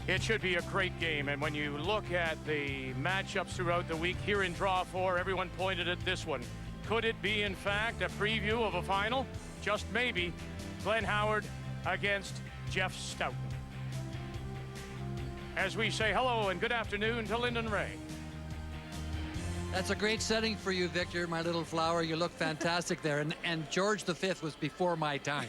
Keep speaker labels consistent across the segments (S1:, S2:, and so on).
S1: It should be a great game, and when you look at the matchups throughout the week here in Draw 4, everyone pointed at this one. Could it be, in fact, a preview of a final? Just maybe. G.Howard against Jeff Stoughton. As we say hello and good afternoon to Lyndon Ray.
S2: That's a great setting for you, Victor, my little flower. You look fantastic there. And George V was before my time.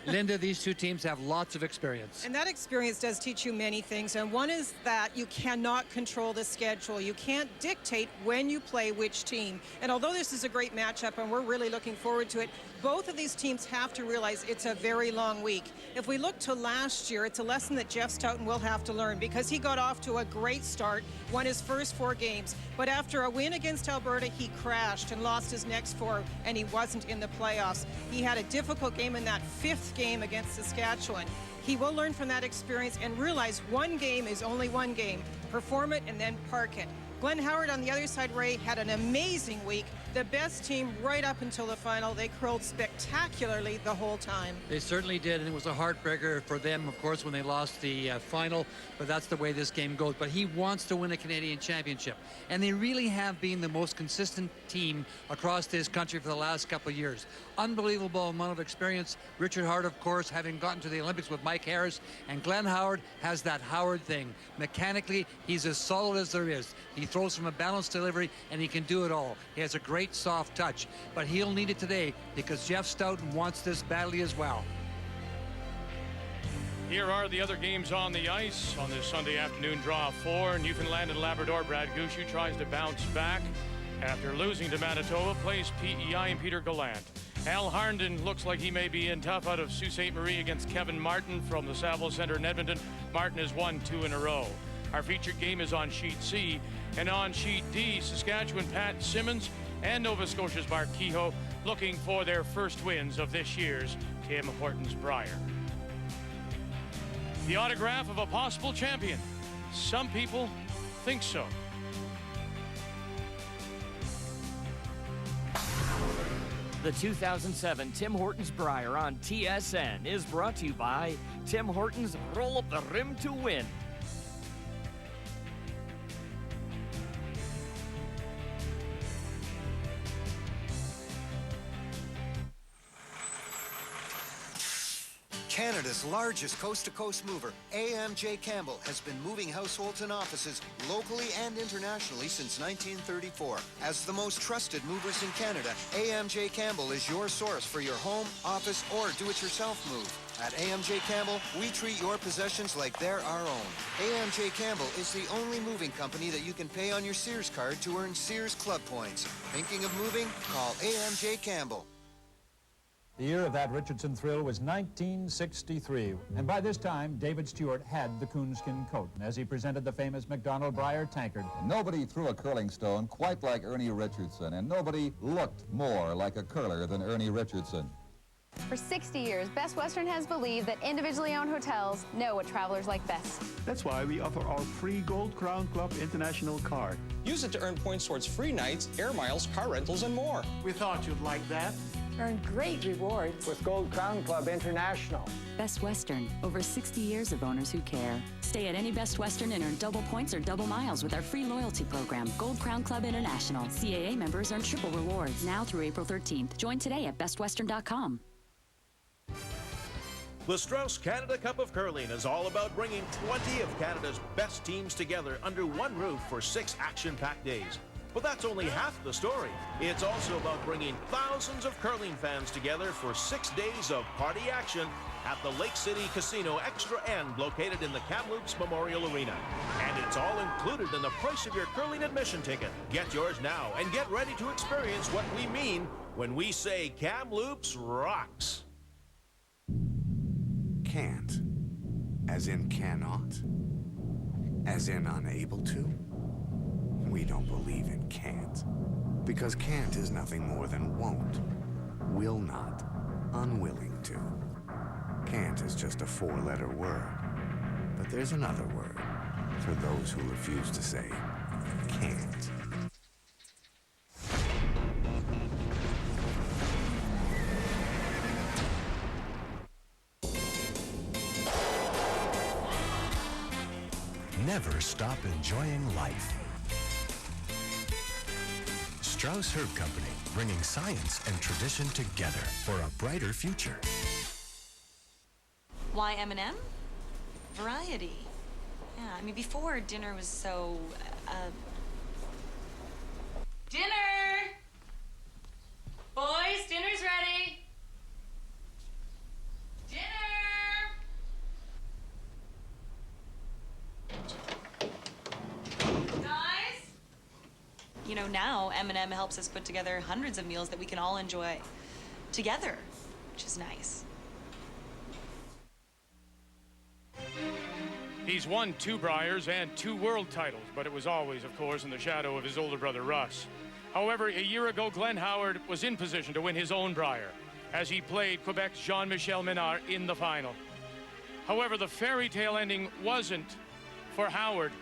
S2: Linda, these two teams have lots of experience.
S3: And that experience does teach you many things. And one is that you cannot control the schedule. You can't dictate when you play which team. And although this is a great matchup and we're really looking forward to it, both of these teams have to realize it's a very long week. If we look to last year, it's a lesson that Jeff Stoughton will have to learn because he got off to a great start, won his first 4 games. But after a win against Alberta, he crashed and lost his next 4, and he wasn't in the playoffs. He had a difficult game in that 5th game against Saskatchewan. He will learn from that experience and realize one game is only one game. Perform it and then park it. G.Howard on the other side, Ray, had an amazing week. The best team right up until the final. They curled spectacularly the whole time.
S2: They certainly did, and it was a heartbreaker for them, of course, when they lost the final, but that's the way this game goes. But he wants to win a Canadian championship, and they really have been the most consistent team across this country for the last couple of years. Unbelievable amount of experience. Richard Hart, of course, having gotten to the Olympics with Mike Harris, and G.Howard has that Howard thing. Mechanically, he's as solid as there is. He throws from a balanced delivery, and he can do it all. He has a great soft touch, but he'll need it today because Jeff Stoughton wants this badly as well.
S1: Here are the other games on the ice on this Sunday afternoon Draw 4. Newfoundland and Labrador. Brad Gushu tries to bounce back after losing to Manitoba, plays PEI and Peter Gallant. Al Harnden looks like he may be in tough out of Sault Ste. Marie against Kevin Martin from the Saville Centre in Edmonton. Martin has won 2 in a row. Our featured game is on Sheet C, and on Sheet D, Saskatchewan Pat Simmons and Nova Scotia's Mark Kehoe looking for their first wins of this year's Tim Hortons Brier. The autograph of a possible champion. Some people think so.
S4: The 2007 Tim Hortons Brier on TSN is brought to you by Tim Hortons Roll Up the Rim to Win.
S5: Canada's largest coast-to-coast mover, AMJ Campbell, has been moving households and offices locally and internationally since 1934. As the most trusted movers in Canada, AMJ Campbell is your source for your home, office, or do-it-yourself move. At AMJ Campbell, we treat your possessions like they're our own. AMJ Campbell is the only moving company that you can pay on your Sears card to earn Sears Club points. Thinking of moving? Call AMJ Campbell.
S6: The year of that Richardson thrill was 1963, and by this time, David Stewart had the coonskin coat as he presented the famous McDonald Brier tankard.
S7: Nobody threw a curling stone quite like Ernie Richardson, and nobody looked more like a curler than Ernie Richardson.
S8: For 60 years, Best Western has believed that individually owned hotels know what travelers like best.
S9: That's why we offer our free Gold Crown Club International card.
S10: Use it to earn points towards free nights, air miles, car rentals, and more.
S11: We thought you'd like that.
S12: Earn great rewards
S11: with Gold Crown Club International.
S13: Best Western, over 60 years of owners who care. Stay at any Best Western and earn double points or double miles with our free loyalty program, Gold Crown Club International. CAA members earn triple rewards now through April 13th. Join today at bestwestern.com.
S14: The Strauss Canada Cup of Curling is all about bringing 20 of Canada's best teams together under one roof for 6 action-packed days. But that's only half the story. It's also about bringing thousands of curling fans together for 6 days of party action at the Lake City Casino Extra End located in the Kamloops Memorial Arena. And it's all included in the price of your curling admission ticket. Get yours now and get ready to experience what we mean when we say Kamloops rocks.
S15: Can't, as in cannot, as in unable to. We don't believe in can't, because can't is nothing more than won't, will not, unwilling to. Can't is just a 4-letter word, but there's another word for those who refuse to say can't.
S16: never stop enjoying life. Strauss Herb Company, bringing science and tradition together for a brighter future.
S17: Why M&M? Variety. Yeah, I mean, before dinner was so, Dinner! Boys, dinner's ready. Dinner! Guys? You know, now M&M helps us put together hundreds of meals that we can all enjoy together, which is nice.
S1: He's won 2 Briers and 2 world titles, but it was always, of course, in the shadow of his older brother, Russ. However, a year ago, Glenn Howard was in position to win his own Brier as he played Quebec's Jean-Michel Menard in the final. However, the fairy tale ending wasn't for Howard.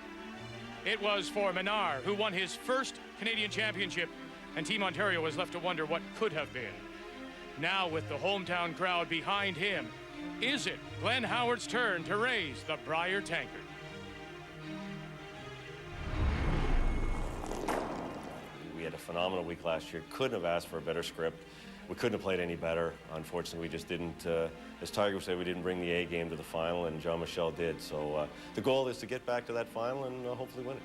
S1: It was for Menard, who won his first Canadian championship, and Team Ontario was left to wonder what could have been. Now, with the hometown crowd behind him, is it Glenn Howard's turn to raise the Brier tankard?
S18: We had a phenomenal week last year. Couldn't have asked for a better script. We couldn't have played any better. Unfortunately, we just didn't, as Tiger said, we didn't bring the A game to the final, and Jean-Michel did. So the goal is to get back to that final and hopefully win it.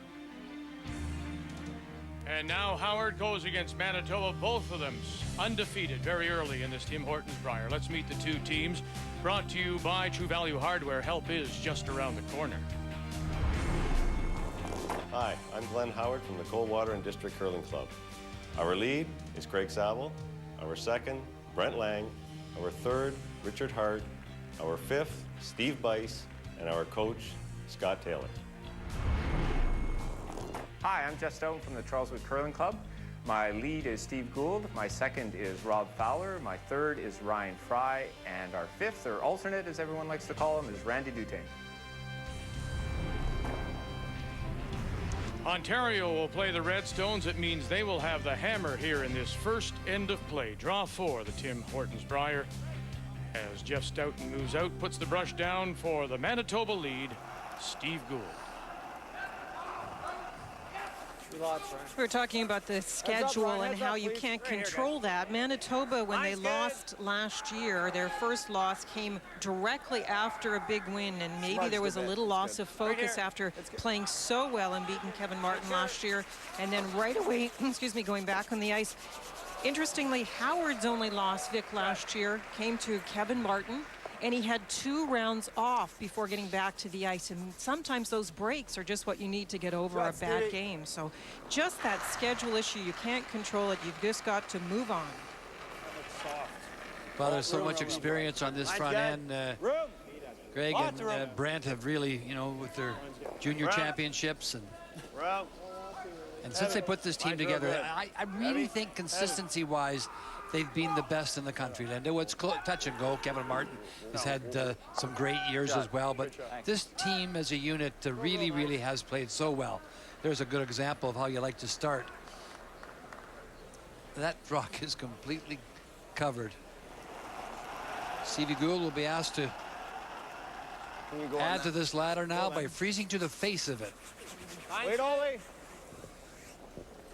S1: And now Howard goes against Manitoba, both of them undefeated very early in this Tim Hortons Brier. Let's meet the 2 teams. Brought to you by True Value Hardware. Help is just around the corner.
S18: Hi, I'm Glenn Howard from the Coldwater and District Curling Club. Our lead is Craig Saville. Our second, Brent Lang. Our third, Richard Hart. Our fifth, Steve Bice. And our coach, Scott Taylor.
S19: Hi, I'm Jeff Stoughton from the Charleswood Curling Club. My lead is Steve Gould. My second is Rob Fowler. My third is Ryan Fry. And our fifth, or alternate as everyone likes to call him, is Randy Dutain.
S1: Ontario will play the Redstones. It means they will have the hammer here in this first end of play. Draw 4, the Tim Hortons Brier. As Jeff Stoughton moves out, puts the brush down for the Manitoba lead, Steve Gould.
S3: We were talking about the schedule and how you can't control that. Manitoba, when they lost last year, their first loss came directly after a big win, and maybe there was a little loss of focus after playing so well and beating Kevin Martin last year, and then right away, excuse me, going back on the ice. Interestingly, Howard's only loss, Vic, last year came to Kevin Martin, and he had 2 rounds off before getting back to the ice. And sometimes those breaks are just what you need to get over a bad game. So just that schedule issue, you can't control it. You've just got to move on.
S2: Well, there's so much experience on this front end. Greg and Brent have really, you know, with their junior championships and since they put this team together, I really think consistency-wise, they've been the best in the country. Linda, it's touch and go. Kevin Martin has had some great years as well, but this team as a unit really, really has played so well. There's a good example of how you like to start. That rock is completely covered. Stevie Gould will be asked to add to this ladder now by freezing to the face of it.
S11: Wait, Ollie.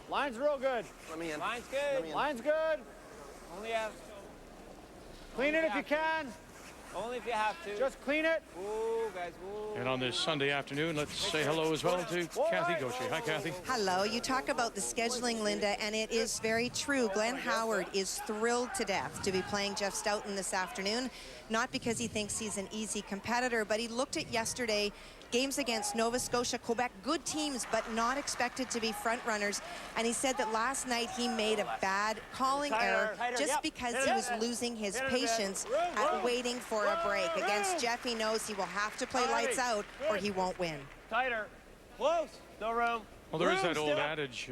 S11: Line's real good. Let me in. Line's good. Line's good. Only have. Clean it if you can. Only if you have to. Just clean it. Ooh, guys. Ooh.
S1: And on this Sunday afternoon, let's say hello as well to Kathy Gaucher. Hi, Kathy.
S20: Hello. You talk about the scheduling, Linda, and it is very true. Glenn Howard is thrilled to death to be playing Jeff Stoughton this afternoon, not because he thinks he's an easy competitor, but he looked at yesterday games against Nova Scotia, Quebec, good teams, but not expected to be front runners. And he said that last night he made a bad calling error just because he was losing his patience at waiting for a break. Against Jeff, he knows he will have to play lights out or he won't win.
S11: Tighter. Close. No room.
S1: Well, there is that old adage,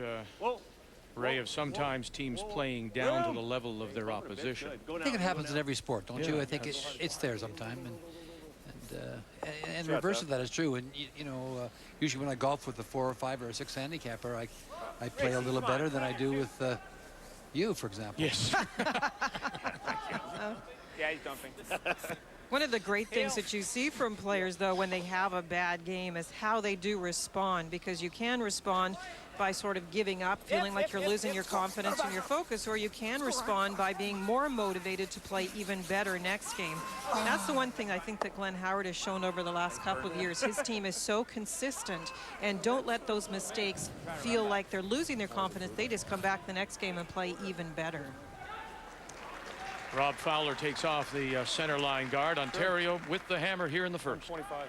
S1: Ray, of sometimes teams playing down to the level of their opposition.
S2: I think it happens in every sport, don't you? I think it's there sometime. And the reverse of that is true. And you know, usually when I golf with a 4 or 5 or a 6 handicapper, I play a little better than I do with you, for example.
S1: Yes.
S11: Yeah, he's dumping.
S3: One of the great things that you see from players, though, when they have a bad game is how they do respond, because you can respond by sort of giving up, feeling like you're losing your confidence and your focus, or you can respond by being more motivated to play even better next game. And that's the one thing I think that Glenn Howard has shown over the last couple of years. His team is so consistent, and don't let those mistakes feel like they're losing their confidence. They just come back the next game and play even better.
S1: Rob Fowler takes off the center line guard. Ontario with the hammer here in the first.
S11: 25.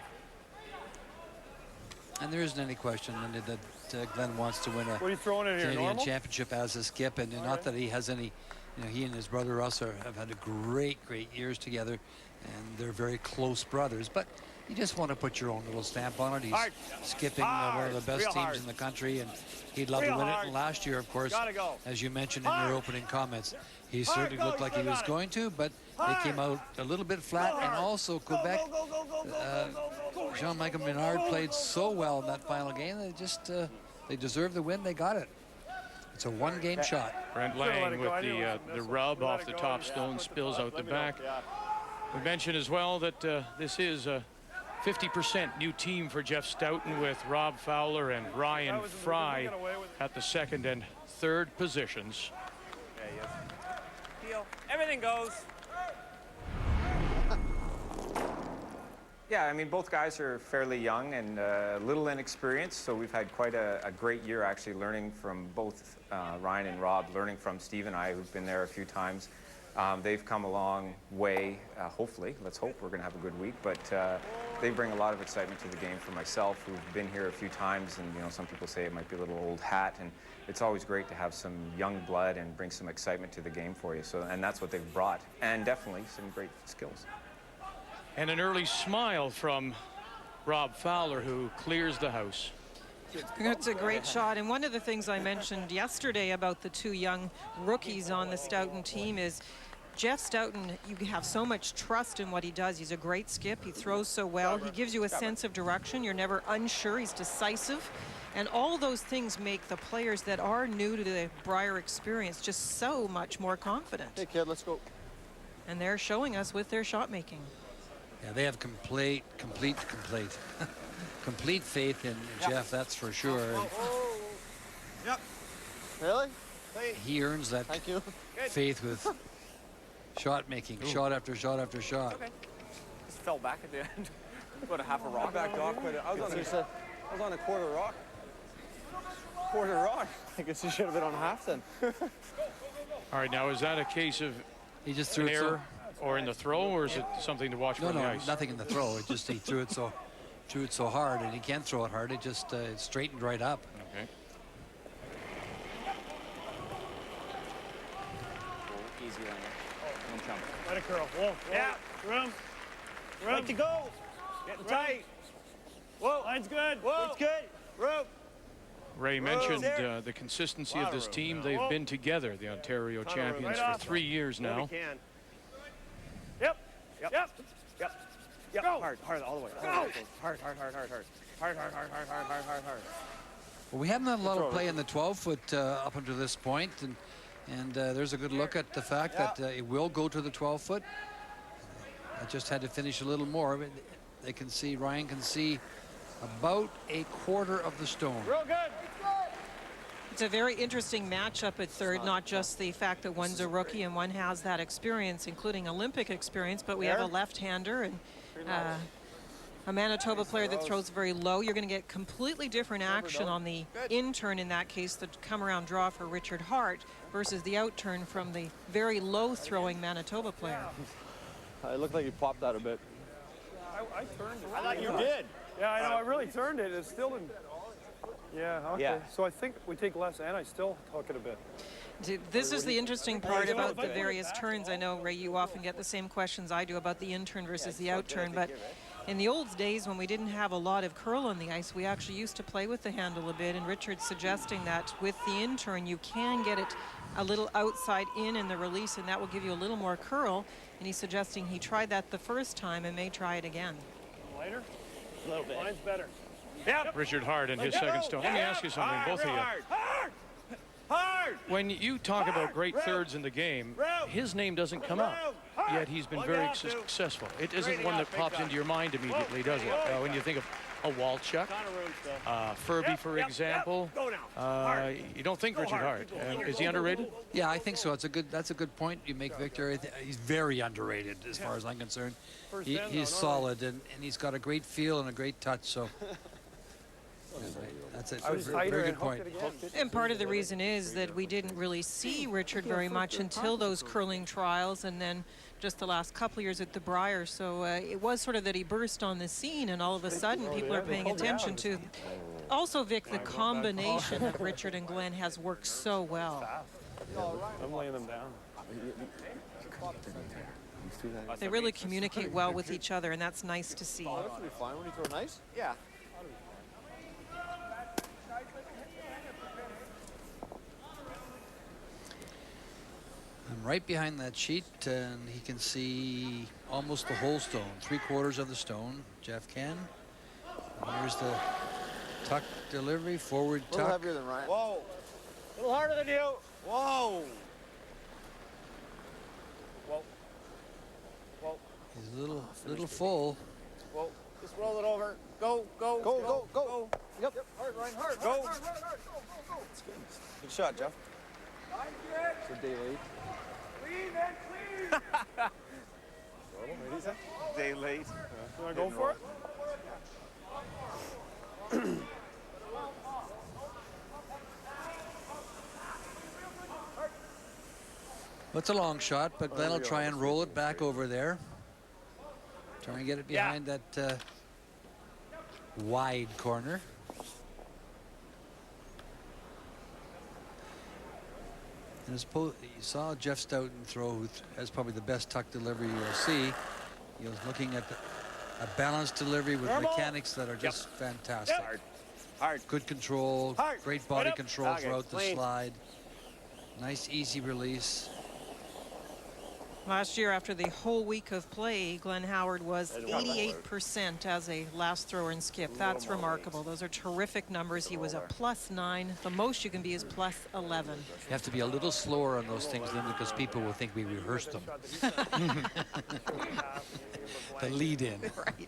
S2: And there isn't any question, Linda, that Glenn wants to win a
S11: What are you throwing in here,
S2: Canadian
S11: normal?
S2: championship as a skip, and not that he has any, you know, he and his brother Russ have had a great years together, and they're very close brothers, but you just want to put your own little stamp on it. He's skipping one of the best teams in the country, and he'd love to win it. And last year, of course, as you mentioned in your opening comments, he certainly looked like he was going to, but they came out a little bit flat. And also Quebec, Jean-Michel Menard played so well in that final game. They just they deserved the win. They got it. It's a one-game shot.
S1: Brent Lang with the rub off the top stone, spills out the back. We mentioned as well that this is a 50% new team for Jeff Stoughton, with Rob Fowler and Ryan Fry at the second and third positions.
S11: Everything goes.
S19: Yeah, I mean, both guys are fairly young and a little inexperienced, so we've had quite a great year actually learning from both Ryan and Rob, learning from Steve and I, who've been there a few times. They've come a long way, hopefully. Let's hope we're going to have a good week, but they bring a lot of excitement to the game for myself, who've been here a few times, and, you know, some people say it might be a little old hat, and it's always great to have some young blood and bring some excitement to the game for you. So, and that's what they've brought, and definitely some great skills.
S1: And an early smile from Rob Fowler, who clears the house.
S3: It's a great shot. And one of the things I mentioned yesterday about the two young rookies on the Stoughton team is Jeff Stoughton, you have so much trust in what he does. He's a great skip. He throws so well. He gives you a sense of direction. You're never unsure. He's decisive. And all those things make the players that are new to the Brier experience just so much more confident.
S11: Hey, kid, let's go.
S3: And they're showing us with their shot making.
S2: Yeah, they have complete faith in Jeff, that's for sure.
S11: Yep. Really?
S2: He earns that faith with shot making, shot after shot after shot.
S11: Okay. Just fell back at the end. About a half a rock. Back off. I was on a quarter rock. Quarter rock. I guess you should have been on half then.
S1: All right, now is that a case of
S2: he just threw
S1: an error or in the throw, or is it something to watch from the ice?
S2: No, nothing in the throw. It just he threw it so hard, and he can't throw it hard. It just it straightened right up.
S1: Okay.
S11: Easy on it. Don't jump. Let it curl. Whoa. Yeah. Room. Like to go. Getting tight. Whoa. Line's good. Whoa. It's good. Room.
S1: Ray mentioned the consistency of this team. They've been together, the Ontario champions, for 3 years now.
S11: Yep. Yep. Yep. Yep. Yep. Hard, all the way. Hard.
S2: Well, we haven't had a lot of play in the 12-foot up until this point, and there's a good look at the fact that it will go to the 12-foot. I just had to finish a little more. They can see, Ryan can see about a quarter of the stone.
S11: Real good.
S3: It's a very interesting matchup at third, not just the fact that one's a rookie and one has that experience, including Olympic experience, but we have a left-hander and a Manitoba player that throws very low. You're going to get completely different action on the in-turn, in that case, the come-around draw for Richard Hart versus the out-turn from the very low-throwing Manitoba player.
S11: It looked like you popped that a bit. I turned it. I thought you did. Yeah, I know. I really turned it. It still didn't. Yeah, okay. Yeah. So I think we take less, and I still hook it a bit.
S3: This is the interesting part about the various turns. I know, Ray, you often get the same questions I do about the in-turn versus the out-turn, but in the old days when we didn't have a lot of curl on the ice, we actually used to play with the handle a bit, and Richard's suggesting that with the in-turn, you can get it a little outside in the release, and that will give you a little more curl, and he's suggesting he tried that the first time and may try it again.
S11: Lighter? A little bit. Mine's better. Yep.
S1: Richard Hart in his second stone. Let me ask you something, both of you.
S11: Hard!
S1: when you talk about great thirds in the game, his name doesn't come up. Yet he's been very successful. It isn't one that pops into your mind immediately, does it? When you think of a Walchuk, Furby, for example, you don't think Richard Hart. Is he underrated?
S2: Yeah, I think so. That's a good point you make, Victor. He's very underrated as far as I'm concerned. He's solid, and he's got a great feel and a great touch. So that's a very good point.
S3: And part of the reason is that we didn't really see Richard very much until those curling trials, and then just the last couple of years at the Brier. So it was sort of that he burst on the scene, and all of a sudden people are paying attention to. Also, Vic, the combination of Richard and Glenn has worked so well.
S11: I'm laying them down.
S3: They really communicate well with each other, and that's nice to see.
S11: That should be fine when you throw nice. Yeah.
S2: I'm right behind that sheet, and he can see almost the whole stone, 3/4 of the stone. Jeff can. And here's the tuck delivery, forward tuck.
S11: A little heavier than Ryan. Whoa. A little harder than you. Whoa. Whoa. Whoa.
S2: He's a little full.
S11: Whoa. Just roll it over. Go, go, go, go, go. Yep. Hard, Ryan, hard. Go. Hard. Go. Good shot, Jeff. It's a day late. Day late. You want to go for it?
S2: Well, it's a long shot, but Glenn will try and roll it back over there. Try and get it behind that wide corner. And you saw Jeff Stoughton throw, who has probably the best tuck delivery you'll see. He was looking at a balanced delivery with mechanics that are just fantastic.
S11: Hard.
S2: Good control, great body control throughout the slide. Nice, easy release.
S3: Last year, after the whole week of play, Glenn Howard was 88% as a last thrower and skip. That's remarkable. Those are terrific numbers. He was a +9. The most you can be is +11.
S2: You have to be a little slower on those things, Linda, because people will think we rehearsed them. The lead in.
S3: Right.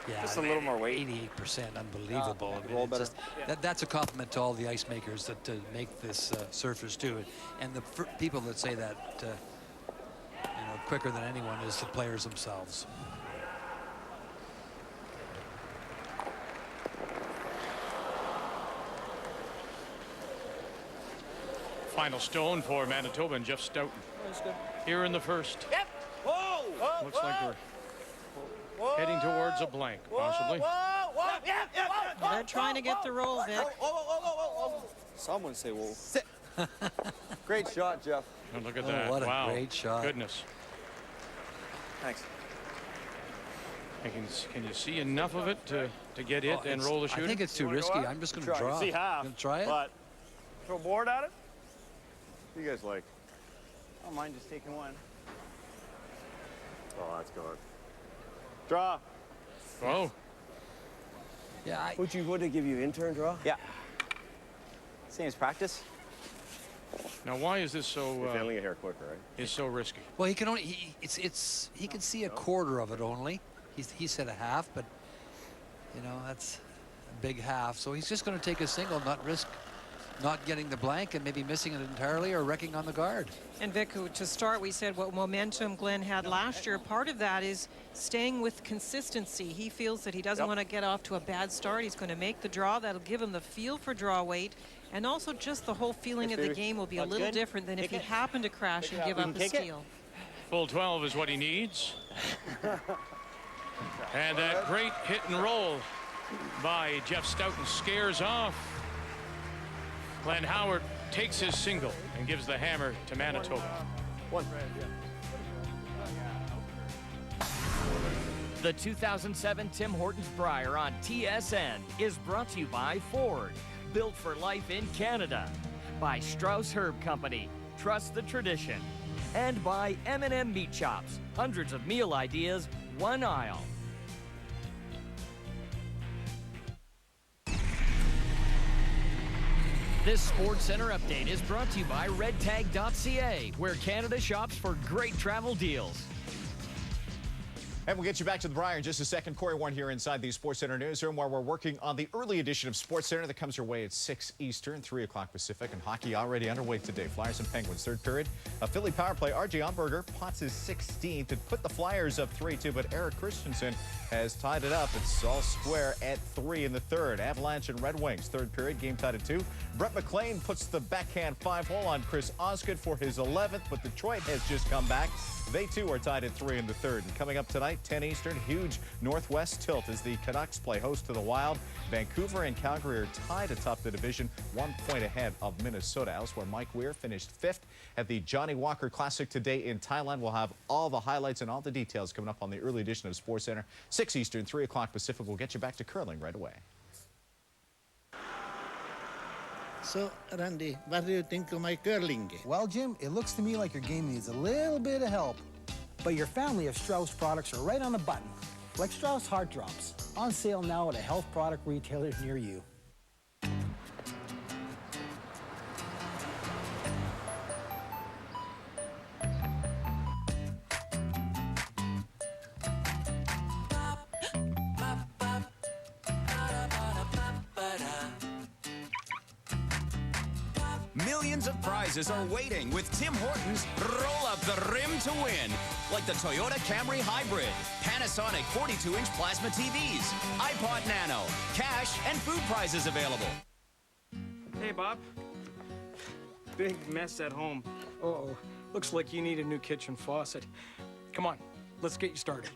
S2: Yeah,
S11: just a little more weight.
S2: 88%, unbelievable. I mean, just, that's a compliment to all the ice makers that make this surface do it. And the people that say that quicker than anyone is the players themselves.
S1: Final stone for Manitoba and Jeff Stoughton. Here in the first.
S11: Yep. Whoa. Whoa.
S1: Looks like we're heading towards a blank, possibly.
S3: They're trying to get the roll, Vic.
S11: Someone say, whoa. Sit. Great shot, Jeff.
S1: Oh, look at that.
S2: What
S1: wow.
S2: a great shot.
S1: Goodness.
S11: Thanks.
S1: Can you see enough of it to get it and roll the shooter?
S2: I think it's too risky. I'm just going to draw.
S11: See half.
S2: Going to try it?
S11: But throw a board at it? What do you guys like? I don't mind just taking one. Oh, that's gone. Draw.
S1: Oh.
S2: Yeah.
S21: Would they give you intern draw?
S11: Yeah. Same as practice.
S1: Now, why is this so?
S18: You're handling it here quicker, right?
S1: Is so risky.
S2: Well, he can only he can see a quarter of it only. He said a half, but that's a big half. So he's just going to take a single, not risk not getting the blank and maybe missing it entirely or wrecking on the guard.
S3: And Vic, to start, we said what momentum Glenn had last year. Part of that is staying with consistency. He feels that he doesn't want to get off to a bad start. He's going to make the draw. That'll give him the feel for draw weight. And also just the whole feeling of the game will be a little different than if he happened to crash and give up a steal.
S1: Full 12 is what he needs. And that great hit and roll by Jeff Stoughton scares off. Glenn Howard takes his single and gives the hammer to Manitoba.
S4: The 2007 Tim Hortons Brier on TSN is brought to you by Ford, built for life in Canada, by Strauss Herb Company, trust the tradition, and by M&M Meat Chops, hundreds of meal ideas, one aisle. This Sports Center update is brought to you by redtag.ca, where Canada shops for great travel deals.
S21: And we'll get you back to the Brier in just a second. Corey Warren here inside the Sports Center newsroom, where we're working on the early edition of Sports Center that comes your way at 6 Eastern, 3 o'clock Pacific, and hockey already underway today. Flyers and Penguins, third period. A Philly power play. R.J. Umberger pots his 16th and put the Flyers up 3-2, but Eric Christensen has tied it up. It's all square at 3 in the third. Avalanche and Red Wings, third period, game tied at 2. Brett McLean puts the backhand 5-hole on Chris Osgood for his 11th, but Detroit has just come back. They, too, are tied at 3 in the third. And coming up tonight, 10 Eastern, huge Northwest tilt as the Canucks play host to the Wild. Vancouver and Calgary are tied atop the division, 1 point ahead of Minnesota. Elsewhere, Mike Weir finished 5th at the Johnny Walker Classic today in Thailand. We'll have all the highlights and all the details coming up on the early edition of Sports Center. 6 Eastern, 3 o'clock Pacific. We'll get you back to curling right away.
S22: So, Randy, what do you think of my curling game?
S23: Well, Jim, it looks to me like your game needs a little bit of help. But your family of Strauss products are right on the button, like Strauss Heart Drops, on sale now at a health product retailer near you.
S24: Millions of prizes are waiting with Tim Hortons Roll Up the Rim to Win. Like the Toyota Camry Hybrid, Panasonic 42-inch plasma TVs, iPod Nano, cash and food prizes available.
S25: Hey, Bob. Big mess at home. Uh-oh. Looks like you need a new kitchen faucet. Come on, let's get you started.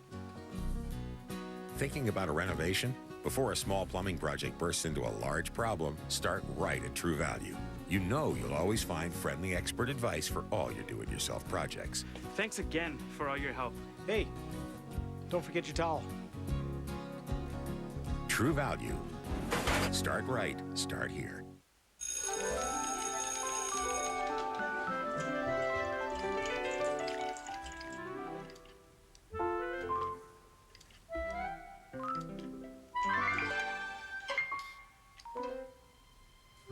S26: Thinking about a renovation? Before a small plumbing project bursts into a large problem, start right at True Value. You know you'll always find friendly expert advice for all your do-it-yourself projects.
S25: Thanks again for all your help. Hey, don't forget your towel.
S26: True Value. Start right, start here.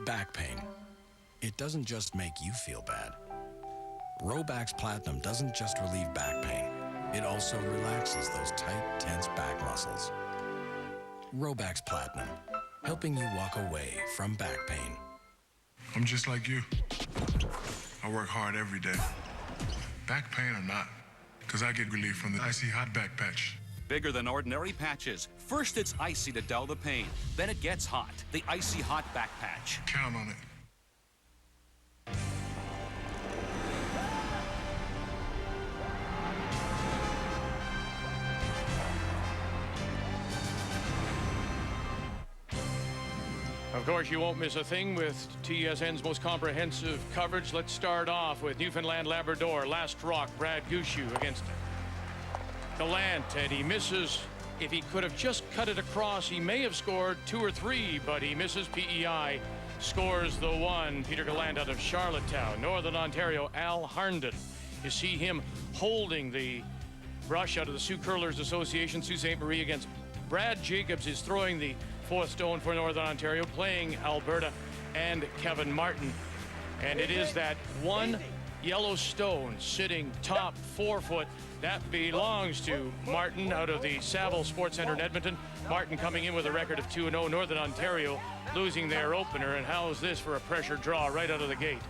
S16: Back pain. It doesn't just make you feel bad. Robax Platinum doesn't just relieve back pain. It also relaxes those tight, tense back muscles. Robax Platinum, helping you walk away from back pain.
S27: I'm just like you. I work hard every day. Back pain or not, because I get relief from the Icy Hot Back Patch.
S28: Bigger than ordinary patches. First it's icy to dull the pain. Then it gets hot. The Icy Hot Back Patch.
S27: Count on it.
S1: Of course, you won't miss a thing with TSN's most comprehensive coverage. Let's start off with Newfoundland Labrador. Last rock, Brad Gushue against Gallant, and he misses. If he could have just cut it across, he may have scored 2 or 3, but he misses. PEI scores the one. Peter Gallant out of Charlottetown. Northern Ontario, Al Harnden. You see him holding the brush out of the Sioux Curlers Association. Sault Ste. Marie against Brad Jacobs is throwing the 4th stone for Northern Ontario, playing Alberta, and Kevin Martin. And it is that one yellow stone sitting top 4 foot that belongs to Martin out of the Saville Sports Centre in Edmonton. Martin coming in with a record of 2-0. Northern Ontario losing their opener, and how's this for a pressure draw right out of the gate?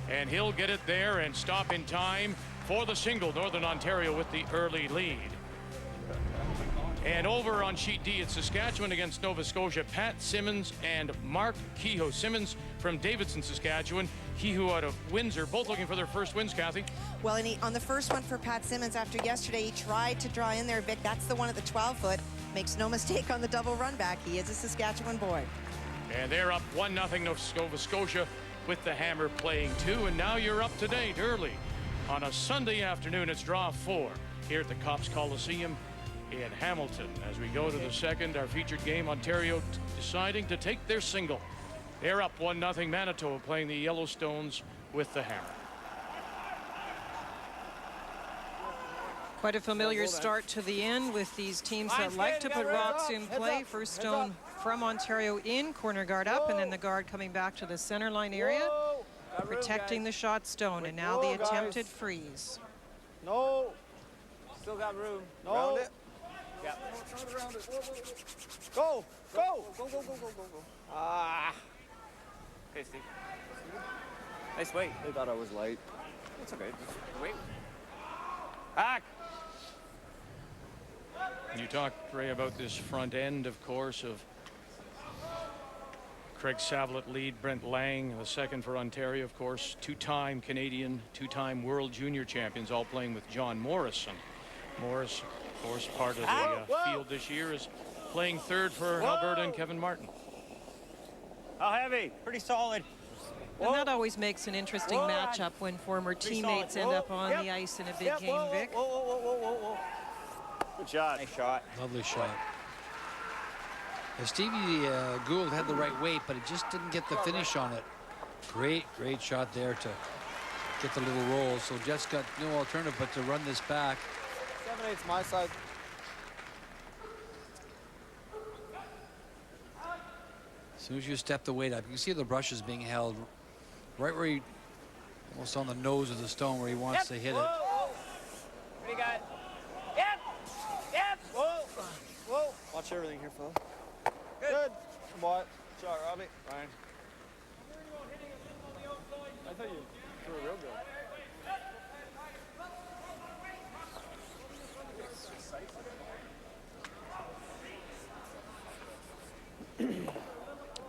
S1: And he'll get it there and stop in time for the single. Northern Ontario with the early lead. And over on sheet D, it's Saskatchewan against Nova Scotia. Pat Simmons and Mark Kehoe. Simmons from Davidson, Saskatchewan. Kehoe out of Windsor, both looking for their first wins, Kathy.
S20: Well, and on the first one for Pat Simmons after yesterday, he tried to draw in there a bit. That's the one at the 12-foot. Makes no mistake on the double run back. He is a Saskatchewan boy.
S1: And they're up 1-0 Nova Scotia with the hammer playing 2. And now you're up to date early on a Sunday afternoon. It's draw 4 here at the Cops Coliseum in Hamilton. As we go to the second, our featured game, Ontario deciding to take their single. They're up 1-0. Manitoba playing the Yellowstones with the hammer.
S3: Quite a familiar start to the end with these teams that like to put rocks in play. First stone from Ontario in, corner guard up, and then the guard coming back to the center line area, protecting the shot stone. And now the attempted freeze.
S11: No. Still got room. No. Round it. Yeah. Go. Go. Go, go, go, go, go, go. Ah. Okay, Steve. Nice weight. They thought I was light. It's okay. Just wait. Back.
S1: You talked, Ray, about this front end, of course, of Craig Savlett lead, Brent Lang, the second for Ontario, of course, two-time Canadian, two-time World Junior champions, all playing with John Morrison. Morris, of course, part of the field this year, is playing third for Alberta and Kevin Martin.
S11: How heavy? Pretty solid.
S3: And that always makes an interesting matchup when former teammates end up on the ice in a big game, Vic.
S11: Good shot. Nice shot.
S2: Lovely shot. Stevie Gould had the right weight, but he just didn't get the finish on it. Great shot there to get the little roll. So Jeff's got no alternative but to run this back.
S11: 7/8's my side.
S2: As soon as you step the weight up, you can see the brushes being held right where he, almost on the nose of the stone where he wants to hit it.
S11: What do you got? Yep. Yep. Whoa. Whoa. Watch everything here, Phil. Good. Come on. Good shot, Robbie. Ryan. I thought you threw it real
S3: good.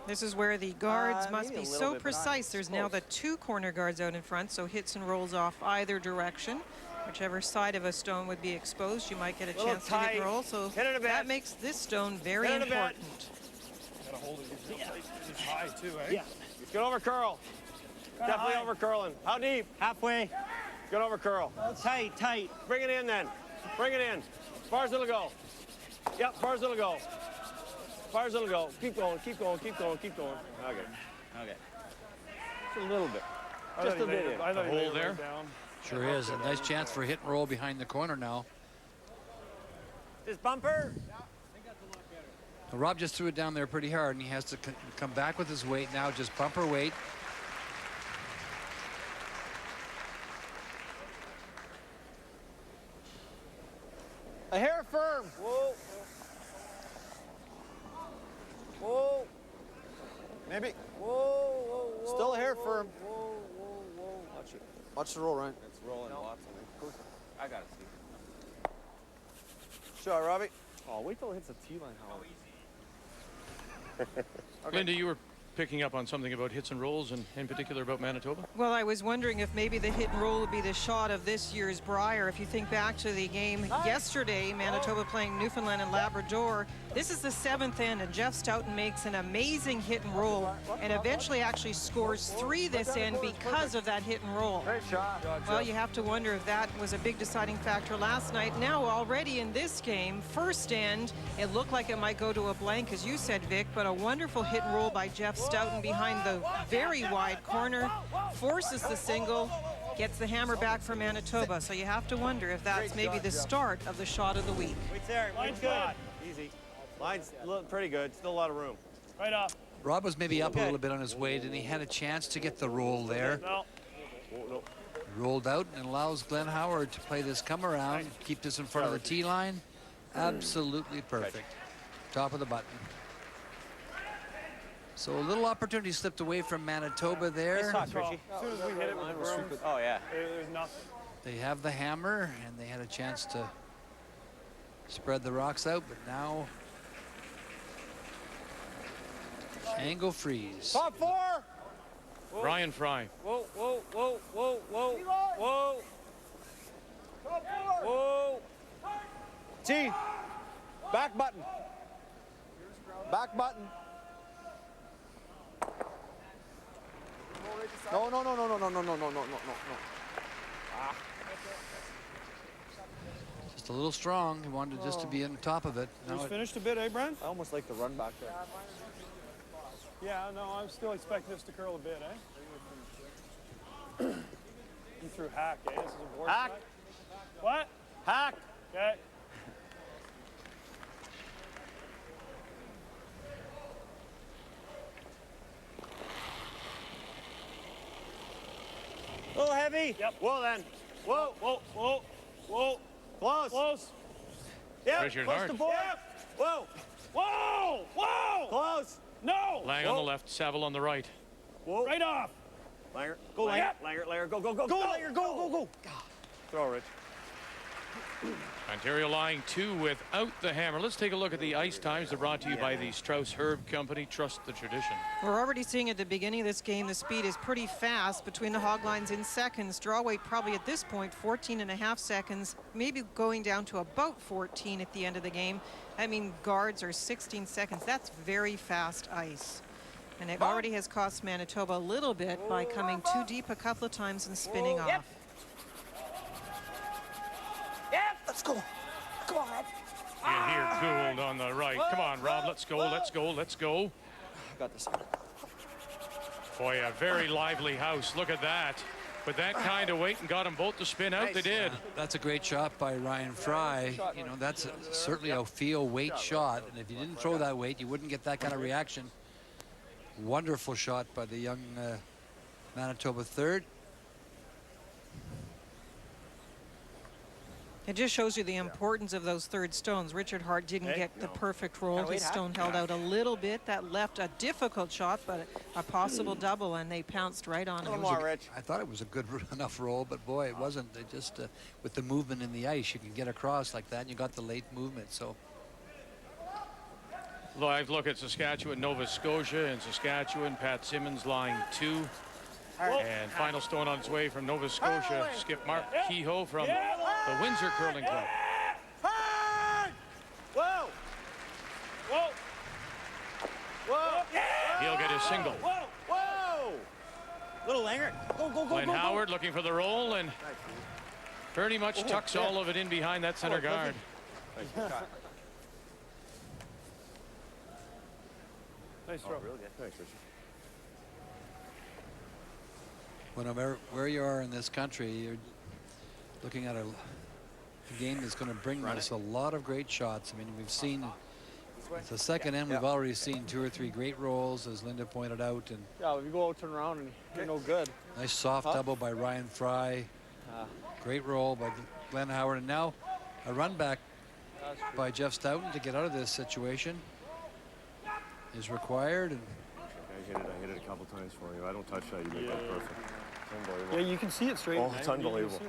S3: This is where the guards must be so precise. There's now the two corner guards out in front, so hits and rolls off either direction. Whichever side of a stone would be exposed, you might get a chance to hit and roll. So that makes this stone very important.
S11: Gotta hold it. It's high too, eh? Yeah. Get over curl. Definitely over curling. How deep? Halfway. Get over curl. Tight, tight. Bring it in then. Bring it in. As far as it'll go. Yep, as far as it'll go. As far as it'll go. Keep going, keep going, keep going, keep going. Okay. Okay. Just a little bit. Just a bit.
S1: The hole there.
S2: Sure is. A nice chance for hit and roll behind the corner now.
S11: This bumper.
S2: Rob just threw it down there pretty hard, and he has to come back with his weight now, just bumper weight.
S11: A hair firm. Whoa. Whoa. Maybe. Whoa, whoa, whoa. Still a hair firm. Whoa, whoa, whoa. Watch it. Watch the roll, Ryan. It's rolling lots of it. I got it, Steve. Shot, Robbie. Oh, wait till it hits the T line, Howard.
S1: Okay. Linda, you were picking up on something about hits and rolls, and in particular about Manitoba?
S3: Well, I was wondering if maybe the hit and roll would be the shot of this year's Brier. If you think back to the game yesterday, Manitoba playing Newfoundland and Labrador, this is the 7th end, and Jeff Stoughton makes an amazing hit and roll, and eventually actually scores 3 this end because of that hit and roll.
S11: Great shot.
S3: Well, you have to wonder if that was a big deciding factor last night. Now, already in this game, first end, it looked like it might go to a blank, as you said, Vic, but a wonderful hit and roll by Jeff Stoughton behind the very wide corner, forces the single, gets the hammer back for Manitoba. So you have to wonder if that's maybe the start of the shot of the week.
S11: Wait there. Line's good. Easy. Line's pretty good. Still a lot of room. Right off.
S2: Rob was maybe up a little bit on his weight, and he had a chance to get the roll there.
S11: No.
S2: Rolled out and allows Glenn Howard to play this come around, keep this in front of the T line. Absolutely perfect. Top of the button. So a little opportunity slipped away from Manitoba there.
S11: Nice touch, Richie. As soon as we hit it with the brooms, oh yeah. There's nothing.
S2: They have the hammer, and they had a chance to spread the rocks out, but now angle freeze.
S11: Top 4.
S1: Ryan Fry.
S11: Whoa, whoa, whoa, whoa, whoa, whoa. Top 4. Whoa. T. Back button. Back button. No, no, no, no, no, no, no, no, no, no, no, no. Ah.
S2: Just a little strong. He wanted just to be on top of it.
S11: Just finished a bit, eh, Brent? I almost like the run back there. Yeah, no, I'm still expecting this to curl a bit, eh? You threw hack, eh? This is a board hack. What? Hack. Okay. little heavy. Yep. Whoa, then. Whoa, whoa, whoa, whoa. Close. Close. Yep.
S1: Richard
S11: Close
S1: Hart.
S11: to board. Yep. Whoa. Whoa. Whoa. Close. No.
S1: Lang on the left, Saville on the right.
S11: Whoa. Right off. Langer. Go, Langer. Langer, Langer. Go, go, go. Go, Langer. Go, go, go. Throw, Rich.
S1: Ontario lying 2 without the hammer. Let's take a look at the ice times. They're brought to you by the Strauss Herb Company. Trust the tradition.
S3: We're already seeing at the beginning of this game, the speed is pretty fast between the hog lines in seconds. Draw weight probably at this point, 14.5 seconds, maybe going down to about 14 at the end of the game. I mean, guards are 16 seconds. That's very fast ice. And it already has cost Manitoba a little bit by coming too deep a couple of times and spinning off.
S11: Yep. Yep. Let's go. Come on, Ed.
S1: You hear Gould on the right. Come on, Rob. Let's go. Let's go. Let's go.
S11: I got this.
S1: Boy, a very lively house. Look at that. With that kind of weight and got them both to spin out, they did.
S2: That's a great shot by Ryan Fry. You know, that's certainly a feel weight shot. And if you didn't throw that weight, you wouldn't get that kind of reaction. Wonderful shot by the young Manitoba third.
S3: It just shows you the importance of those third stones. Richard Hart didn't get the perfect roll. His stone held out a little bit. That left a difficult shot, but a possible double, and they pounced right on him.
S2: I thought it was a good enough roll, but boy, it wasn't. It just, with the movement in the ice, you can get across like that, and you got the late movement, so.
S1: Live look at Saskatchewan, Nova Scotia. In Saskatchewan, Pat Simmons lying 2. And final stone on its way from Nova Scotia. Skip Mark Kehoe from the Windsor Curling Club.
S11: Whoa! Whoa! Whoa!
S1: He'll get his single.
S11: Whoa! Whoa! Little Langer. Go, go, go,
S1: Glenn
S11: go,
S1: Howard looking for the roll and pretty much tucks all of it in behind that center guard.
S11: Nice throw. Really good. Thanks, Richard.
S2: Whenever where you are in this country, you're looking at a game that's going to bring us a lot of great shots. I mean, we've seen it's the second end. We've already seen 2 or 3 great rolls, as Linda pointed out, and
S11: Yeah, if you go out, turn around, and you're no good.
S2: nice soft double by Ryan Fry. Great roll by Glenn Howard, and now a run back by Jeff Stoughton to get out of this situation is required. And
S18: I hit it a couple times for you. I don't touch that. You make that perfect. It's unbelievable.
S11: Yeah, you can see it straight.
S18: Oh, it's unbelievable.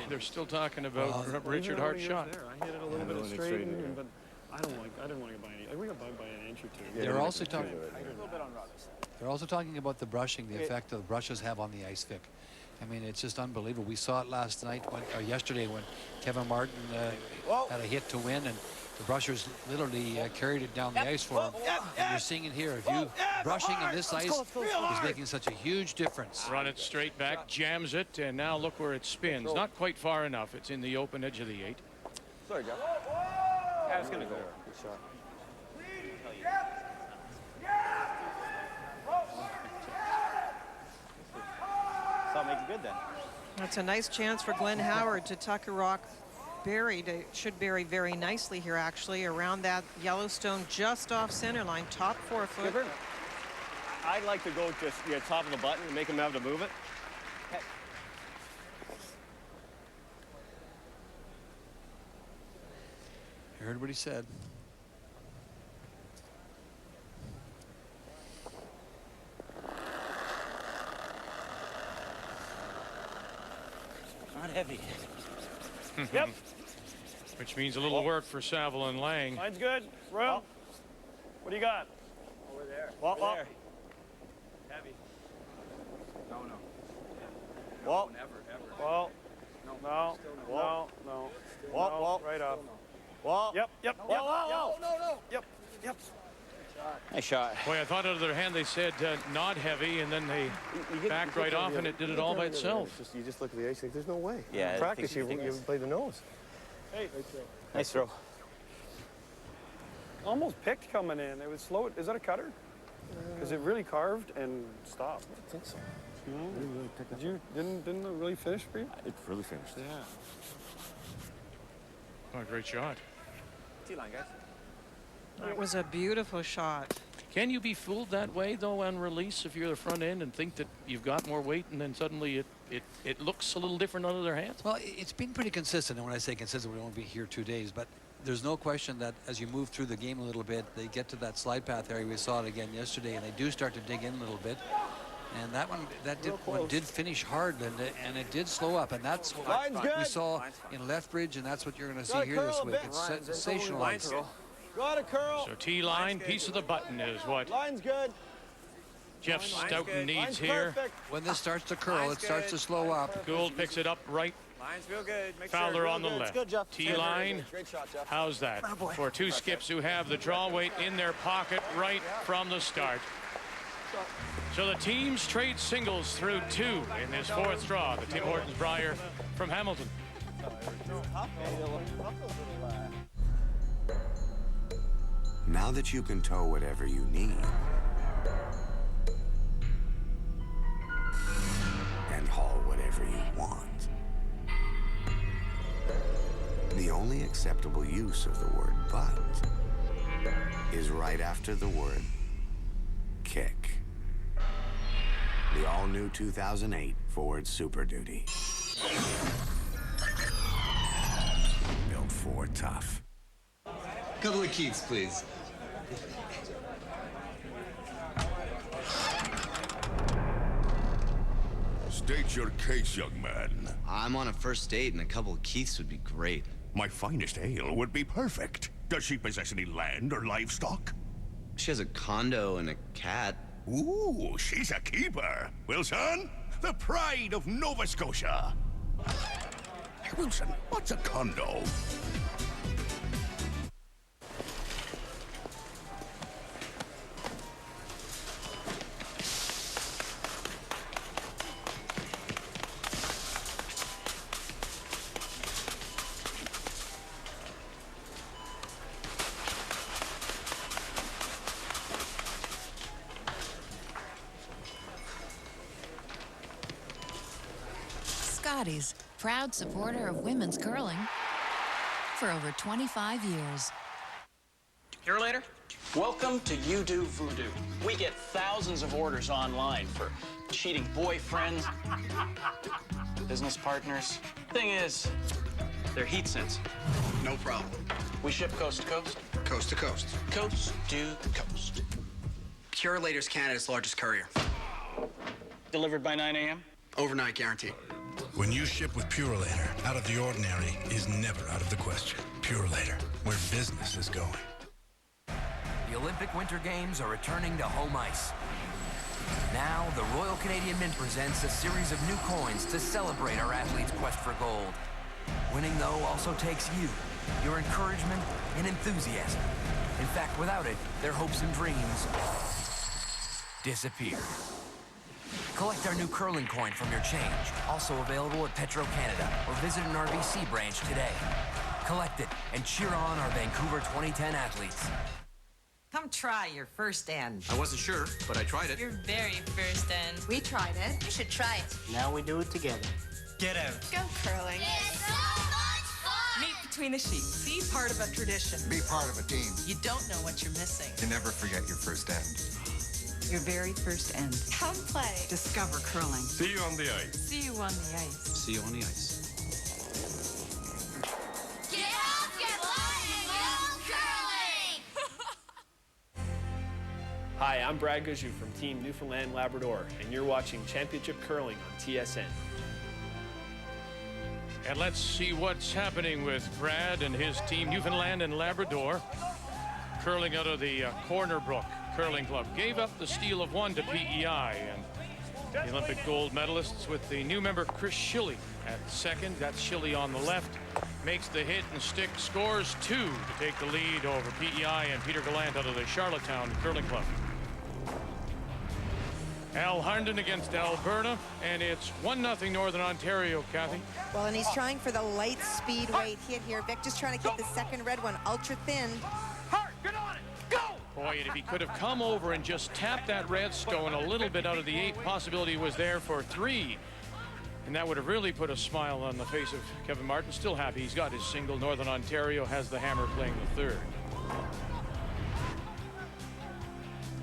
S1: They're still talking about Richard Hart's shot.
S11: I hit it a little bit straight, but I didn't want to get by any. I got by an inch or 2.
S2: they're also talking. They're also talking about the brushing, the effect the brushes have on the ice pick. I mean, it's just unbelievable. We saw it last night, or yesterday, when Kevin Martin had a hit to win, and the brushers literally carried it down the ice for him. And you're seeing it here. If you brushing in this ice is making such a huge difference.
S1: Run it straight back, jams it, and now look where it spins. Not quite far enough. It's in the open edge of the 8.
S11: Sorry, Jeff. Yeah, it's going to go. Good shot. So make it good then.
S3: That's a nice chance for Glenn Howard to tuck a rock buried. It should bury very nicely here, actually, around that Yellowstone, just off center line, top 4 foot.
S11: I'd like to go just top of the button and make him have to move it. Okay.
S2: You heard what he said.
S11: Not heavy.
S1: Yep. Which means a little work for Saville and Lang.
S11: Mine's good. Royal. What do you got? Over there. Over there. Heavy. No. Well, never, ever. Well, no. Well, right up. Well. Yep. Whoa. No. Yep. Nice shot.
S1: Boy, I thought out of their hand they said not heavy, and then they backed right off, and it did it all by itself.
S18: You just look at the ice and think, there's no way.
S11: Yeah.
S18: In practice, you play the nose.
S11: Hey. Nice throw. Almost picked coming in. It was slow. Is that a cutter? Because it really carved and stopped.
S18: I think so.
S11: Didn't it really finish for you?
S18: It really finished.
S11: Yeah.
S1: Oh, great shot.
S11: T-line, guys.
S3: It was a beautiful shot.
S1: Can you be fooled that way, though, on release if you're the front end and think that you've got more weight and then suddenly it looks a little different under their hands?
S2: Well, it's been pretty consistent. And when I say consistent, we won't be here 2 days. But there's no question that as you move through the game a little bit, they get to that slide path area. We saw it again yesterday, and they do start to dig in a little bit. And that one did finish hard, and it did slow up. And that's what we saw in Lethbridge, and that's what you're going to see here this week. It's sensational ice.
S11: Got a curl.
S1: So T-line, piece of the button is what
S11: Line's good.
S1: Jeff Stoughton needs here.
S2: When this starts to curl, it starts to slow up.
S1: Gould picks it up right.
S11: Lines feel good.
S1: Fowler on the left. T-line.
S11: Great shot, Jeff.
S1: How's that? For two skips who have the draw weight in their pocket right from the start. So the teams trade singles through 2 in this 4th draw. The Tim Hortons Brier from Hamilton.
S15: Now that you can tow whatever you need and haul whatever you want, the only acceptable use of the word "but" is right after the word "kick." The all-new 2008 Ford Super Duty. Built Ford tough.
S5: Couple of keeps, please.
S6: State your case, young man.
S5: I'm on a first date, and a couple of Keiths would be great.
S6: My finest ale would be perfect. Does she possess any land or livestock?
S5: She has a condo and a cat.
S6: Ooh, she's a keeper. Wilson, the pride of Nova Scotia. Hey, Wilson, what's a condo?
S7: Scotty's, proud supporter of women's curling for over 25 years.
S8: Here later? Welcome to You Do Voodoo. We get thousands of orders online for cheating boyfriends, business partners. Thing is, they're heat sensitive.
S5: No problem.
S8: We ship coast to coast.
S5: Coast to coast.
S8: Coast to coast.
S5: Pure Later's Canada's largest courier.
S8: Delivered by 9 a.m.?
S5: Overnight guarantee.
S16: When you ship with Pure Later, out of the ordinary is never out of the question. Pure Later, where business is going.
S9: The Olympic Winter Games are returning to home ice. Now, the Royal Canadian Mint presents a series of new coins to celebrate our athletes' quest for gold. Winning, though, also takes you, your encouragement and enthusiasm. In fact, without it, their hopes and dreams disappear. Collect our new curling coin from your change, also available at Petro-Canada, or visit an RBC branch today. Collect it and cheer on our Vancouver 2010 athletes.
S10: Come try your first end.
S28: I wasn't sure, but I tried it.
S10: Your very first end. We tried it. You should try it. Now we do it together.
S28: Get out.
S10: Go curling.
S12: It's so much fun!
S10: Meet between the sheets. Be part of a tradition.
S5: Be part of a team.
S10: You don't know what you're missing.
S5: You never forget your first end.
S10: Your very first end. Come play. Discover curling.
S28: See you on the ice.
S10: See you on the ice.
S28: See you on the ice.
S12: Get out, get light, and go curling!
S13: Hi, I'm Brad Gouchou from Team Newfoundland Labrador, and you're watching Championship Curling on TSN.
S1: And let's see what's happening with Brad and his team, Newfoundland and Labrador. Curling out of the Corner Brook Curling Club. Gave up the steal of 1 to PEI, and the Olympic gold medalists with the new member Chris Schilly at second. That's Schilly on the left. Makes the hit and stick, scores 2 to take the lead over PEI and Peter Gallant out of the Charlottetown Curling Club. Al Harnden against Alberta, and it's 1-0 Northern Ontario, Kathy.
S20: Well, and he's trying for the light speed weight hit here. Vic just trying to keep the second red one ultra thin.
S1: Boy, and if he could have come over and just tapped that red stone a little bit out of the 8, possibility was there for 3. And that would have really put a smile on the face of Kevin Martin. Still happy he's got his single. Northern Ontario has the hammer playing the third.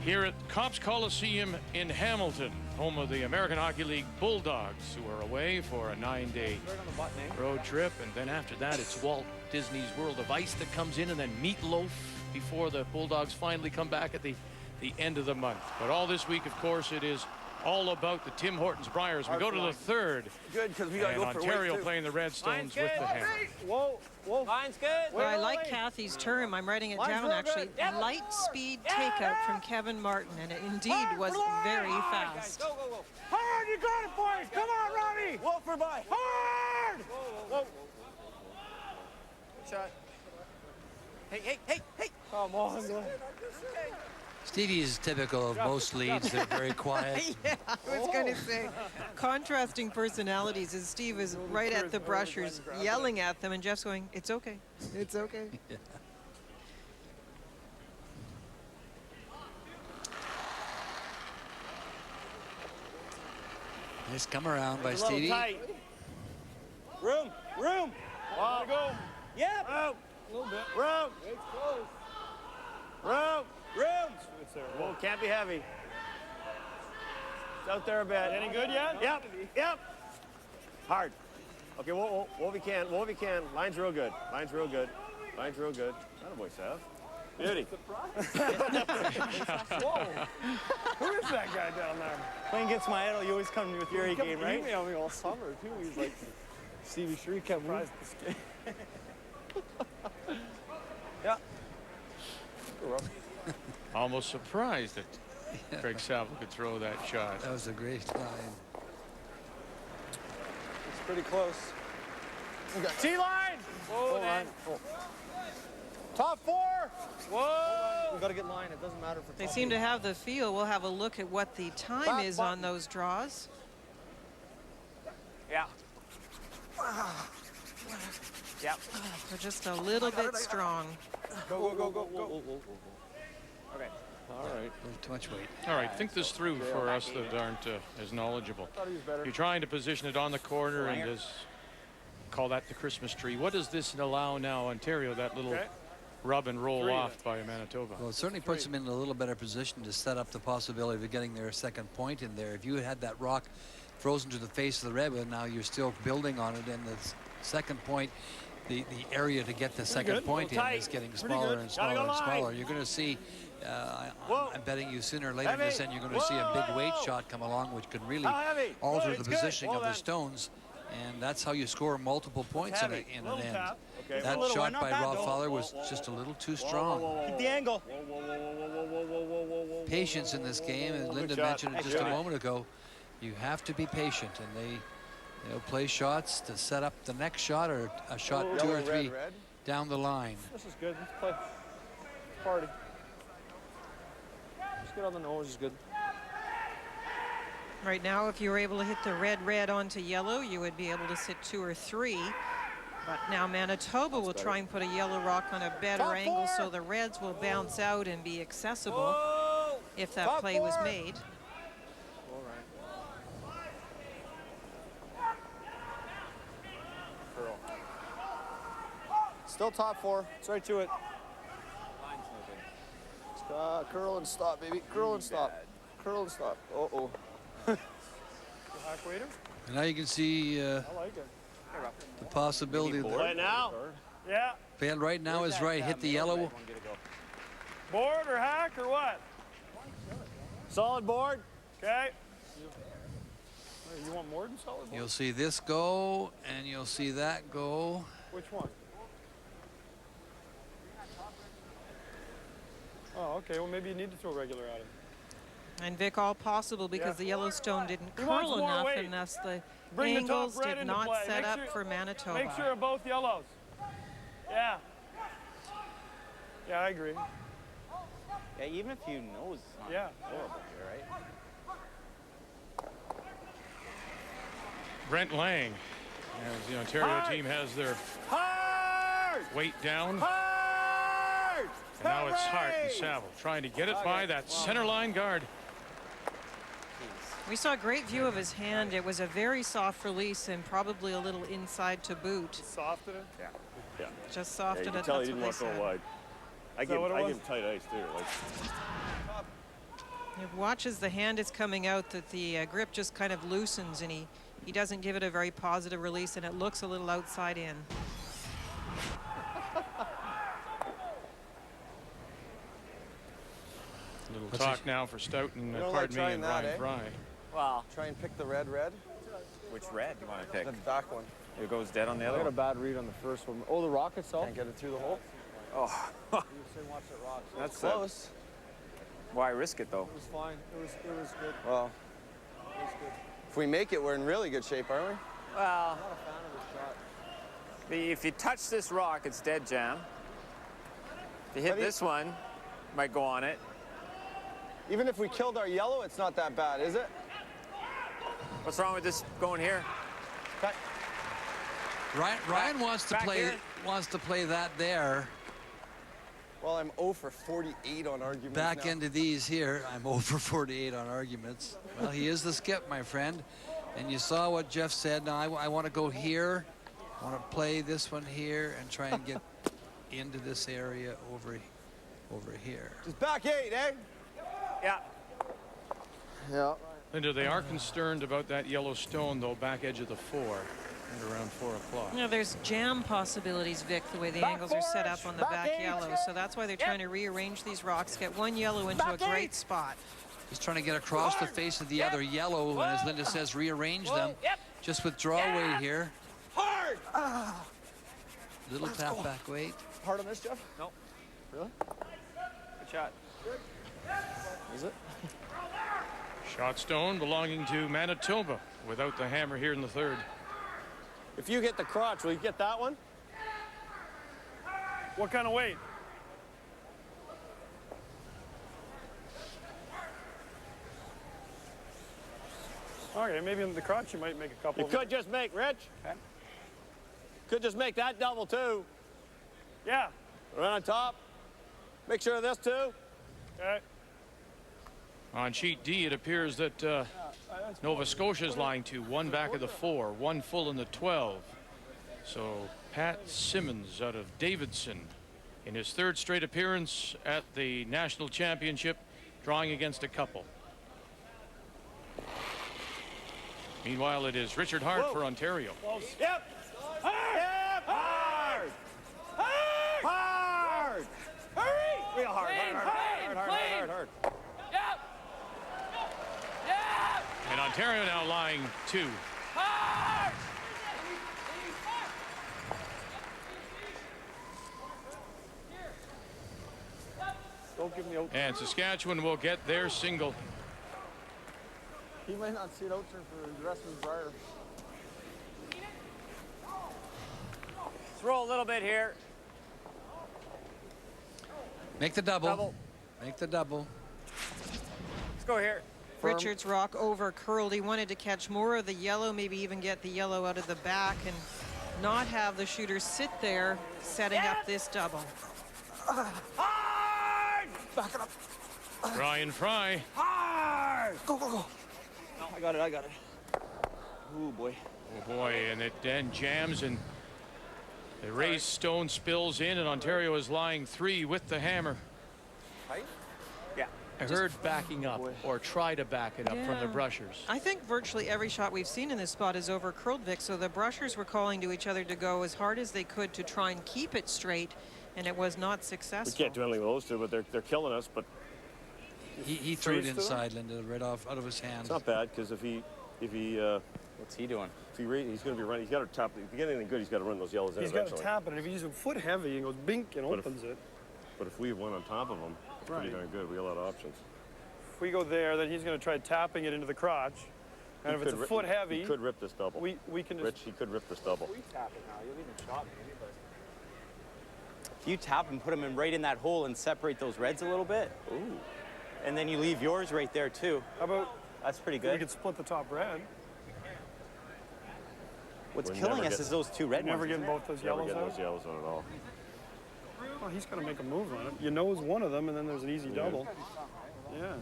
S1: here at Cops Coliseum in Hamilton, home of the American Hockey League Bulldogs, who are away for a 9-day road trip. And then after that, it's Walt Disney's World of Ice that comes in, and then Meatloaf before the Bulldogs finally come back at the end of the month. But all this week, of course, it is all about the Tim Hortons Briers. We go to the third.
S11: Good, because we got to go for
S1: Ontario playing the Redstones with the Hammer.
S11: Whoa, whoa. Line's good.
S3: Well, I like Kathy's term. I'm writing it down, actually. Light speed takeout from Kevin Martin, and it indeed was very fast.
S11: Go, go, go. Hard, you got it, boys. Come on, Robbie. Whoa, for by. Hard. Whoa, whoa. Good shot. Hey, hey, hey, hey. Come on, go.
S2: Stevie is typical of most leads. They're very quiet.
S3: Yeah, I was going to say, contrasting personalities, as Steve is right at the brushers, yelling at them, and Jeff's going, it's okay, it's okay.
S2: Yeah. Nice come around by Stevie.
S11: Tight. Room, room. Wow. Go. Yep. Room. A little bit. Room. It's close. Room. Room. Whoa, can't be heavy. It's out there a bit. Any good yet? Yep. Yep. Hard. Okay, whoa, whoa, we can. Whoa, we can. Line's real good. Line's real good. Line's real good. Attaboy, Sav. Beauty. Whoa. Who is that guy down there?
S4: Playing against my idol, you always come to me with your A game, right?
S11: He emailed me all summer, too. He's like, Stevie Shree kept surprised this game. Yeah.
S1: Almost surprised that Craig Saville could throw that shot.
S2: That was a great line.
S11: It's pretty close. T-line! Whoa, line. Oh. Top four! Whoa! We got to get line. It doesn't matter if
S3: They seem to have the feel. We'll have a look at what the time is on those draws.
S11: Yeah. Yep.
S3: They're just a little bit strong.
S11: Go, go, go, go, go. Okay.
S1: All right.
S2: Too much weight.
S1: All right, think this through for us that aren't as knowledgeable. You're trying to position it on the corner and call that the Christmas tree. What does this allow now, Ontario, that little rub and roll off by Manitoba?
S2: Well, it certainly puts them in a little better position to set up the possibility of getting their second point in there. If you had that rock frozen to the face of the red, but now you're still building on it, and the second point, the area to get the second point in is getting smaller and smaller and smaller. You're going to see, I'm betting you sooner or later in this end, you're going to see a big weight shot come along, which could really alter the positioning of the Stones. And that's how you score multiple points in an end. That shot by Rob Fowler was just a little too strong.
S4: Keep the angle.
S2: Patience in this game, and Linda mentioned it just a moment ago. You have to be patient, and they play shots to set up the next shot or a shot two or three down the line.
S11: This is good. Let's play. Party. Just get on the nose is good.
S3: Right now, if you were able to hit the red onto yellow, you would be able to sit 2 or 3. But now Manitoba will try and put a yellow rock on a better angle so the reds will bounce out and be accessible if that play was made.
S11: Still top four. It's right to it. Curl and stop, baby. Curl and stop. Curl and stop. Uh-oh.
S2: And now you can see the possibility.
S11: Right now? Yeah.
S2: Ben right now is right. Hit the yellow.
S11: Board or hack or what? Solid board. Okay. You want more than solid board?
S2: You'll see this go, and you'll see that go.
S11: Which one? Oh, okay. Well, maybe you need to throw regular at him.
S3: And Vic, all possible because the Yellowstone didn't curl enough, and thus the angles did not set up for Manitoba.
S11: Make sure of both yellows. Yeah. Yeah, I agree.
S4: Yeah, even if you know it's not horrible here, right?
S1: Brent Lang, as the Ontario team has their weight down. And now it's Hart and Saville trying to get it by that center line guard.
S3: We saw a great view of his hand. It was a very soft release and probably a little inside to boot.
S11: Softened it?
S4: Yeah.
S3: Just softened it.
S18: You can tell he didn't want to go wide. I give him tight ice too. Like.
S3: Watch as the hand is coming out that the grip just kind of loosens, and he doesn't give it a very positive release, and it looks a little outside in.
S1: Little talk now for Stoughton, pardon me, and Brier Draw.
S11: Well, try and pick the red.
S4: Which red do you want to pick?
S11: The back one.
S4: It goes dead on the other
S11: I got a
S4: one.
S11: bad read on the first one. Oh, the rock itself? Can't get it through the hole?
S4: Oh.
S11: That's close.
S4: Why risk it, though?
S11: It was fine. It was good. Well, it was good. If we make it, we're in really good shape, aren't we?
S4: Well,
S11: I'm not a fan of this shot.
S4: if you touch this rock, it's dead jam. If you hit this one, it might go on it.
S11: Even if we killed our yellow, it's not that bad, is it?
S4: What's wrong with this going here?
S2: Ryan wants to play that there.
S11: Well, I'm 0 for 48 on arguments
S2: Back
S11: now.
S2: into these here, I'm 0 for 48 on arguments. Well, he is the skip, my friend. And you saw what Jeff said. Now, I want to go here. I want to play this one here and try and get into this area over here.
S11: Just back 8, eh?
S4: Yeah.
S11: Yeah.
S1: Linda, they are concerned about that yellow stone, though, back edge of the 4 at around 4 o'clock.
S3: You know, there's jam possibilities, Vic, the way the angles are set up on the back yellow. So that's why they're trying to rearrange these rocks, get one yellow into a great spot.
S2: He's trying to get across the face of the other yellow, and as Linda says, rearrange them. Just withdraw weight here.
S11: Hard!
S2: Little tap back weight.
S11: Hard on this, Jeff?
S4: No.
S11: Really?
S4: Good shot.
S11: Is it?
S1: Shot stone belonging to Manitoba without the hammer here in the 3rd.
S11: If you hit the crotch, will you get that one?
S14: What kind of weight? Okay, maybe in the crotch you might make a couple.
S11: You could just make, Rich.
S14: Okay.
S11: Could just make that double, too.
S14: Yeah.
S11: Right on top. Make sure of this, too.
S14: Okay.
S1: On sheet D, it appears that Nova Scotia's lying to 1 back of the 4, 1 full in the 12. So Pat Simmons out of Davidson in his 3rd straight appearance at the National Championship, drawing against a couple. Meanwhile, it is Richard Hart for Ontario.
S11: Yep. Hard. Yep. Hard. Hard. Hard. Hurry. Real hard. Hard.
S12: Yep. Yep.
S1: And Ontario now lying 2.
S12: Hard.
S11: Don't give me out.
S1: And Saskatchewan will get their single.
S11: He might not see it out turn for the rest of his Brier.
S4: Let's roll a little bit here.
S2: Make the double. Make the double.
S4: Let's go here.
S3: Richard's rock over curled. He wanted to catch more of the yellow, maybe even get the yellow out of the back and not have the shooter sit there setting up this double.
S11: Hard! Back it up.
S1: Brian Fry.
S11: Hard! Go. No, I got it. Ooh, boy.
S1: Oh, boy, and it then jams, and the raised stone spills in, and Ontario is lying 3 with the hammer.
S11: Right?
S4: Yeah.
S1: I heard backing up, or try to back it up from the brushers.
S3: I think virtually every shot we've seen in this spot is over curled, Vic, so the brushers were calling to each other to go as hard as they could to try and keep it straight, and it was not successful.
S11: We can't do anything with those two, but they're killing us. But
S2: he threw it inside, Linda, right out of his hands.
S11: it's not bad because if he
S4: what's he doing?
S11: If he's going to be running. He's got to tap. If you get anything good, he's got to run those yellows in
S14: He's got to
S11: eventually.
S14: tap it, and if he's a foot heavy, he goes bink and opens it.
S11: But if we have one on top of him, it's pretty darn good. We have a lot of options.
S14: If we go there, then he's going to try tapping it into the crotch. And if it's a foot heavy,
S11: he could rip this double.
S14: We can just.
S11: Rich, he could rip this double.
S4: We tap it now. You'll even shot me. If you tap and put them in right in that hole and separate those reds a little bit.
S11: Ooh.
S4: And then you leave yours right there too.
S14: How about?
S4: That's pretty good.
S14: We could split the top red.
S4: What's killing us is those 2 red ones.
S14: Never getting both those yellows out.
S11: Those yellows on at all.
S14: Well, he's got to make a move on it. You know it's one of them, and then there's an easy double. Yeah.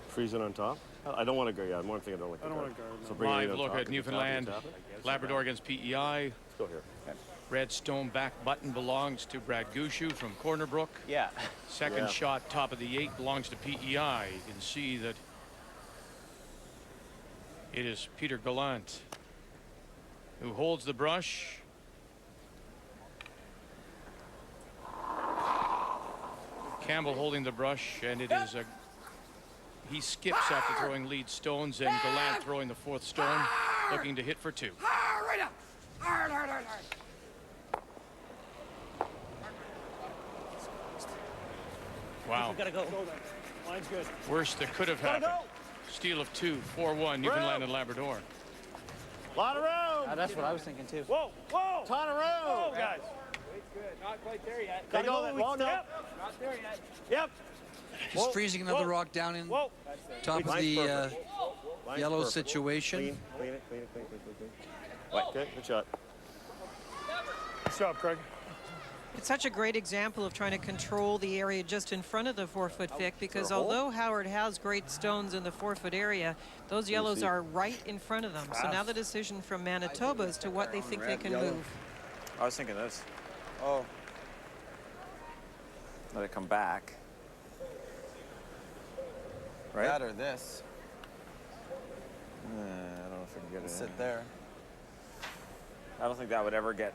S11: Freezing on top. I don't want to go. Yeah, one thing I don't like.
S14: I don't want to guard.
S11: So bring it
S1: Live
S11: on
S1: look
S11: top.
S1: at Newfoundland Labrador against PEI.
S4: Let's go here. Okay.
S1: Red stone back button belongs to Brad Gushu from Corner Brook.
S4: Yeah.
S1: Second shot, top of the 8, belongs to PEI. You can see that it is Peter Gallant who holds the brush. Campbell holding the brush, and it is he skips after throwing lead stones, and Gallant throwing the 4th stone, looking to hit for 2.
S12: Right up. Hard.
S1: Wow.
S11: Gotta go. Line's good.
S1: Worst that could have happened. Steal of 2, 4-1, Newfoundland and Labrador.
S11: Lot of room.
S4: That's what I was thinking too.
S11: Whoa. Ton of room. Whoa, guys.
S12: Good. Not quite there yet.
S11: Gotta go.
S12: Not there yet.
S11: Yep.
S2: Just freezing another rock down in top of the yellow situation.
S11: Clean it. Good shot. Good job, Craig.
S3: It's such a great example of trying to control the area just in front of the 4-foot Vic, because although Howard has great stones in the 4-foot area, those yellows are right in front of them. So now the decision from Manitoba as to what they think they can move.
S17: I was thinking this. Oh. Let it come back. Right?
S19: That or this.
S17: I don't know if I can get it
S19: Sit
S17: in.
S19: there.
S17: I don't think that would ever get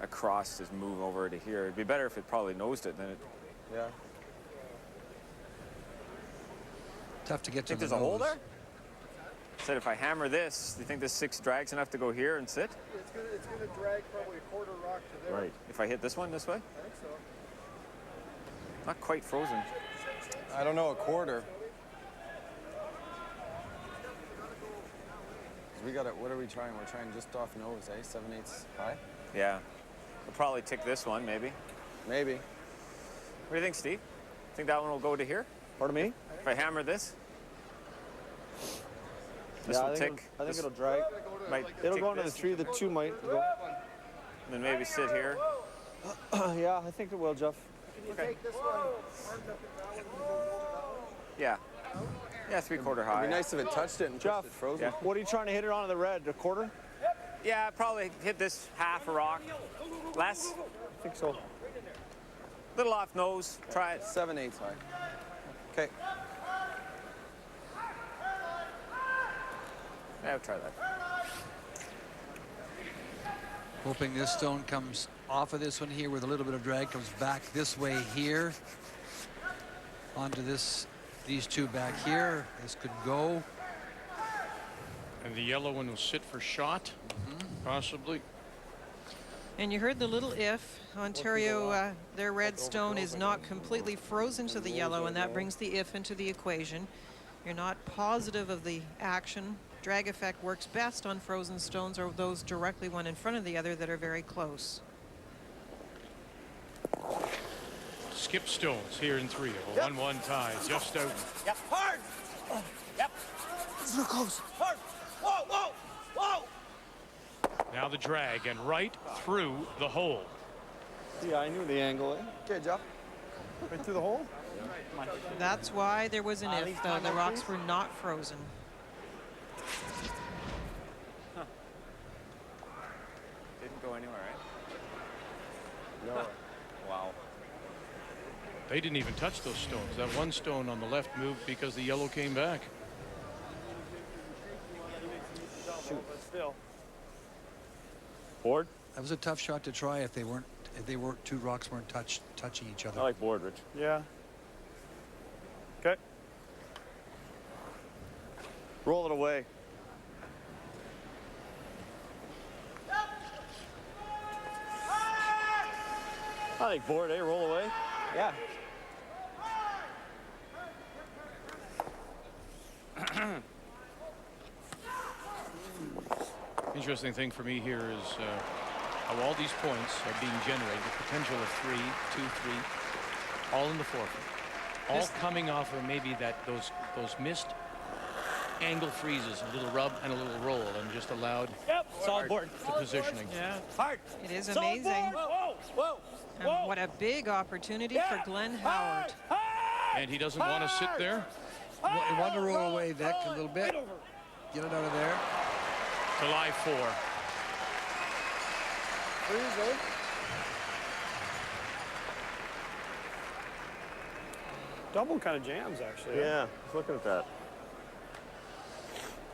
S17: across this move over to here. It'd be better if it probably nosed it than it.
S19: Yeah.
S2: Tough to get to
S17: Think
S2: the
S17: there's a hole
S2: nose.
S17: there? Said if I hammer this, do you think this 6 drags enough to go here and sit?
S14: It's gonna drag probably a quarter rock to there.
S17: Right. If I hit this one this way?
S14: I think so.
S17: Not quite frozen.
S19: I don't know, a quarter. We got it. What are we trying? We're trying just off nose, eh? 7/8 high?
S17: Yeah. We'll probably tick this one, maybe.
S19: Maybe.
S17: What do you think, Steve? Think that one will go to here?
S11: Pardon me?
S17: If I hammer this? This
S11: Yeah,
S17: will
S11: I
S17: tick.
S11: think it'll drag. It'll go into the 3. The 2 might go.
S17: And then maybe sit here.
S11: Yeah, I think it will, Jeff.
S17: Okay. Yeah. Yeah, 3/4 high.
S19: It'd be nice if it touched it and
S11: Jeff,
S19: it frozen.
S11: yeah. What are you trying to hit it on the red? A quarter?
S17: Yeah, probably hit this half a rock. Less?
S11: I think so.
S17: Little off nose. Try it.
S19: 7/8 high. Okay.
S17: Yeah, I'll try that.
S2: Hoping this stone comes off of this one here with a little bit of drag, comes back this way here. Onto these 2 back here. This could go.
S1: And the yellow one will sit for shot, possibly.
S3: And you heard the little if. Ontario, their red stone is not completely frozen to the yellow, and that brings the if into the equation. You're not positive of the action. Drag effect works best on frozen stones or those directly one in front of the other that are very close.
S1: Skip stones here in 3. A 1-1 tie. Jeff Stoughton.
S12: Yep. Hard. Yep. It's real close. Hard. Whoa.
S1: Now the drag, and right through the hole.
S11: Yeah, I knew the angle. Okay, Jeff. Right through the hole?
S3: That's why there was an if, though. The rocks were not frozen.
S17: Huh. Didn't go anywhere, right?
S11: No.
S17: Wow.
S1: They didn't even touch those stones. That one stone on the left moved because the yellow came back.
S11: Shoot. But still.
S17: Board?
S2: That was a tough shot to try if they weren't 2 rocks weren't touching each other.
S17: I like board, Rich.
S11: Yeah. Okay. Roll it away. I think board, eh? Roll away.
S19: Yeah.
S1: Interesting thing for me here is how all these points are being generated. The potential of 3, 2, 3, all in the 4-foot. All coming off of maybe those missed angle freezes, a little rub and a little roll, and just allowed
S11: solid board.
S1: The positioning.
S3: Yeah.
S11: Hard.
S3: It is amazing.
S11: Whoa.
S3: And what a big opportunity for Glenn Howard.
S1: And he doesn't want to sit there.
S2: You want to roll away, Vic, a little bit. Get it out of there.
S1: July 4.
S14: Freeze, eh? Double kind of jams, actually.
S11: Yeah, just looking at that.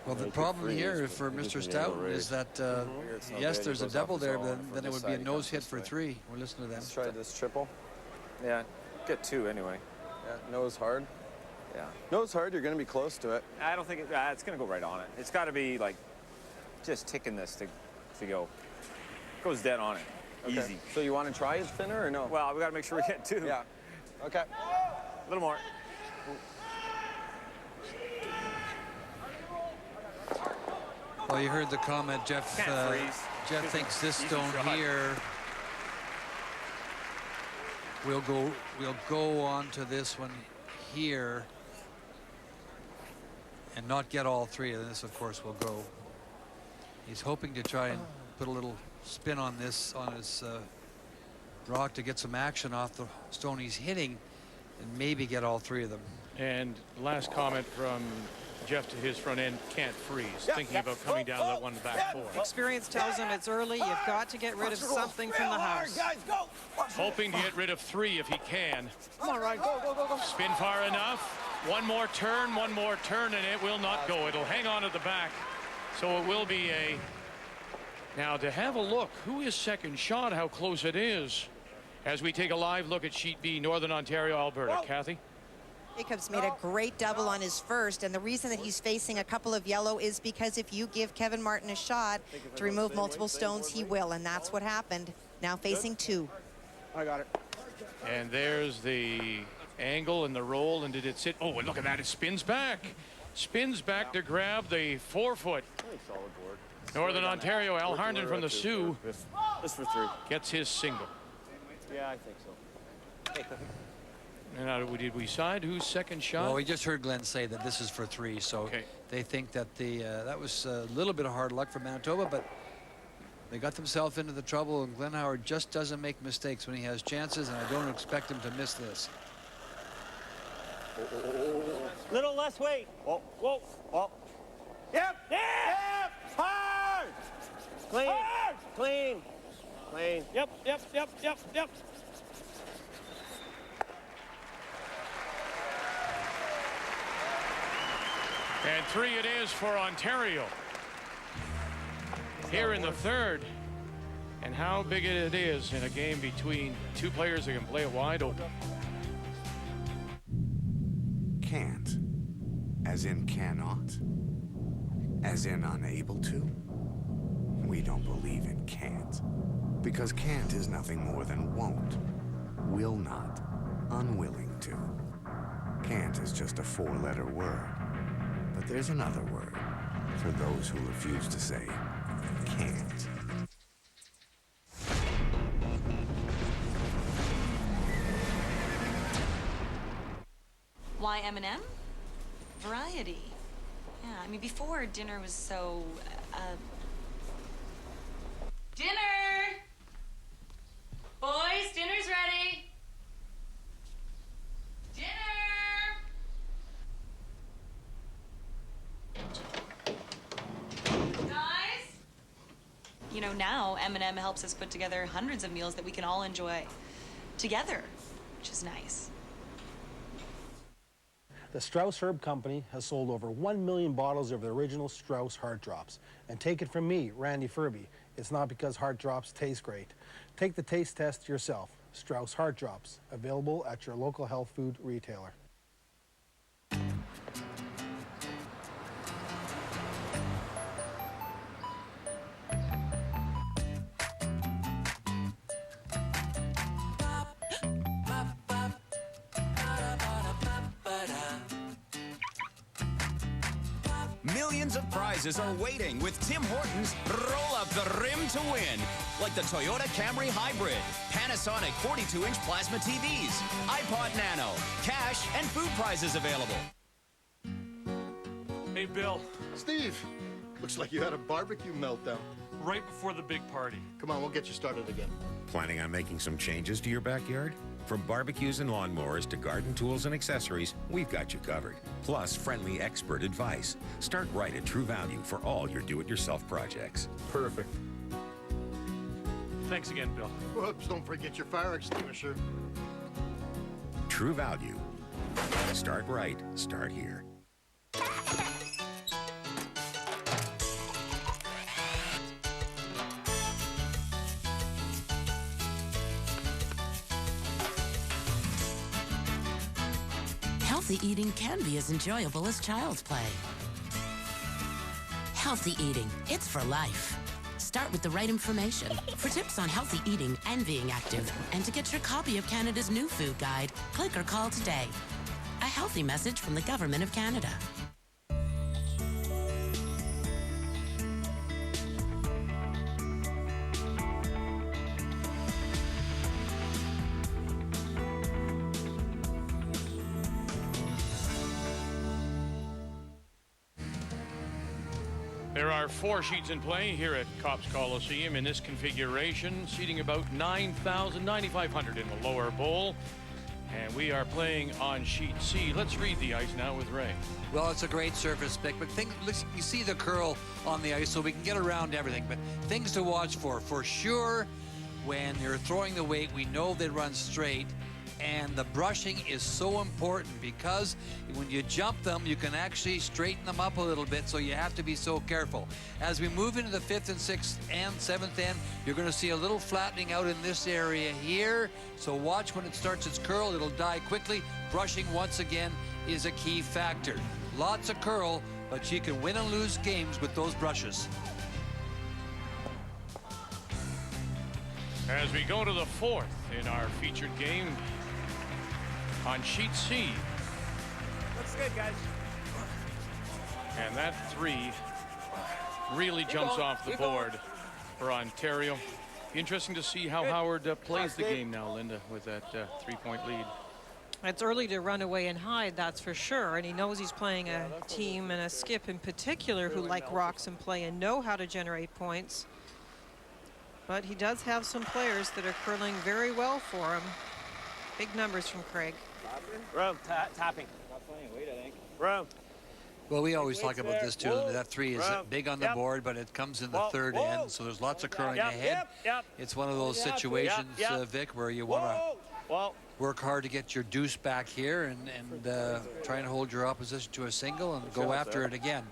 S2: Well, the problem here for Mr. Stoughton is that, yes, there's a double there, but then it would be a nose hit for 3. We'll listen to them.
S19: Let's try this triple.
S17: Yeah, get 2 anyway.
S19: Yeah, nose hard.
S17: Yeah.
S19: Nose hard, you're going to be close to it.
S17: I don't think it's going to go right on it. It's got to be like just ticking this to go. Goes dead on it.
S19: Okay.
S17: Easy.
S19: So you want to try it thinner or no?
S17: Well, we got to make sure we get 2.
S19: Yeah. Okay.
S17: A little more.
S2: Well, you heard the comment, Jeff. Jeff thinks this stone here will go on to this one here and not get all 3. And this, of course, will go. He's hoping to try and put a little spin on this on his rock to get some action off the stone he's hitting and maybe get all 3 of them.
S1: And last comment from Jeff to his front end, can't freeze, thinking about coming down that one back 4.
S3: Experience tells him it's early. You've got to get rid of something from the house.
S11: Guys, go.
S1: Hoping to get rid of 3 if he can.
S11: Come on, Ryan, go, go, go, go.
S1: Spin far enough. One more turn, and it will not go. It'll hang on at the back. So it will be a... Now, to have a look, who is second shot, how close it is, as we take a live look at Sheet B, Northern Ontario, Alberta. Kathy?
S20: Jacobs made a great double on his first, and the reason that he's facing a couple of yellow is because if you give Kevin Martin a shot to remove multiple stones, he will, and that's what happened. Now facing 2.
S11: I got it.
S1: And there's the angle and the roll, and did it sit? Oh, and look at that, it spins back. Spins back to grab the 4-foot. Northern Ontario, Al Harnden from the Sioux.
S11: This for 3.
S1: Gets his single.
S11: Yeah, I think so.
S1: And now, did we decide who's second shot?
S2: Well, we just heard Glenn say that this is for 3, so they think that that was a little bit of hard luck for Manitoba, but they got themselves into the trouble, and Glenn Howard just doesn't make mistakes when he has chances, and I don't expect him to miss this.
S11: Little less weight. Whoa, whoa, whoa. Yep, yep, hard. Clean, hard. Clean, clean. Yep, yep, yep, yep, yep.
S1: And 3 it is for Ontario. Here in the 3rd. And how big it is in a game between 2 players that can play it wide open.
S15: Can't. As in cannot. As in unable to. We don't believe in can't. Because can't is nothing more than won't. Will not. Unwilling to. Can't is just a 4-letter word. But there's another word for those who refuse to say can't.
S10: Why M&M? Variety. Yeah, I mean, before dinner was so, Dinner! Boys, dinner's ready! Dinner! Guys? You know, now M&M helps us put together hundreds of meals that we can all enjoy together, which is nice.
S21: The Strauss Herb Company has sold over 1 million bottles of the original Strauss Heart Drops. And take it from me, Randy Furby, it's not because Heart Drops taste great. Take the taste test yourself. Strauss Heart Drops, available at your local health food retailer.
S22: Millions of prizes are waiting with Tim Hortons Roll Up the Rim to Win. Like the Toyota Camry Hybrid, Panasonic 42-inch plasma TVs, iPod Nano, cash and food prizes available.
S23: Hey, Bill.
S24: Steve, looks like you had a barbecue meltdown.
S23: Right before the big party.
S24: Come on, we'll get you started again.
S25: Planning on making some changes to your backyard? From barbecues and lawnmowers to garden tools and accessories, we've got you covered. Plus, friendly expert advice. Start right at True Value for all your do-it-yourself projects.
S24: Perfect.
S1: Thanks again, Bill.
S24: Whoops, don't forget your fire extinguisher.
S25: True value. Start right, start here.
S5: Healthy eating can be as enjoyable as child's play. Healthy eating, it's for life. Start with the right information. For tips on healthy eating and being active, and to get your copy of Canada's new food guide, click or call today. A healthy message from the Government of Canada.
S1: There are 4 sheets in play here at Copps Coliseum in this configuration, seating about 9,500 in the lower bowl. And we are playing on sheet C. Let's read the ice now with Ray.
S2: Well, it's a great surface pick, but you see the curl on the ice, so we can get around everything. But things to watch for sure, when you're throwing the weight, we know they run straight. And the brushing is so important because when you jump them, you can actually straighten them up a little bit, so you have to be so careful. As we move into the 5th and 6th and 7th end, you're going to see a little flattening out in this area here. So watch when it starts its curl. It'll die quickly. Brushing, once again, is a key factor. Lots of curl, but you can win and lose games with those brushes.
S1: As we go to the 4th in our featured game, on sheet C.
S11: Looks good, guys.
S1: And that 3 really jumps off the board for Ontario. Interesting to see how Howard plays the game now, Linda, with that 3-point lead.
S3: It's early to run away and hide, that's for sure. And he knows he's playing a team and a skip in particular who like rocks and play and know how to generate points. But he does have some players that are curling very well for him. Big numbers from Craig.
S11: Room, tapping.
S4: Not plenty of weight, I think.
S11: Room.
S2: Well, we always talk about this too. That 3 is big on the board, but it comes in the 3rd end, so there's lots of curling ahead. It's one of those situations, Vic, where you want to work hard to get your deuce back here and try and hold your opposition to a single and go after it again.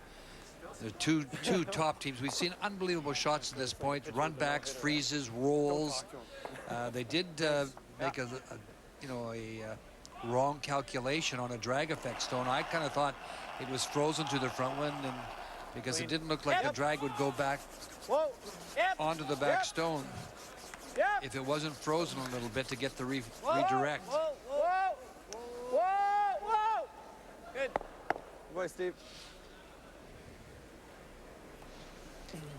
S2: There's two top teams. We've seen unbelievable shots at this point: run backs, freezes, rolls. They did make a wrong calculation on a drag effect stone. I kind of thought it was frozen to the front wind, and because it didn't look like the drag would go back onto the back stone if it wasn't frozen a little bit to get the redirect.
S11: Good. Good boy, Steve.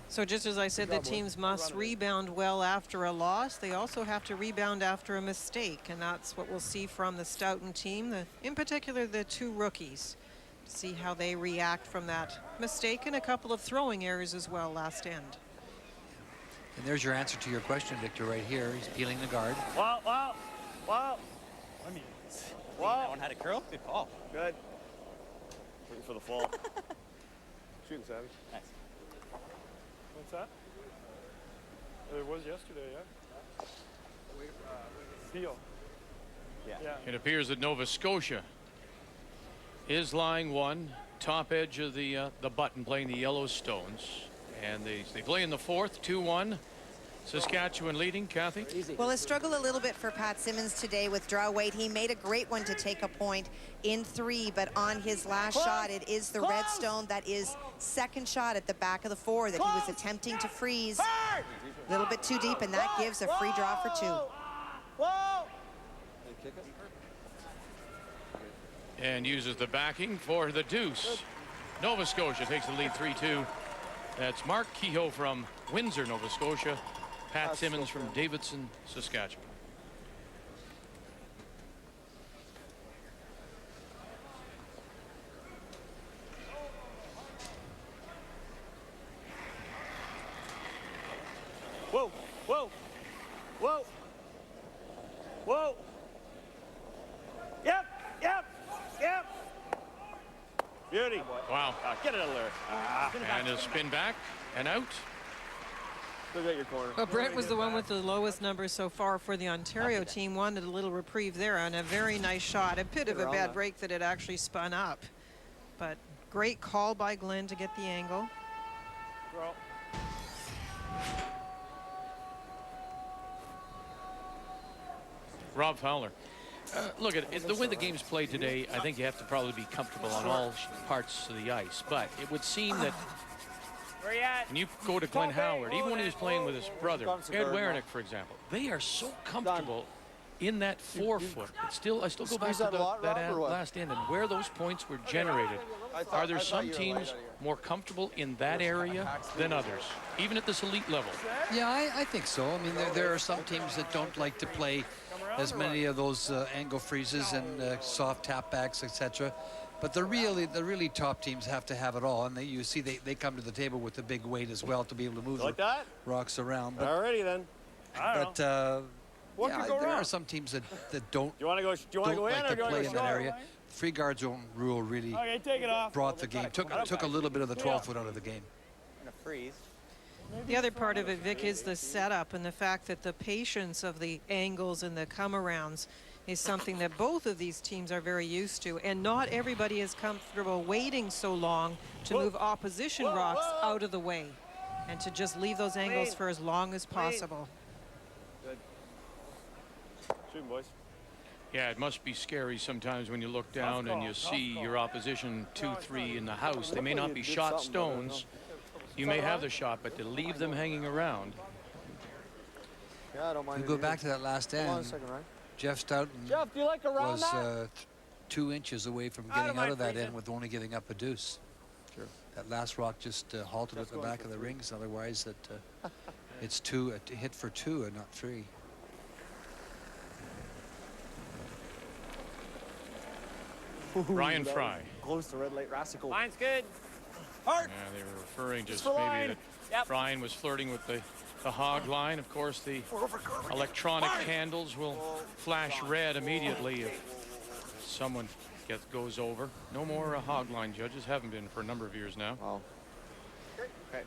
S3: So just as I said, the teams must rebound well after a loss. They also have to rebound after a mistake, and that's what we'll see from the Stoughton team, in particular the 2 rookies. See how they react from that mistake and a couple of throwing errors as well last end.
S2: And there's your answer to your question, Victor, right here. He's peeling the guard.
S11: Wow.
S4: I mean, that one had a curl. Good call.
S11: Good. Looking for the fall. Shooting, Savage.
S4: Nice.
S14: What's that? It was yesterday, yeah. Peel.
S11: Yeah.
S1: It appears that Nova Scotia is lying 1, top edge of the button, playing the Yellowstones, and they play in the 4th, 2-1. Saskatchewan leading. Kathy?
S20: Well, a struggle a little bit for Pat Simmons today with draw weight. He made a great one to take a point in 3, but on his last shot, it is the red stone that is second shot at the back of the 4 that he was attempting to freeze. A little bit too deep, and that gives a free draw for 2.
S1: And uses the backing for the deuce. Nova Scotia takes the lead 3-2. That's Mark Kehoe from Windsor, Nova Scotia. Pat Simmons from Davidson, Saskatchewan.
S11: Whoa. Yep. Beauty.
S1: Wow.
S11: Get it out of there.
S1: And a spin back and out.
S11: Look at your corner.
S3: Well, Brent was the one with the lowest numbers so far for the Ontario team. Wanted a little reprieve there on a very nice shot. A bit of a bad break that it actually spun up. But great call by Glenn to get the angle.
S1: Rob Fowler. Look, the way the game's played today, I think you have to probably be comfortable on all parts of the ice. But it would seem that
S11: Where you at?
S1: when you go to Glenn Howard, even when he was playing with his brother, Ed Wernick, for example, they are so comfortable in that 4-foot. I still go back to that last end and where those points were generated. Are there some teams more comfortable in that area than others, even at this elite level?
S2: Yeah, I think so. I mean, there are some teams that don't like to play as many of those angle freezes and soft tap backs, etc. But the really top teams have to have it all, and you see they come to the table with the big weight as well to be able to move the rocks around. But,
S11: alrighty then.
S2: But yeah, there are some teams that don't.
S11: Do you want to go? Do you want to go in
S2: like
S11: or
S2: to
S11: do you want
S2: play
S11: to
S2: in
S11: go
S2: that area. Free guard zone rule really
S11: take it off.
S2: brought the game. Took a little bit of the 12-foot out of the game.
S4: And a freeze.
S3: The other part of it, Vic, is the setup and the fact that the patience of the angles and the come-arounds is something that both of these teams are very used to. And not everybody is comfortable waiting so long to move opposition rocks out of the way and to just leave those angles for as long as possible.
S11: Good. Shoot, boys.
S1: Yeah, it must be scary sometimes when you look down and you see your opposition 2-3 in the house. They may not be shot stones. You may have the shot, but to leave them hanging around.
S19: Yeah, I don't mind.
S2: If we go back to that last end, Jeff Stoughton was 2 inches away from getting out of that end with only giving up a deuce. Sure. That last rock just halted at the back of the rings. Otherwise, it's a hit for 2 and not 3.
S1: Ryan Fry.
S19: Close to red light Rassicle.
S11: Line's good.
S1: Yeah, they were referring just maybe that Brian was flirting with the hog line. Of course, the electronic handles will flash red immediately if someone goes over. No more hog line judges. Haven't been for a number of years now.
S19: Wow.
S11: Okay.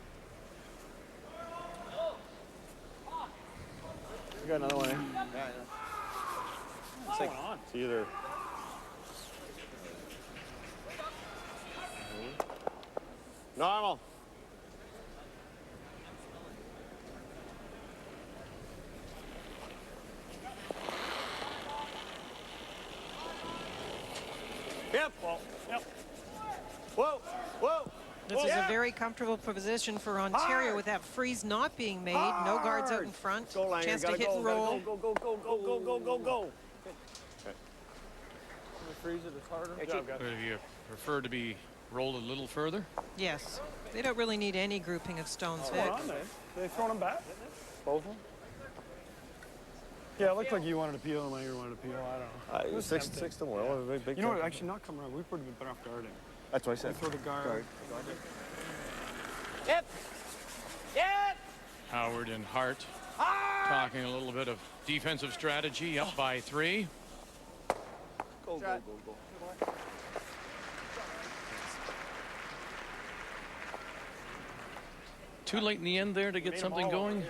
S19: You got another one here.
S11: It's like it's either. Normal. Yep. Yep. Whoa. Whoa.
S3: This is a very comfortable position for Ontario with that freeze not being made. No guards out in front. Chance to hit and roll.
S11: Go, go, go, go, go, go, go, go.
S19: Okay. Freeze it is harder.
S1: Would you prefer to be rolled a little further?
S3: Yes. They don't really need any grouping of stones, Vic.
S14: They thrown them back? Both of them? Yeah, it looked like you wanted to peel and Langer wanted to peel. I don't know.
S18: Six to one.
S14: You know what? Actually, not come around. We would have been better off guarding.
S18: That's what I said.
S14: Throw the guard.
S11: Yep. Yep.
S1: Howard and Hart talking a little bit of defensive strategy, up by 3.
S19: Go, go, go, go.
S1: Too late in the end there to get something going?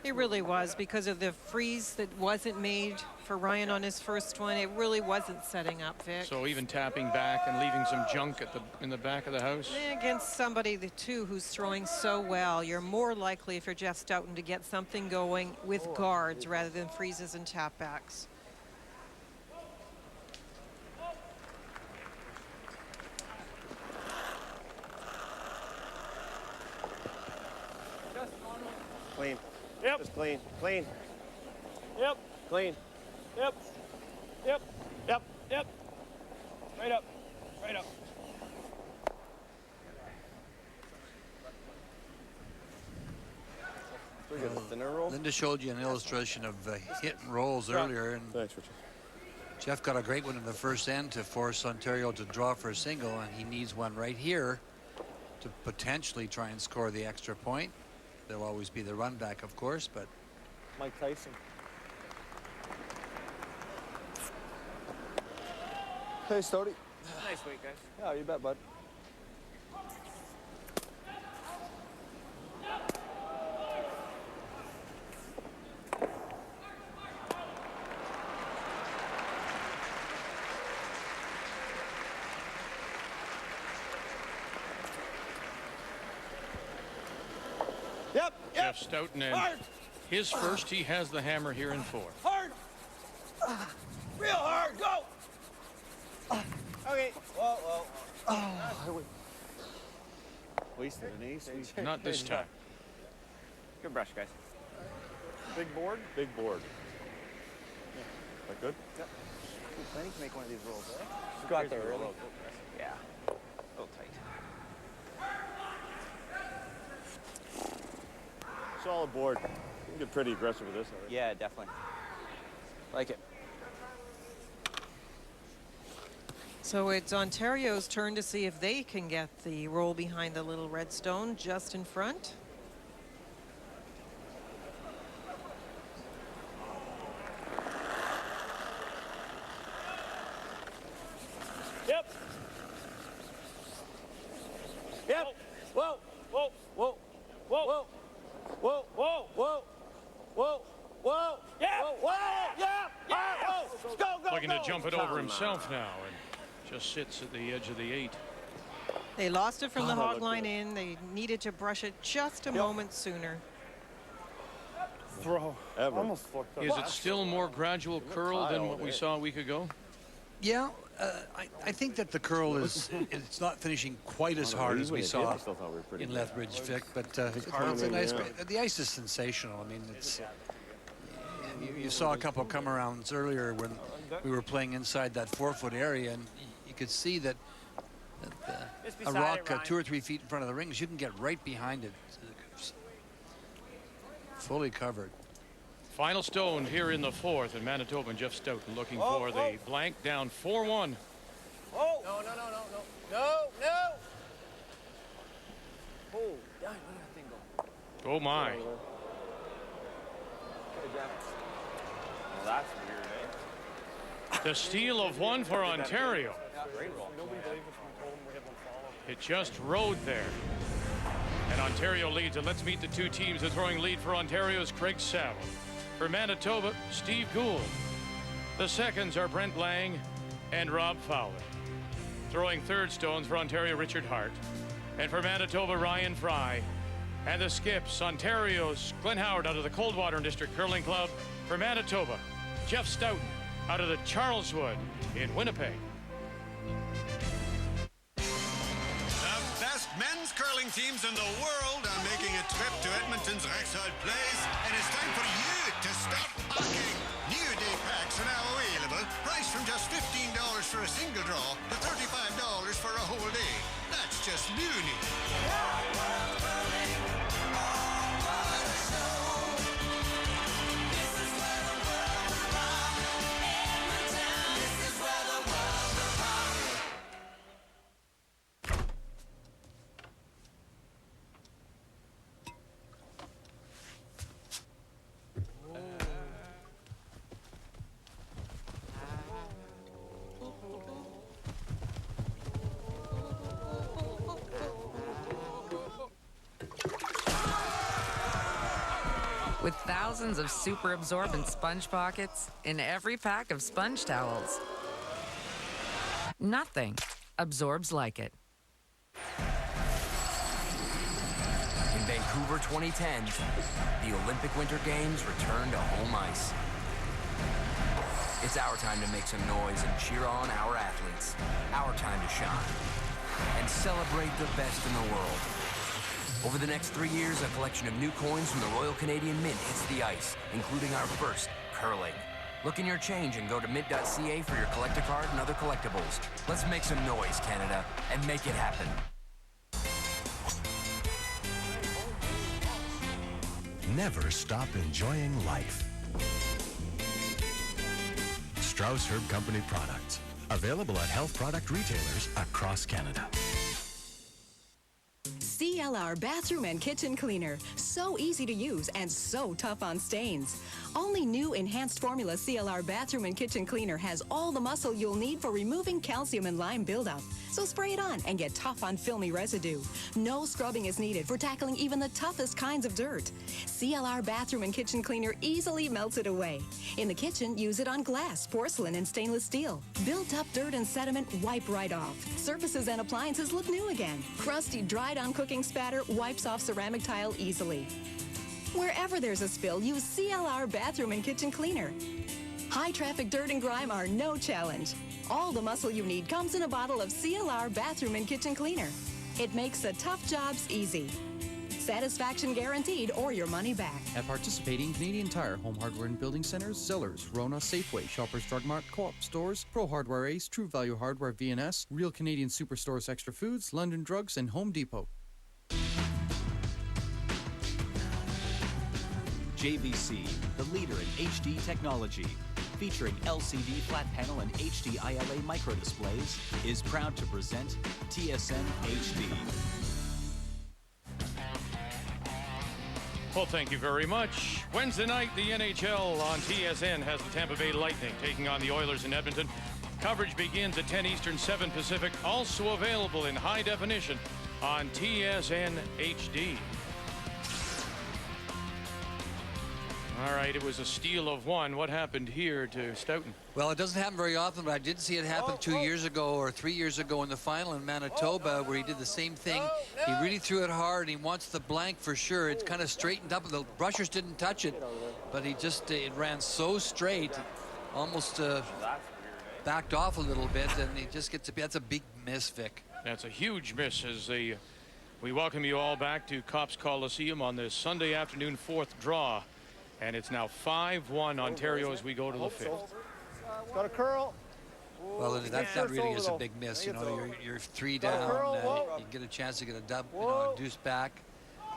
S3: It really was, because of the freeze that wasn't made for Ryan on his first one. It really wasn't setting up, Vic.
S1: So even tapping back and leaving some junk in the back of the house?
S3: Against somebody, who's throwing so well, you're more likely, if you're Jeff Stoughton, to get something going with guards rather than freezes and tap backs.
S11: Clean. Yep. Just clean. Clean. Yep. Clean. Yep. Yep. Yep. Yep. Right up. Right up.
S2: Linda showed you an illustration of hit and rolls earlier, and
S18: Thanks, Richard.
S2: Jeff got a great one in the first end to force Ontario to draw for a single, and he needs one right here to potentially try and score the extra point. There'll always be the run back, of course, but
S19: Mike Tyson. Hey, Stoughty.
S11: Nice week, guys.
S19: Yeah, you bet, bud.
S1: Jeff Stoughton, and his first. He has the hammer here in 4.
S12: Hard. Real hard. Go.
S4: Okay. Whoa. Wasted an ace.
S1: Not this time.
S4: Good brush, guys.
S14: Big board?
S18: Big board. That good?
S4: Yep. Plenty to make one of these rolls, eh?
S19: Got there early.
S4: Yeah. A little tight.
S18: Solid board. You can get pretty aggressive with this. Right?
S4: Yeah, definitely. Like it.
S3: So it's Ontario's turn to see if they can get the roll behind the little red stone just in front.
S11: Yep. Yep. Whoa. Whoa. Whoa. Whoa. Whoa. Whoa. Whoa. Whoa. Whoa. Yeah. Whoa. Whoa. Yeah. Yeah. Whoa. Go.
S1: Looking to jump it over himself now, and just sits at the edge of the 8.
S3: They lost it from the hog line in. They needed to brush it just a moment sooner.
S14: Throw. Almost fucked up.
S1: Is it still more gradual curl than what we saw a week ago?
S2: Yeah, I think that the curl is it's not finishing quite as hard as we saw in Lethbridge, Vic, but it's a nice. The ice is sensational. I mean, it's you saw a couple of come-arounds earlier when we were playing inside that 4-foot area, and you could see that a rock 2 or 3 feet in front of the rings, you can get right behind it, fully covered.
S1: Final stone here in the 4th, and Manitoba and Jeff Stoughton looking for the blank, down 4-1.
S12: Oh! No. Oh, darn, where did that thing go?
S1: Oh, my.
S4: Well, that's weird, eh?
S1: The steal of 1 for Ontario.
S4: Great roll.
S1: It just rode there. And Ontario leads, and let's meet the 2 teams. The throwing lead for Ontario's Craig Saville. For Manitoba, Steve Gould. The seconds are Brent Lang and Rob Fowler. Throwing third stones for Ontario, Richard Hart. And for Manitoba, Ryan Fry. And the skips, Ontario's G.Howard out of the Coldwater District Curling Club. For Manitoba, Jeff Stoughton out of the Charleswood in Winnipeg.
S6: The best men's curling teams in the world are making a trip to Edmonton's Rexall Place, and it's time for you to stop barking. New day packs are now available, priced from just $15 for a single draw to $35 for a whole day. That's just loony.
S7: With thousands of super absorbent sponge pockets in every pack of sponge towels. Nothing absorbs like it.
S8: In Vancouver 2010, the Olympic Winter Games return to home ice. It's our time to make some noise and cheer on our athletes. Our time to shine and celebrate the best in the world. Over the next 3 years, a collection of new coins from the Royal Canadian Mint hits the ice, including our first, curling. Look in your change and go to mint.ca for your collector card and other collectibles. Let's make some noise, Canada, and make it happen.
S9: Never stop enjoying life. Strauss Herb Company products. Available at health product retailers across Canada.
S16: CLR Bathroom and Kitchen Cleaner. So easy to use and so tough on stains. Only new enhanced formula CLR Bathroom and Kitchen Cleaner has all the muscle you'll need for removing calcium and lime buildup. So spray it on and get tough on filmy residue. No scrubbing is needed for tackling even the toughest kinds of dirt. CLR Bathroom and Kitchen Cleaner easily melts it away. In the kitchen, use it on glass, porcelain, and stainless steel. Built up dirt and sediment wipe right off. Surfaces and appliances look new again. Crusty, dried on cooking spatter wipes off ceramic tile easily. Wherever there's a spill, use CLR Bathroom and Kitchen Cleaner. High traffic dirt and grime are no challenge. All the muscle you need comes in a bottle of CLR Bathroom and Kitchen Cleaner. It makes the tough jobs easy. Satisfaction guaranteed or your money back.
S10: At participating Canadian Tire, Home Hardware and Building Centers, Zellers, Rona, Safeway, Shoppers Drug Mart, Co-op Stores, Pro Hardware Ace, True Value Hardware, VNS, Real Canadian Superstores, Extra Foods, London Drugs, and Home Depot.
S13: JVC, the leader in HD technology, featuring LCD flat panel and HD ILA micro displays, is proud to present TSN HD.
S1: Well, thank you very much. Wednesday night, the NHL on TSN has the Tampa Bay Lightning taking on the Oilers in Edmonton. Coverage begins at 10 Eastern, 7 Pacific. Also available in high definition on TSN HD. All right, it was a steal of one. What happened here to Stoughton?
S2: Well, it doesn't happen very often, but I did see it happen 2 years ago or 3 years ago in the final in Manitoba where he did the same thing. He really threw it hard. He wants the blank for sure. It's kind of straightened up. The rushers didn't touch it, but he just, it ran so straight, almost backed off a little bit, and he just gets that's a big miss, Vic.
S1: That's a huge miss as we welcome you all back to Cops Coliseum on this Sunday afternoon fourth draw. And it's now 5-1 Ontario as we go to the fifth.
S11: Got a curl.
S2: Well, that really is a big miss. You know, you're 3 down. You get a chance to get a a deuce back.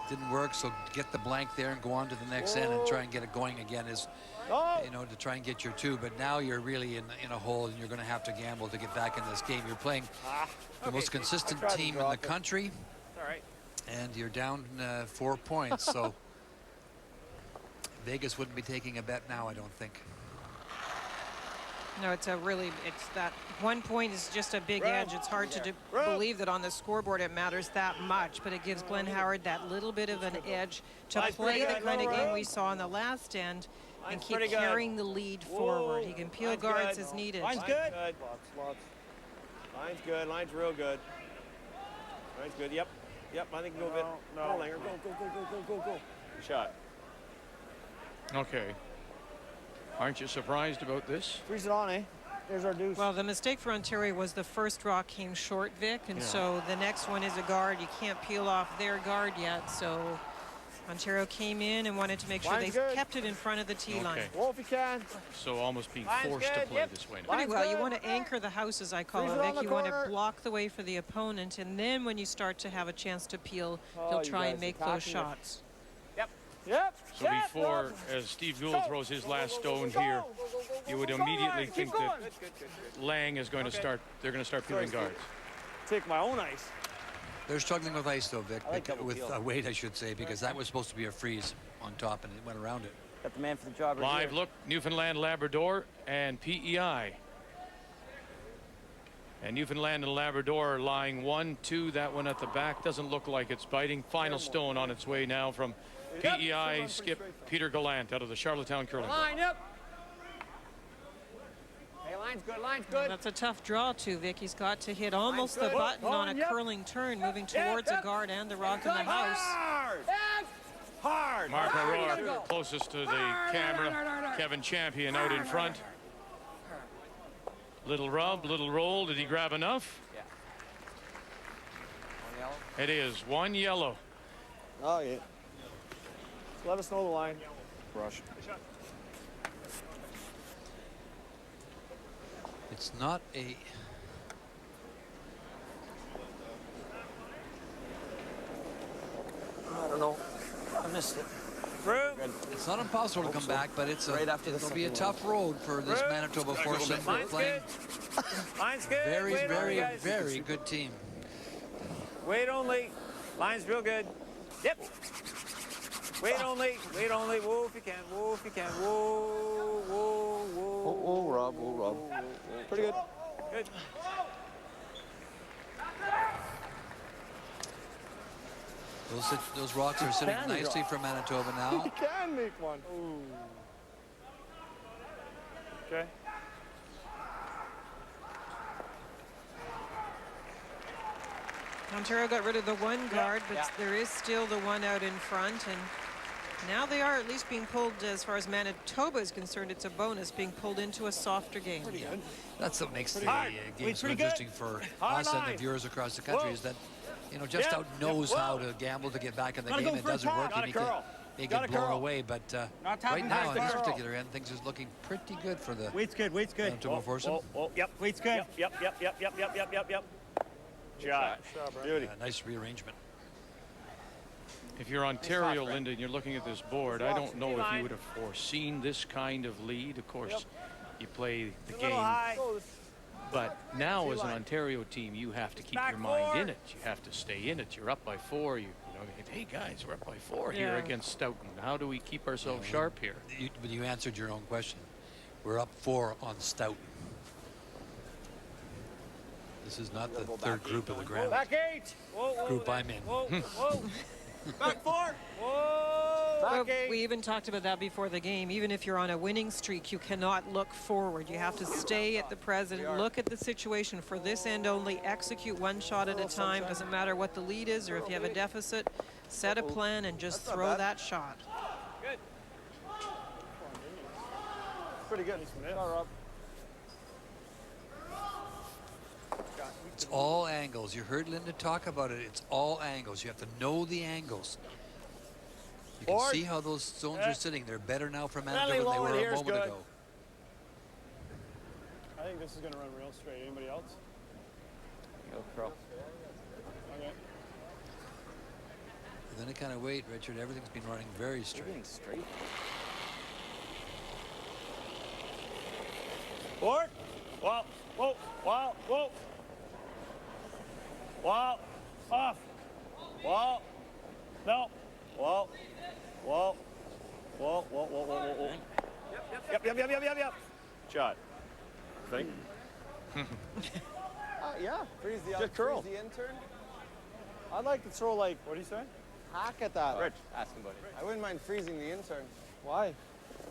S2: Didn't work, so get the blank there and go on to the next end and try and get it going again is, you know, to try and get your 2. But now you're really in a hole, and you're going to have to gamble to get back in this game. You're playing the most consistent team in the country, and you're down 4 points. So Vegas wouldn't be taking a bet now, I don't think.
S3: No, it's that 1 point is just a big edge. It's hard to believe that on the scoreboard it matters that much, but it gives Glenn Howard that little bit of an edge to play the kind of game we saw on the last end and keep carrying the lead forward. He can peel guards as needed.
S11: Line's good. Line's good. Line's real good. Line's good. Yep. I think go a bit. No. Langer. Go. Shot.
S1: Okay. Aren't you surprised about this?
S11: Freeze it on, eh? There's our deuce.
S3: Well, the mistake for Ontario was the first draw came short, Vic, and so the next one is a guard. You can't peel off their guard yet, so Ontario came in and wanted to make sure they kept it in front of the tee line.
S11: Well, if you can.
S1: So almost being forced to play this way now.
S3: Pretty well. You want to anchor the house, as I call it, Vic. You want to block the way for the opponent, and then when you start to have a chance to peel, he'll try and make those shots.
S11: Yep.
S1: So before, as Steve Gould throws his last stone here, you would immediately think that Lang is going to start, they're going to start peeling guards.
S11: Take my own ice.
S2: They're struggling with ice, though, Vic, with weight, I should say, because that was supposed to be a freeze on top, and it went around it.
S4: Got the man for the job right
S1: Live
S4: here.
S1: look, Newfoundland, Labrador, and PEI. And Newfoundland and Labrador are lying 1-2. That one at the back doesn't look like it's biting. Final stone on its way now from PEI skip Peter Gallant out of the Charlottetown Curling Club.
S11: Line, yep. Hey, line's good, line's good.
S3: Well, that's a tough draw, too, Vic. He's got to hit almost the button on a curling turn, moving towards a guard and the rock in the house.
S11: Hard.
S1: Mark O'Rourke closest to the camera. Kevin Champion out in front. Little rub, little roll. Did he grab enough?
S4: Yeah.
S1: It is 1 yellow.
S11: Oh, yeah. Let us know the line.
S19: Rush.
S2: It's not a...
S4: I don't know. I missed it.
S2: It's not impossible to come back, but it'll be a tough road for this Manitoba foursome. We're playing
S11: Line's good.
S2: very good team.
S11: Wait only. Line's real good. Yep. Wait only. Whoa, if you can. Whoa, Rob. Pretty good. Good.
S2: Those rocks are sitting nicely for Manitoba now.
S11: You can make one. Ooh. Okay.
S3: Ontario got rid of the one guard, but there is still the one out in front, and Now they are at least being pulled, as far as Manitoba is concerned, it's a bonus, being pulled into a softer game.
S2: Yeah. That's what makes the game so interesting for us and the viewers across the country is that, you know, Jeff Stoughton knows how to gamble to get back in the game. It doesn't work, and he can get blown away. But right now, on this particular end, things is looking pretty good for the
S12: Weight's good.
S2: Manitoba foursome.
S12: Yep. Weight's good.
S11: Yep. Shot. Beauty.
S2: Nice rearrangement.
S1: If you're Ontario, Linda, and you're looking at this board, I don't know if you would have foreseen this kind of lead. Of course, you play the game. But now, as an Ontario team, you have to keep your mind in it. You have to stay in it. You're up by 4. You know, hey guys, we're up by 4 here against Stoughton. How do we keep ourselves sharp here?
S2: But you answered your own question. We're up 4 on Stoughton. This is not the third group of the Grand
S11: Back 8.
S2: group I'm in.
S11: Back 4.
S3: Well, we even talked about that before the game. Even if you're on a winning streak, you cannot look forward. You have to stay at the present, look at the situation for this end only, execute one shot at a time. Doesn't matter what the lead is or if you have a deficit, set a plan and just throw that shot.
S11: Good. Pretty good.
S2: It's all angles. You heard Linda talk about it. It's all angles. You have to know the angles. You can see how those zones are sitting. They're better now for Manitoba than they were a moment ago.
S14: I think this is going to run real straight. Anybody else?
S4: Go, Crow.
S14: Okay.
S2: Then I kind of wait, Richard. Everything's been running very straight.
S4: Everything's straight.
S11: Forward. Whoa. Off. Whoa. No. Whoa. Yep. Shot. Think.
S19: Yeah. Freeze the
S11: Just curl.
S19: Freeze the intern. I'd like to throw like.
S14: What do you say?
S19: Hack at that.
S11: Rich, ask him, buddy.
S19: I wouldn't mind freezing the intern. Why?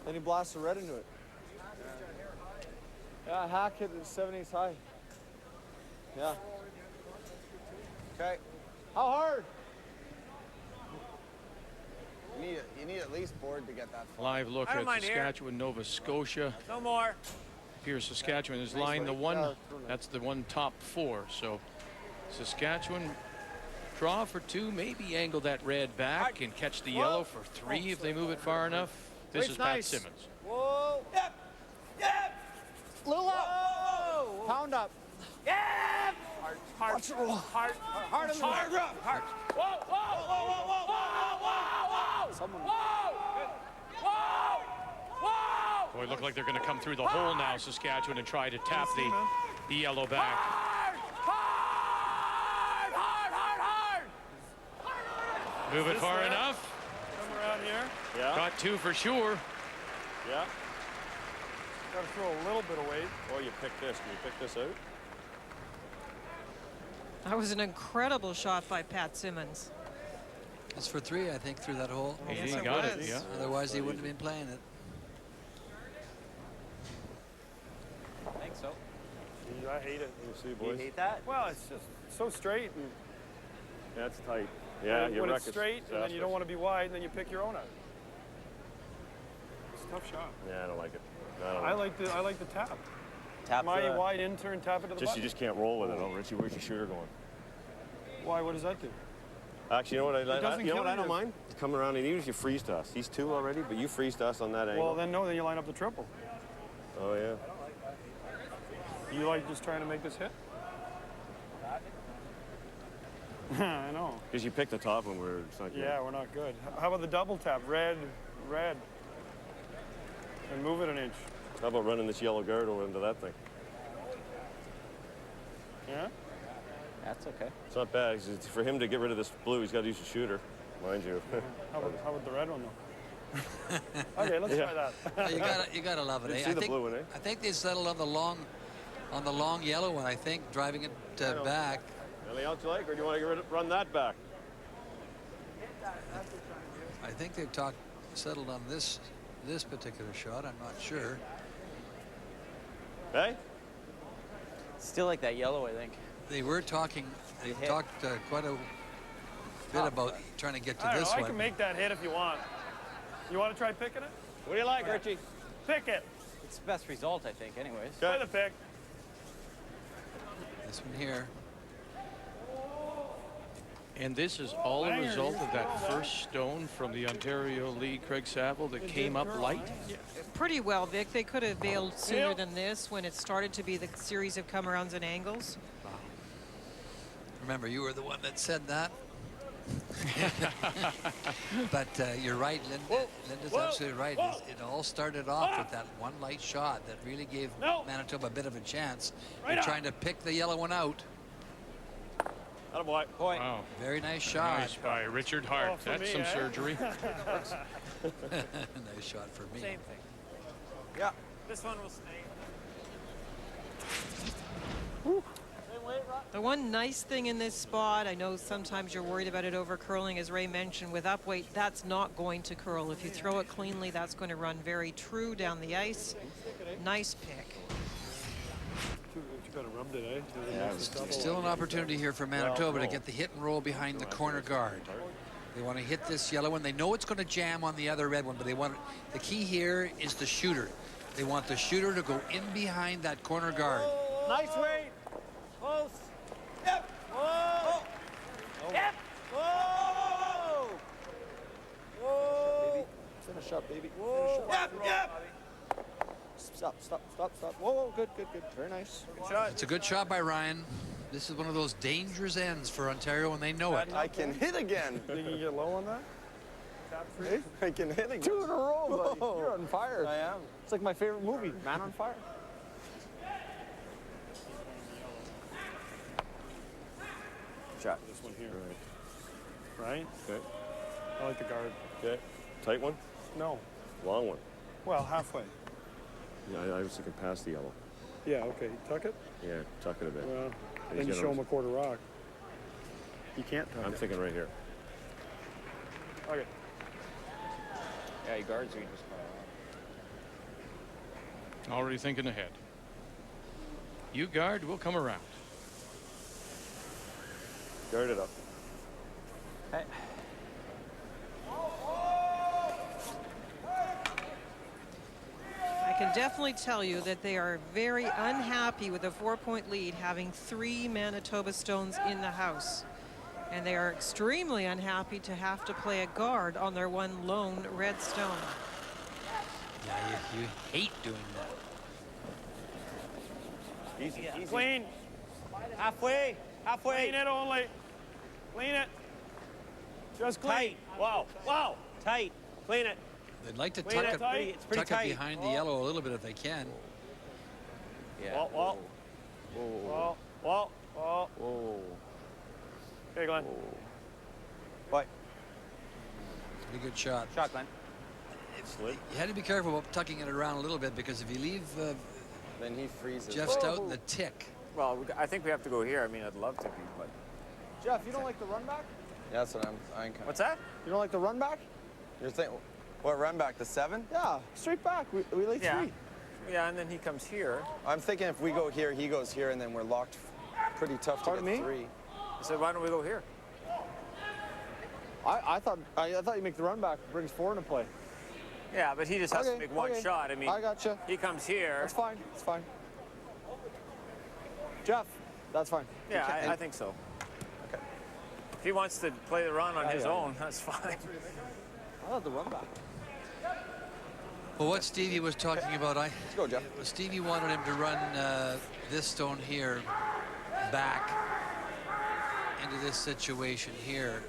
S19: Then he blasts the red into it. Yeah, hack it at 7/8 high. Yeah. Okay. How hard? You need at least board to get that far.
S1: Live look at Saskatchewan, Nova Scotia.
S11: No more.
S1: Here, Saskatchewan is line the one. That's the one top 4. So Saskatchewan draw for 2, maybe angle that red back and catch the yellow for 3 if they move it far enough. This is Pat Simmons.
S19: Whoa. Yep. Little up. Whoa. Pound up.
S11: Yep.
S19: Hard on the
S11: Hard. Whoa.
S19: Someone.
S1: Boy, look like they're going to come through the hole now, Saskatchewan, and try to tap the yellow back.
S11: Hard.
S1: Move it far enough.
S14: Come around here.
S11: Yeah.
S1: Got 2 for sure.
S11: Yeah.
S14: Got to throw a little bit of weight.
S11: Or you pick this. Can you pick this out?
S3: That was an incredible shot by Pat Simmons.
S2: It's for 3, I think, through that hole.
S1: He got it, yeah.
S2: Otherwise, he wouldn't have been playing it.
S4: I think so.
S14: I hate it.
S11: You see, boys?
S4: You hate that?
S14: Well, it's just so straight. And
S11: That's tight. Yeah,
S14: when it's straight, and then you don't want to be wide, and then you pick your own out. It's a tough shot.
S11: Yeah, I don't like it.
S14: I like the tap.
S4: Tap
S14: My wide intern, tap it to the button.
S11: You just can't roll with it, though, Richie. Where's your shooter going?
S14: Why? What does that do?
S11: Actually, you know what I
S14: doesn't
S11: you know
S14: kill
S11: what I
S14: you.
S11: don't mind? Come around and even if you freeze to us. He's 2 already, but you freeze to us on that angle.
S14: Well, then you line up the triple.
S11: Oh yeah.
S14: You like just trying to make this hit? I know.
S11: Because you picked the top one where it's not good.
S14: Yeah, we're not good. How about the double tap? Red. And move it an inch.
S11: How about running this yellow guard over into that thing?
S14: Yeah?
S4: That's okay.
S11: It's not bad. For him to get rid of this blue, he's got to use a shooter, mind you.
S14: How about the red one, though? Okay, let's try that.
S2: you gotta love it.
S11: You
S2: Eh?
S11: see the blue one, eh?
S2: I think they settled on the long yellow one. I think driving it back.
S11: Anything else you like, or do you want to run that back?
S2: I think they've settled on this particular shot. I'm not sure.
S11: Hey?
S4: Still like that yellow, I think.
S2: They were talking. They talked quite a bit about trying to get to this
S14: I
S2: one.
S14: can make that hit if you want. You want to try picking it?
S11: What do you like, Richie?
S14: Pick it.
S4: It's the best result, I think, anyways.
S14: Play the pick.
S2: This one here.
S1: And this is all a result of that first stone from the Ontario lead, Craig Saville, that came up light?
S3: Yeah, pretty well, Vic. They could have bailed sooner than this when it started to be the series of come-arounds and angles.
S2: Remember, you were the one that said that. But you're right, Linda. Linda's absolutely right. It all started off with that one light shot that really gave Manitoba a bit of a chance. They're trying to pick the yellow one out.
S11: Attaboy.
S1: Wow.
S2: Very nice shot.
S1: Nice by Richard Hart. That's some surgery.
S2: Nice shot for me.
S4: Same thing.
S11: Yeah.
S4: This one will stay.
S3: The one nice thing in this spot, I know sometimes you're worried about it over curling, as Ray mentioned, with upweight, that's not going to curl. If you throw it cleanly, that's going to run very true down the ice. Nice pick.
S2: Still an opportunity here for Manitoba to get the hit and roll behind the corner guard. They want to hit this yellow one. They know it's going to jam on the other red one, but they want the key here is the shooter. They want the shooter to go in behind that corner guard.
S11: Nice weight. Close. Yep. Whoa. Yep. Whoa. Whoa.
S19: Finish up, baby.
S11: Whoa. Yep. Yep.
S19: Stop, stop, stop, stop. Whoa, good, good, good. Very nice.
S11: Good shot.
S2: It's a good shot by Ryan. This is one of those dangerous ends for Ontario, and they know it.
S19: I can hit again.
S14: Think you get low on that?
S19: Hey, I can hit again. 2 in a row, buddy. Whoa. You're on fire.
S4: I am.
S19: It's like my favorite movie, Man on Fire.
S14: Shot. This one here. Right?
S18: Okay.
S14: I like the guard.
S18: Okay. Tight one?
S14: No.
S18: Long one?
S14: Well, halfway.
S18: Yeah, I was thinking past the yellow.
S14: Yeah, okay. Tuck it?
S18: Yeah, tuck it a bit.
S14: Well, then you show him a quarter rock. You can't tuck it.
S18: I'm thinking right here.
S14: Okay.
S4: Yeah, he guards you just
S1: Already thinking ahead. You guard, we'll come around.
S18: Guard it up.
S4: Hey.
S3: I can definitely tell you that they are very unhappy with a 4-point lead, having 3 Manitoba stones in the house. And they are extremely unhappy to have to play a guard on their one lone red stone.
S2: Yeah, you hate doing that.
S11: Easy, easy. Clean. Halfway. Halfway. Clean it only. Clean it. Just clean. Tight. Wow. Wow. Tight. Clean it.
S2: They'd like to
S11: Clean
S2: tuck
S11: it. It's pretty
S2: it
S11: tight.
S2: behind the yellow a little bit if they can.
S4: Yeah.
S11: Whoa, whoa. Whoa. Whoa. Whoa.
S19: Whoa.
S11: Okay, Glenn.
S19: Bye.
S2: Pretty good shot.
S4: Shot, Glenn.
S2: You had to be careful about tucking it around a little bit, because if you leave
S19: then he freezes.
S2: Jeff Stoughton the tick.
S11: Well, I think we have to go here. I mean, I'd love to be, but.
S19: Jeff, you don't like the run back? Yeah, that's what I'm
S11: What's that?
S19: You don't like the run back? You're thinking, what run back, the 7? Yeah, straight back. We lay 3.
S11: Yeah, and then he comes here.
S19: I'm thinking if we go here, he goes here, and then we're locked pretty tough to get 3.
S11: I said, why don't we go here?
S19: I thought you make the run back, brings 4 into play.
S11: Yeah, but he just has to make one shot. I mean,
S19: I gotcha.
S11: He comes here.
S19: That's fine. It's fine. Jeff, that's fine.
S11: Yeah, I think so.
S19: Okay.
S11: If he wants to play the run on his own, that's fine.
S19: I love the run back.
S2: Well, what Stevie was talking about,
S19: Let's go, Jeff.
S2: Stevie wanted him to run this stone here back into this situation here.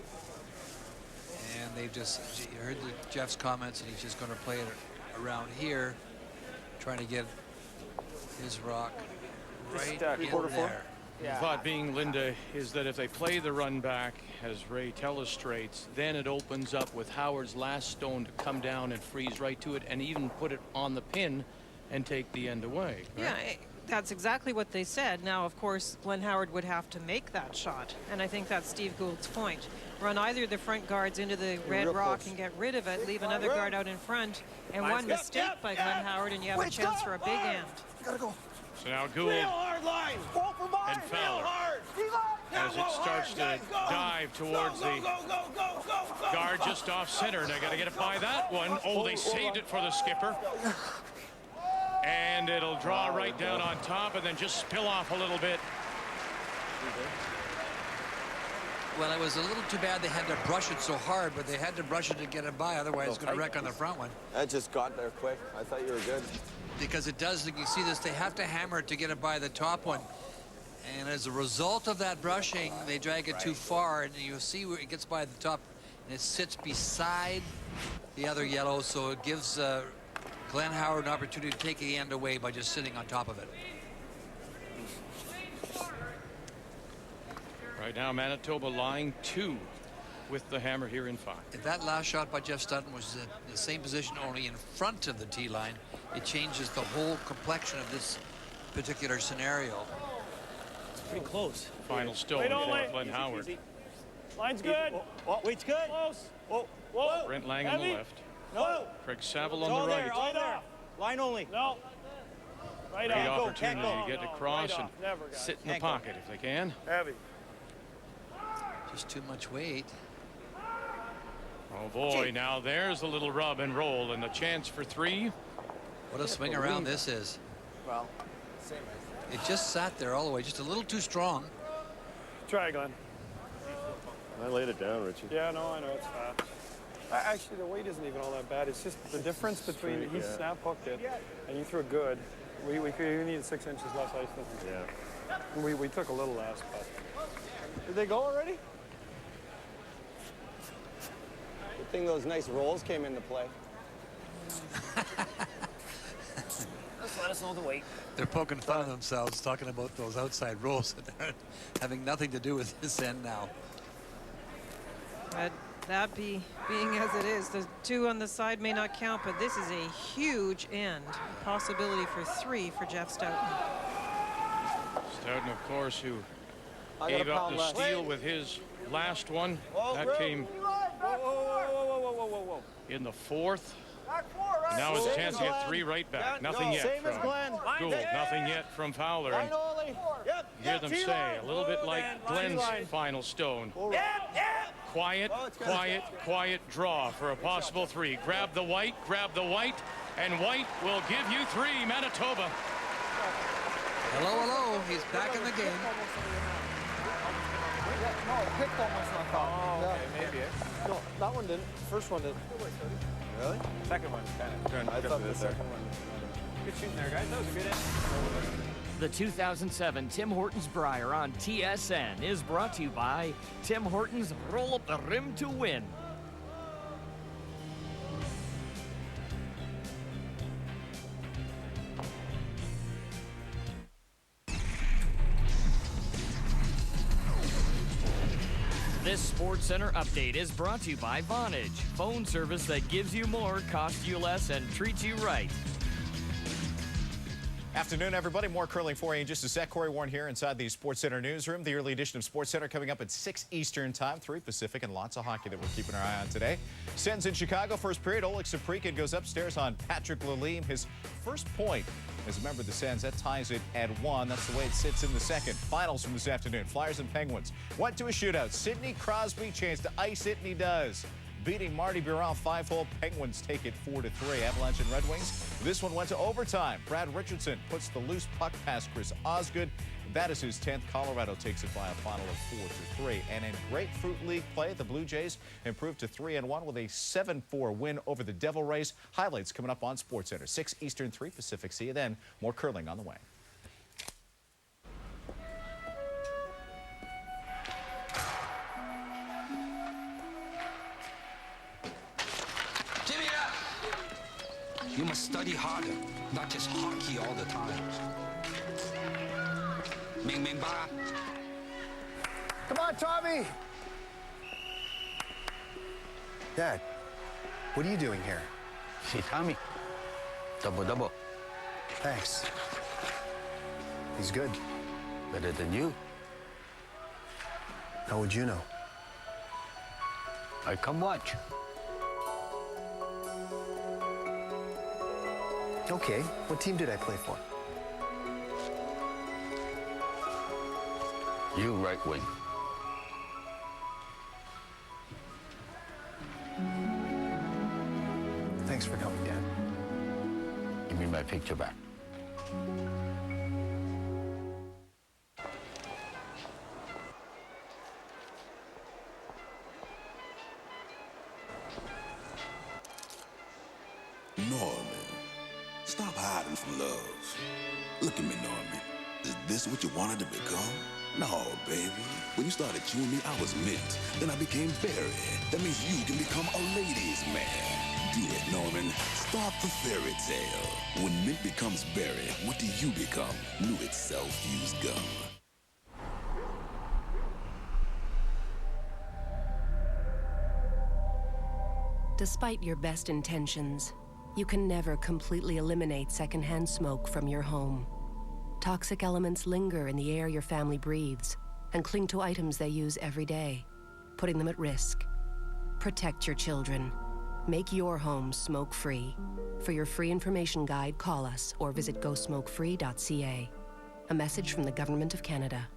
S2: And they've just, you heard Jeff's comments, and he's just going to play it around here, trying to get his rock right in there.
S1: The thought being, Linda, is that if they play the run back, as Ray illustrates, then it opens up with Howard's last stone to come down and freeze right to it, and even put it on the pin and take the end away. Right?
S3: Yeah, that's exactly what they said. Now, of course, Glenn Howard would have to make that shot, and I think that's Steve Gould's point. Run either the front guards into the red rock and get rid of it, leave another guard out in front, and one mistake by Glenn Howard, and you have a chance for a big end.
S19: Gotta go.
S1: So now Gould
S12: line. Go for mine.
S1: And Fowler, as it starts to dive towards the guard just off center. And I got to get it by that one. Oh, they saved it for the skipper. And it'll draw right down on top and then just spill off a little bit.
S2: Well, it was a little too bad they had to brush it so hard, but they had to brush it to get it by. Otherwise, it's going to wreck on the front one.
S19: That just got there quick. I thought you were good.
S2: Because it does, you see this, they have to hammer it to get it by the top one. And as a result of that brushing, they drag it too far, and you'll see where it gets by the top, and it sits beside the other yellow, so it gives Glenn Howard an opportunity to take the end away by just sitting on top of it.
S1: Right now, Manitoba lying 2 with the hammer here in 5.
S2: If that last shot by Jeff Stoughton was in the same position, only in front of the tee line, it changes the whole complexion of this particular scenario.
S12: It's pretty close.
S1: Final stone for Glenn Howard.
S12: Line's good. Weight's good. Close. Whoa.
S1: Brent Lang on the left.
S12: No.
S1: Craig Saville on the right.
S12: All there. Line only. No. Right
S1: Great
S12: off.
S1: opportunity to get across and sit in the pocket if they can.
S12: Heavy.
S2: Just too much weight.
S1: Oh boy, now there's a little rub and roll and the chance for 3.
S2: What a swing around this is.
S19: Well, same.
S2: It just sat there all the way, just a little too strong.
S14: Try, Glenn.
S18: I laid it down, Richie.
S14: Yeah, no, I know it's fast. Actually, the weight isn't even all that bad. It's just the difference between he snap hooked it and you threw it good. We needed 6 inches less ice than him. Yeah. We took a little less, but.
S19: Did they go already? Good thing those nice rolls came into play.
S12: Just let us know the weight.
S2: They're poking fun of themselves, talking about those outside rolls that are having nothing to do with this end now.
S3: That being as it is, the 2 on the side may not count, but this is a huge end. A possibility for 3 for Jeff Stoughton.
S1: Stoughton, of course, who gave up the steal with his last one. That came in the 4th. And now is a chance to get 3 right back. Nothing yet from Gould. Nothing yet from Fowler. And you hear them say, a little bit like Glenn's final stone. Quiet, quiet, quiet draw for a possible 3. Grab the white, and white will give you 3, Manitoba.
S2: Hello, he's back in the game.
S19: No, it picked almost on top.
S12: Oh, okay, maybe.
S19: No, that one didn't. First one did. Really?
S12: Second one kind of.
S19: I thought the second one.
S12: Good shooting there, guys. That was a good end.
S15: The 2007 Tim Hortons Brier on TSN is brought to you by Tim Hortons Roll Up the Rim to Win. This SportsCenter update is brought to you by Vonage, phone service that gives you more, costs you less, and treats you right.
S17: Afternoon, everybody. More curling for you in just a sec. Corey Warren here inside the SportsCenter newsroom. The early edition of SportsCenter coming up at 6 Eastern time, 3 Pacific, and lots of hockey that we're keeping our eye on today. Sens in Chicago, first period. Oleg Saprikin goes upstairs on Patrick Lalime. His first point as a member of the Sens. That ties it at 1. That's the way it sits in the second. Finals from this afternoon. Flyers and Penguins went to a shootout. Sidney Crosby chance to ice it, and he does. Beating Marty Biron 5-hole. Penguins take it 4-3. Avalanche and Red Wings. This one went to overtime. Brad Richardson puts the loose puck past Chris Osgood. That is his 10th. Colorado takes it by a final of 4-3. And in Grapefruit League play, the Blue Jays improved to 3-1 with a 7-4 win over the Devil Rays. Highlights coming up on SportsCenter. 6 Eastern, 3 Pacific. See you then. More curling on the way.
S21: You must study harder, not just hockey all the time. Ming Ming Ba.
S19: Come on, Tommy.
S24: Dad, what are you doing here?
S21: See, Tommy. Double.
S24: Thanks. He's good.
S21: Better than you.
S24: How would you know?
S21: I come watch.
S24: Okay, what team did I play for?
S21: You right wing.
S5: Thanks for coming, Dad.
S21: Give me my picture back.
S20: Norman, stop hiding from love. Look at me, Norman. Is this what you wanted to become? No, baby. When you started chewing me, I was mint. Then I became Barry. That means you can become a ladies' man. Do it, Norman. Start the fairy tale. When mint becomes Barry, what do you become? New itself used gum.
S22: Despite your best intentions, you can never completely eliminate secondhand smoke from your home. Toxic elements linger in the air your family breathes and cling to items they use every day, putting them at risk. Protect your children. Make your home smoke-free. For your free information guide, call us or visit gosmokefree.ca. A message from the Government of Canada.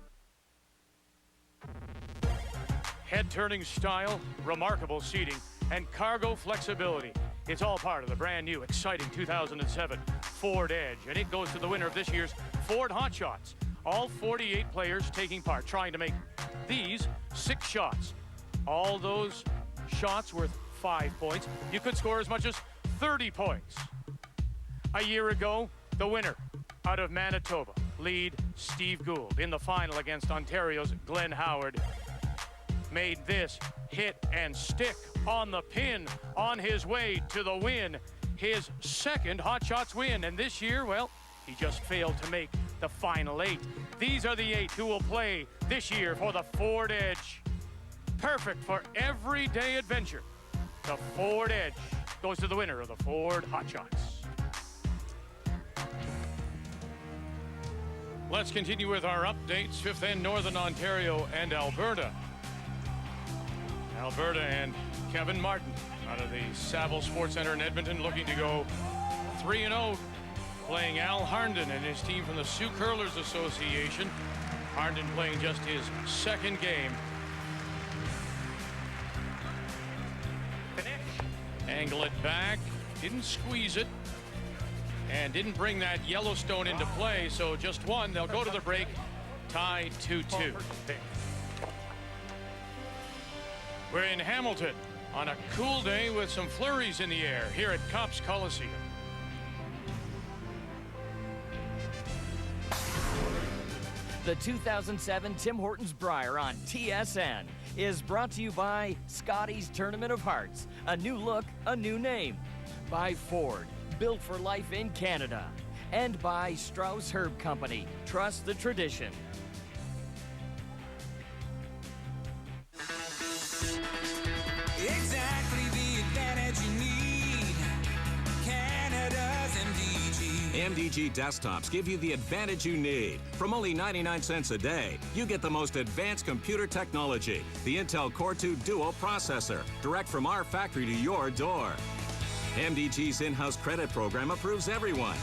S1: Head-turning style, remarkable seating, and cargo flexibility. It's all part of the brand new, exciting 2007 Ford Edge, and it goes to the winner of this year's Ford Hot Shots. All 48 players taking part, trying to make these 6 shots. All those shots worth 5 points. You could score as much as 30 points. A year ago, the winner out of Manitoba, lead Steve Gould, in the final against Ontario's G.Howard, made this hit and stick on the pin on his way to the win, his second Hot Shots win. And this year, well, he just failed to make the final 8. These are the 8 who will play this year for the Ford Edge. Perfect for everyday adventure. The Ford Edge goes to the winner of the Ford Hot Shots. Let's continue with our updates. 5th End, Northern Ontario and Alberta. Alberta and Kevin Martin out of the Saville Sports Centre in Edmonton, looking to go 3-0, playing Al Harnden and his team from the Sioux Curlers Association. Harnden playing just his second game. Angle it back, didn't squeeze it, and didn't bring that Yellowstone into play, so just one. They'll go to the break, tied 2-2. We're in Hamilton on a cool day with some flurries in the air here at Copps Coliseum.
S15: The 2007 Tim Hortons Brier on TSN is brought to you by Scotty's Tournament of Hearts, a new look, a new name. By Ford, built for life in Canada. And by Strauss Herb Company, trust the tradition.
S23: Exactly the advantage you need. Canada's MDG.
S25: MDG desktops give you the advantage you need. From only 99 cents a day, you get the most advanced computer technology, the Intel Core 2 Duo processor, direct from our factory to your door. MDG's in-house credit program approves everyone.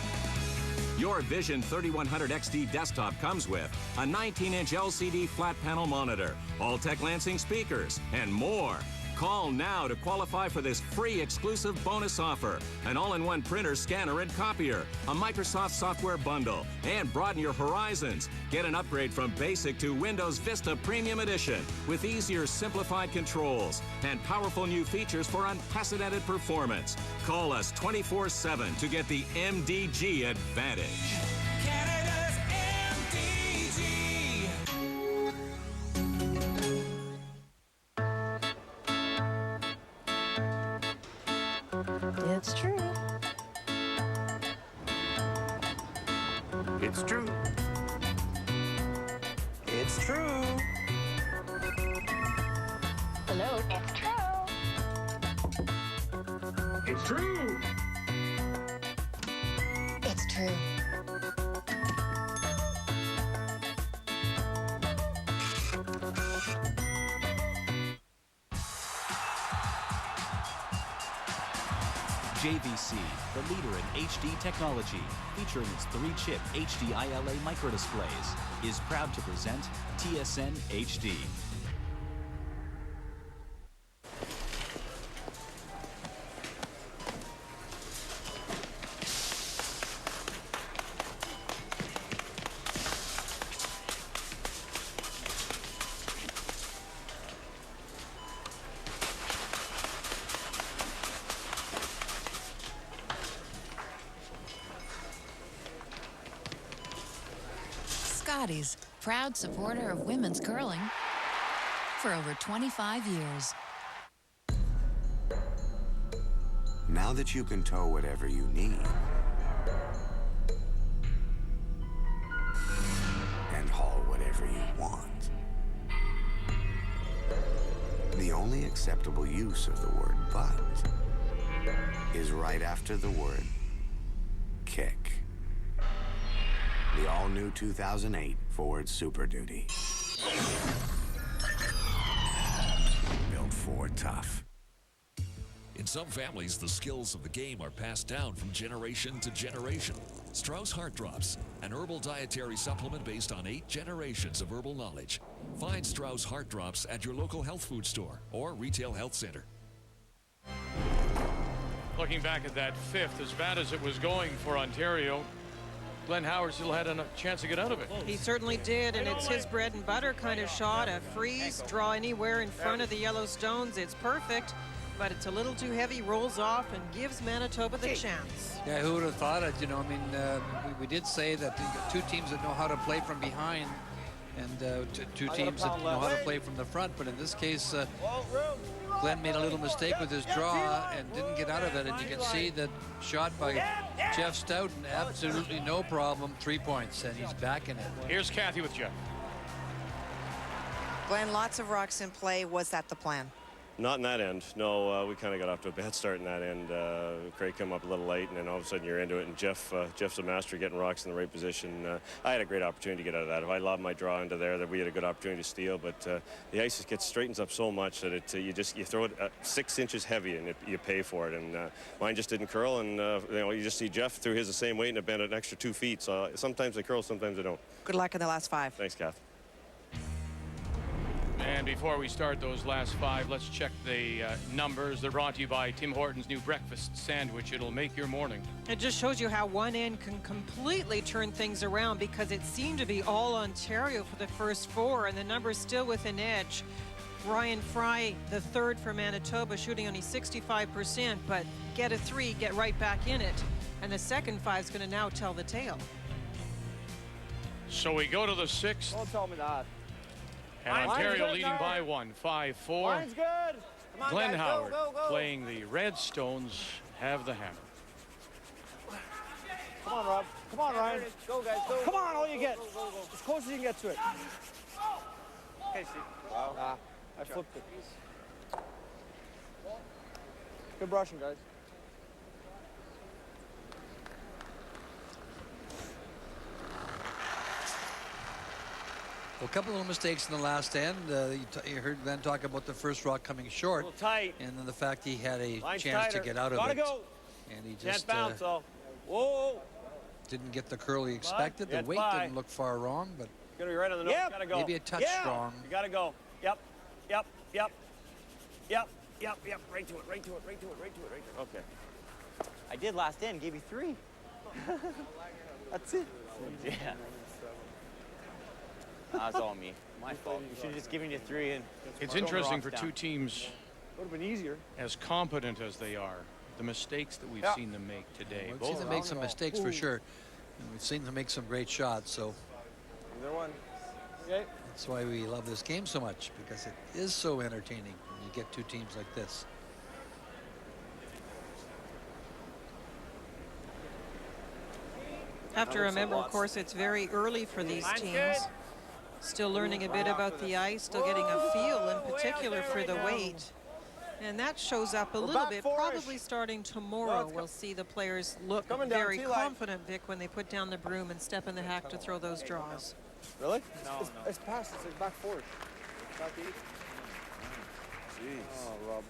S25: Your Vision 3100 XD desktop comes with a 19-inch LCD flat panel monitor, All-Tech Lansing speakers, and more. Call now to qualify for this free exclusive bonus offer. An all-in-one printer, scanner, and copier. A Microsoft software bundle. And broaden your horizons. Get an upgrade from Basic to Windows Vista Premium Edition with easier, simplified controls and powerful new features for unprecedented performance. Call us 24/7 to get the MDG advantage.
S23: Canada's MDG.
S26: It's true.
S23: It's true. It's true.
S26: Hello? It's true.
S23: It's true.
S26: It's true.
S13: JVC, the leader in HD technology, featuring its 3-chip HD ILA microdisplays, is proud to present TSN HD.
S5: Scotty's, proud supporter of women's curling for over 25 years.
S6: Now that you can tow whatever you need and haul whatever you want, the only acceptable use of the word but is right after the word kick. The all-new 2008 Ford Super Duty. Built Ford tough.
S7: In some families, the skills of the game are passed down from generation to generation. Strauss Heart Drops, an herbal dietary supplement based on 8 generations of herbal knowledge. Find Strauss Heart Drops at your local health food store or retail health center.
S1: Looking back at that fifth, as bad as it was going for Ontario, Glenn Howard still had a chance to get out of it.
S3: He certainly did, and it's his bread and butter kind of shot. A freeze, draw anywhere in front of the yellow stones. It's perfect, but it's a little too heavy, rolls off, and gives Manitoba the chance.
S2: Yeah, who would have thought it? You know, I mean, we did say that you got 2 teams that know how to play from behind and 2 teams that know how to play from the front, but in this case, Glenn made a little mistake with his draw and didn't get out of it, and you can see that shot by Jeff Stoughton, absolutely no problem, 3 points, and he's back in it.
S1: Here's Kathy with Jeff.
S8: Glenn, lots of rocks in play. Was that the plan?
S18: Not in that end. No, we kind of got off to a bad start in that end. Craig come up a little late, and then all of a sudden you're into it. And Jeff's a master getting rocks in the right position. I had a great opportunity to get out of that. If I lobbed my draw into there, that we had a good opportunity to steal. But the ice straightens up so much that you throw it 6 inches heavy, and you pay for it. And mine just didn't curl. And you just see Jeff threw his the same weight and it bent an extra 2 feet. So sometimes they curl, sometimes they don't.
S8: Good luck in the last 5.
S18: Thanks, Kath.
S1: And before we start those last 5, let's check the numbers. They're brought to you by Tim Hortons' new breakfast sandwich. It'll make your morning.
S3: It just shows you how one end can completely turn things around, because it seemed to be all Ontario for the first 4, and the numbers still with an edge. Ryan Fry, the third for Manitoba, shooting only 65%, but get a 3, get right back in it. And the second 5 is going to now tell the tale.
S1: So we go to the 6th.
S19: Don't tell me that.
S1: And Ontario leading by 1, 5-4.
S19: Mine's good. Come on,
S1: Glenn
S19: guys,
S1: Howard
S19: go.
S1: playing the Redstones have the hammer.
S19: Come on, Rob. Come on, Ryan. Go, guys, go. Come on, all you get. Go. As close as you can get to it. Okay, Steve. Wow. I flipped it. Good brushing, guys.
S2: A couple of mistakes in the last end. You heard Glenn talk about the first rock coming short,
S11: tight,
S2: and then the fact he had a
S11: Line's
S2: chance
S11: tighter.
S2: to get out of
S11: Gotta
S2: it,
S11: go.
S2: and he
S11: Can't
S2: just
S11: bounce, whoa.
S2: Didn't get the curl he expected. The
S11: Get
S2: weight
S11: by.
S2: didn't look far wrong, but
S11: Gonna be right on the nose. Gotta go.
S2: maybe a touch strong.
S11: You gotta go. Yep. Right to it. Okay.
S4: I did last end, gave you 3. That's it. Yeah. That's all me. My fault. You should have just given you 3. And
S1: It's interesting for 2 teams
S19: would have been easier.
S1: as competent as they are, the mistakes that we've seen them make today.
S2: We've seen them make some mistakes for sure, and we've seen them make some great shots. So
S19: Either one. Okay.
S2: that's why we love this game so much, because it is so entertaining when you get 2 teams like this.
S3: Have to remember, of course, it's very early for these teams. Still learning a bit about the ice, still getting a feel in particular for the weight. And that shows up a little bit, probably starting tomorrow. We'll see the players look very confident, Vic, when they put down the broom and step in the hack to throw those draws.
S19: Really? No, it's past. It's back forward. Back 8. Jeez. Oh, Rob.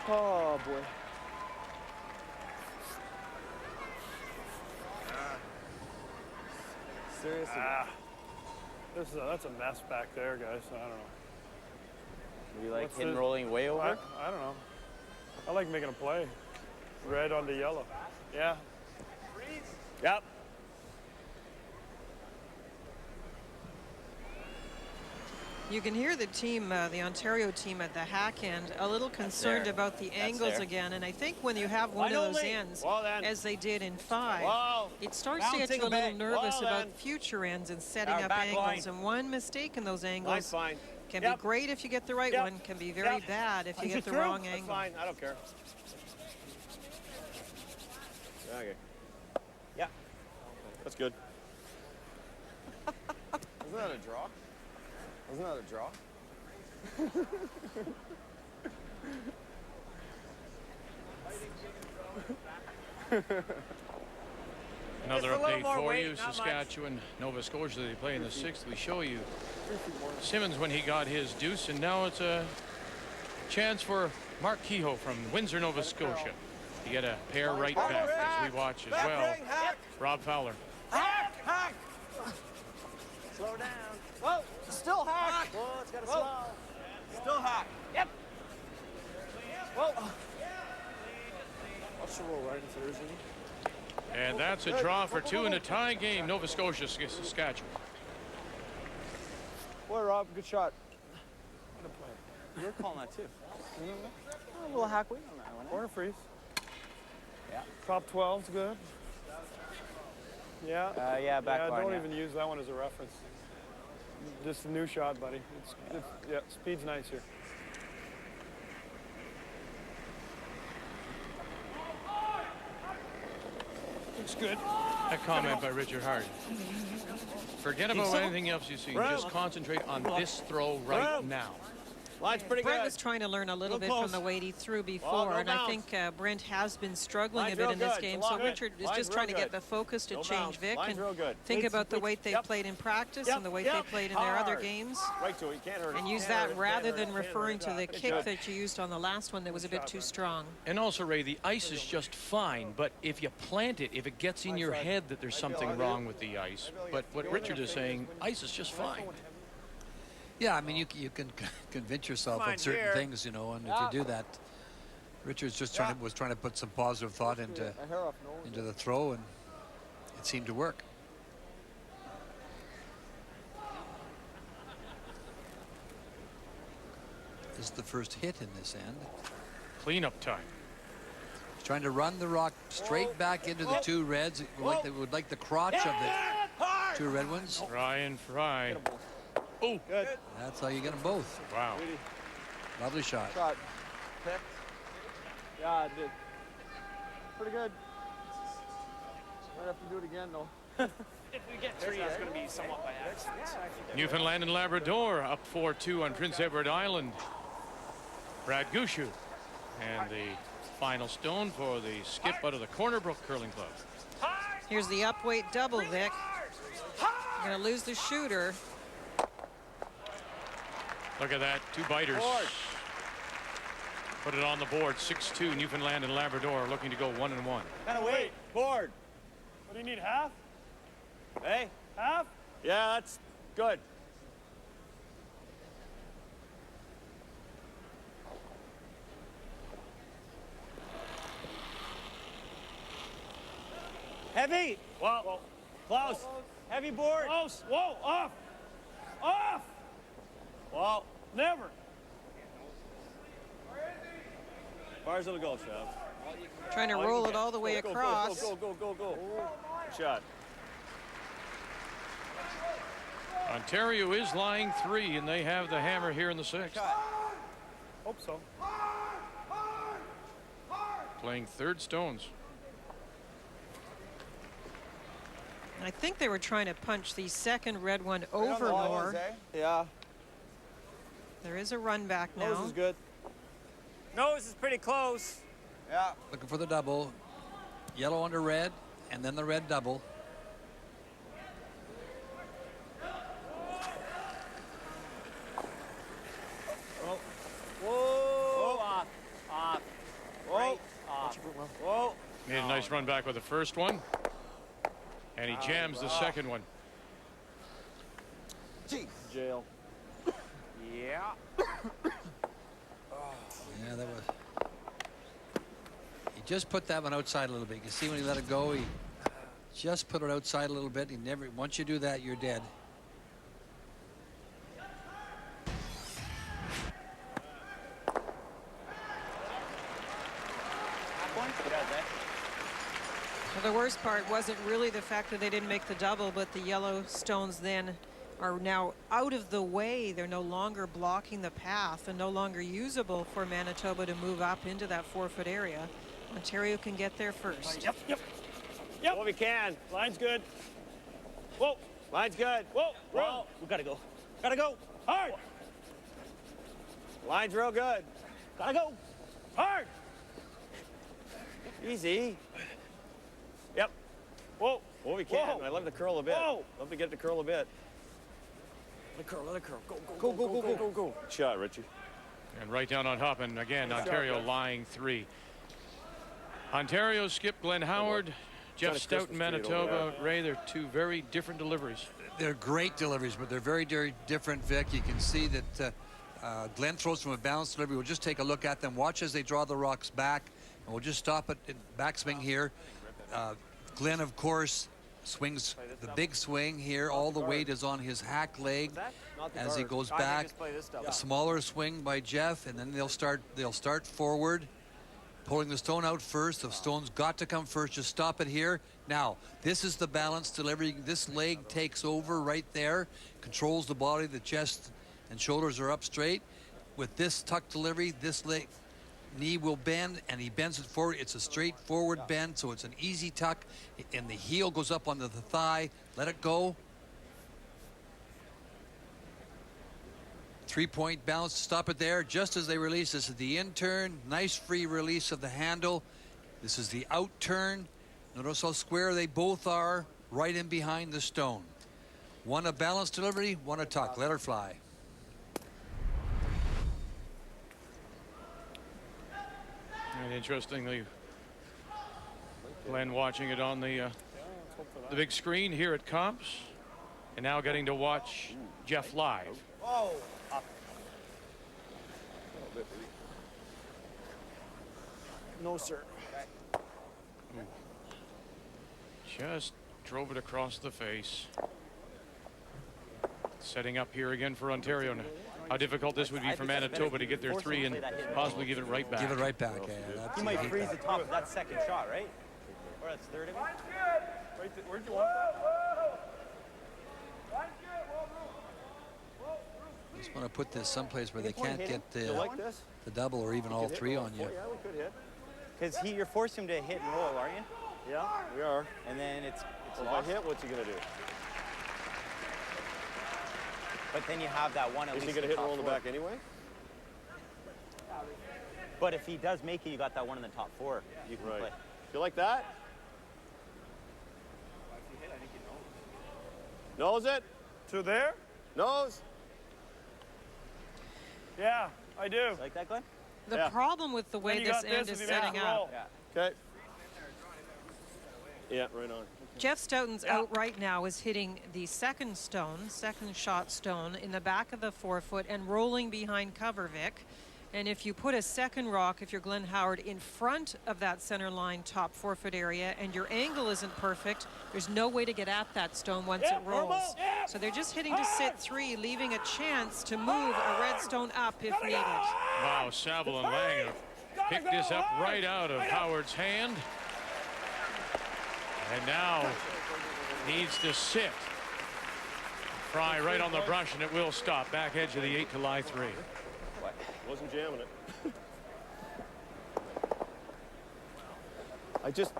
S19: Oh, boy.
S11: Seriously.
S19: That's a mess back there, guys. I don't know.
S4: Do you like hidden rolling way over?
S19: I don't know. I like making a play. Red onto yellow. Yeah.
S11: Yep.
S3: You can hear the team, the Ontario team at the hack end, a little concerned about the angles again. And I think when you have one of those ends, as they did in 5, it starts to get you a little nervous about future ends and setting up angles. And one mistake in those angles can be great if you get the right one, can be very bad if you get the wrong angle.
S11: That's fine. I don't care. Okay. Yeah. That's good.
S4: Isn't that a draw? Isn't that a draw?
S1: Another update for you. Saskatchewan, Nova Scotia, they play in the 6th. We show you Simmons when he got his deuce, and now it's a chance for Mark Kehoe from Windsor, Nova Scotia. You get a pair right back as we watch as well. Rob Fowler.
S11: Hack!
S4: Slow down.
S11: Whoa, still hack.
S4: Whoa, it's got to slow.
S11: Still hack. Yep. Whoa.
S19: I'll show roll right into theirs.
S1: And that's a draw for 2 in a tie game. Nova Scotia, Saskatchewan.
S19: Boy, Rob, good shot.
S4: You're calling that too.
S11: A little hack weight on that one.
S19: Corner freeze.
S4: Yeah.
S19: Top 12's good. Yeah.
S4: Yeah, back line.
S19: Don't even use that one as a reference. Just a new shot, buddy. Yeah, speed's nice here. Looks good.
S1: A comment by Richard Hart. Forget about anything else you see. Just concentrate on this throw right now.
S11: Line's pretty
S3: Brent
S11: good.
S3: was trying to learn a little bit from the weight he threw before, and I think Brent has been struggling a bit in this game. So Richard is just trying to get the focus to change Vic and think about the weight they've played in practice and the weight they played in their other games, and use that rather than referring to the kick that you used on the last one that was a bit too strong.
S1: And also, Ray, the ice is just fine, but if you plant it, if it gets in your head that there's something wrong with the ice, but what Richard is saying, ice is just fine.
S2: Yeah, I mean, you can convince yourself of certain things, you know, and if you do that, Richard's just was trying to put some positive thought into the throw, and it seemed to work. This is the first hit in this end.
S1: Cleanup time.
S2: He's trying to run the rock straight back into the 2 reds. Would like the crotch of the 2 red ones.
S1: Ryan Fry. Oh,
S11: good.
S2: That's how you get them both.
S1: Wow.
S2: Lovely shot.
S11: Picked. Yeah, I did. Pretty good. Might have to do it again, though.
S9: If we get 3, it's going to be somewhat by accident.
S1: Newfoundland and Labrador up 4-2 on Prince Edward Island. Brad Gushu. And the final stone for the skip out of the Corner Brook Curling Club.
S3: Here's the upweight double, Vic. You're going to lose the shooter.
S1: Look at that, 2 biters. Put it on the board, 6-2, Newfoundland and Labrador looking to go 1-1.
S11: Gotta wait, board.
S19: What do you need, half?
S11: Hey?
S19: Half?
S11: Yeah, that's good. Heavy.
S19: Whoa.
S11: Close. Heavy board.
S19: Close. Whoa, off. Off.
S11: Whoa.
S19: Never.
S11: Far as it'll go, Shav.
S3: Trying to roll it all the way across.
S11: Go. Good shot.
S1: Ontario is lying 3, and they have the hammer here in the 6th.
S19: Hope so.
S1: Playing 3rd stones.
S3: I think they were trying to punch the second red one over more.
S11: Yeah.
S3: There is a run back now.
S11: Nose is good. Nose is pretty close. Yeah.
S2: Looking for the double. Yellow under red, and then the red double.
S11: Whoa. Off. Whoa.
S1: Made a nice run back with the first one. And he jams the second one.
S11: Jail.
S4: Yeah.
S2: Yeah, that was. He just put that one outside a little bit. You see when he let it go, he just put it outside a little bit. He never. Once you do that, you're dead.
S3: Well, the worst part wasn't really the fact that they didn't make the double, but the yellow stones then are now out of the way. They're no longer blocking the path and no longer usable for Manitoba to move up into that 4-foot area. Ontario can get there first.
S11: Yep. Well, we can. Line's good. Whoa. Line's good. Whoa. Whoa.
S19: We gotta go. Gotta go. Hard.
S11: Line's real good.
S19: Gotta go. Hard.
S11: Easy. Yep. Whoa. Well, we can.
S19: Whoa.
S11: I love to curl a bit.
S19: Whoa.
S11: Love to get to curl a bit.
S19: Let it curl. Let it curl.
S11: Go. Shot, Richie.
S1: And right down on top, and again, Ontario lying 3. Ontario skip Glenn Howard, Jeff Stoughton, Manitoba. Ray, they're 2 very different deliveries.
S2: They're great deliveries, but they're very, very different, Vic. You can see that Glenn throws from a balanced delivery. We'll just take a look at them. Watch as they draw the rocks back, and we'll just stop it in backswing here. Glenn, of course, swings the big swing here. All the weight is on his hack leg as he goes back. A smaller swing by Jeff, and then they'll start forward, pulling the stone out first. The stone's got to come first. Just stop it here. Now, this is the balanced delivery. This leg takes over right there, controls the body. The chest and shoulders are up straight. With this tuck delivery, this leg knee will bend, and he bends it forward. It's a straight forward bend, so it's an easy tuck, and the heel goes up onto the thigh. Let it go. 3-point bounce. Stop it there just as they release. This is the in turn. Nice free release of the handle. This is the out turn. Notice how square they both are, right in behind the stone. One a balanced delivery, one a tuck. Let her fly.
S1: And interestingly, Glenn watching it on the big screen here at Comps, and now getting to watch Jeff live.
S19: Oh. No, sir.
S1: Just drove it across the face. Setting up here again for Ontario now. How difficult this would be for Manitoba to get their 3 and possibly give it right back.
S2: Give it right back. Yeah,
S4: You might freeze the top of that second shot, right? Or that's third of it.
S11: Where'd you want that?
S2: Just want to put this someplace where they can't get the double or even all 3 on you.
S11: Yeah, we could hit.
S4: Because you're forcing him to hit and roll, aren't you?
S11: Yeah, we are.
S4: And then it's
S11: if I hit, what's he gonna do?
S4: But then you have that one at
S11: least. Is he gonna hit and roll in the back anyway?
S4: But if he does make it, you got that one in the top 4. You can play.
S11: You like that? Nose it? To there? Nose?
S19: Yeah, I do.
S4: Like that, Glenn?
S3: The problem with the way this end is setting up.
S11: Okay. Yeah, right on.
S3: Jeff Stoughton's out right now is hitting the second shot stone in the back of the 4-foot and rolling behind cover, Vic. And if you put a second rock, if you're Glenn Howard, in front of that center line top 4-foot area and your angle isn't perfect, there's no way to get at that stone once it rolls. So they're just hitting to sit 3, leaving a chance to move a red stone up if needed.
S1: Wow, Saville and Lang have picked this up right out of Howard's hand. And now needs to sit. Fry right on the brush, and it will stop. Back edge of the 8 to lie 3.
S11: Wasn't jamming it. I just...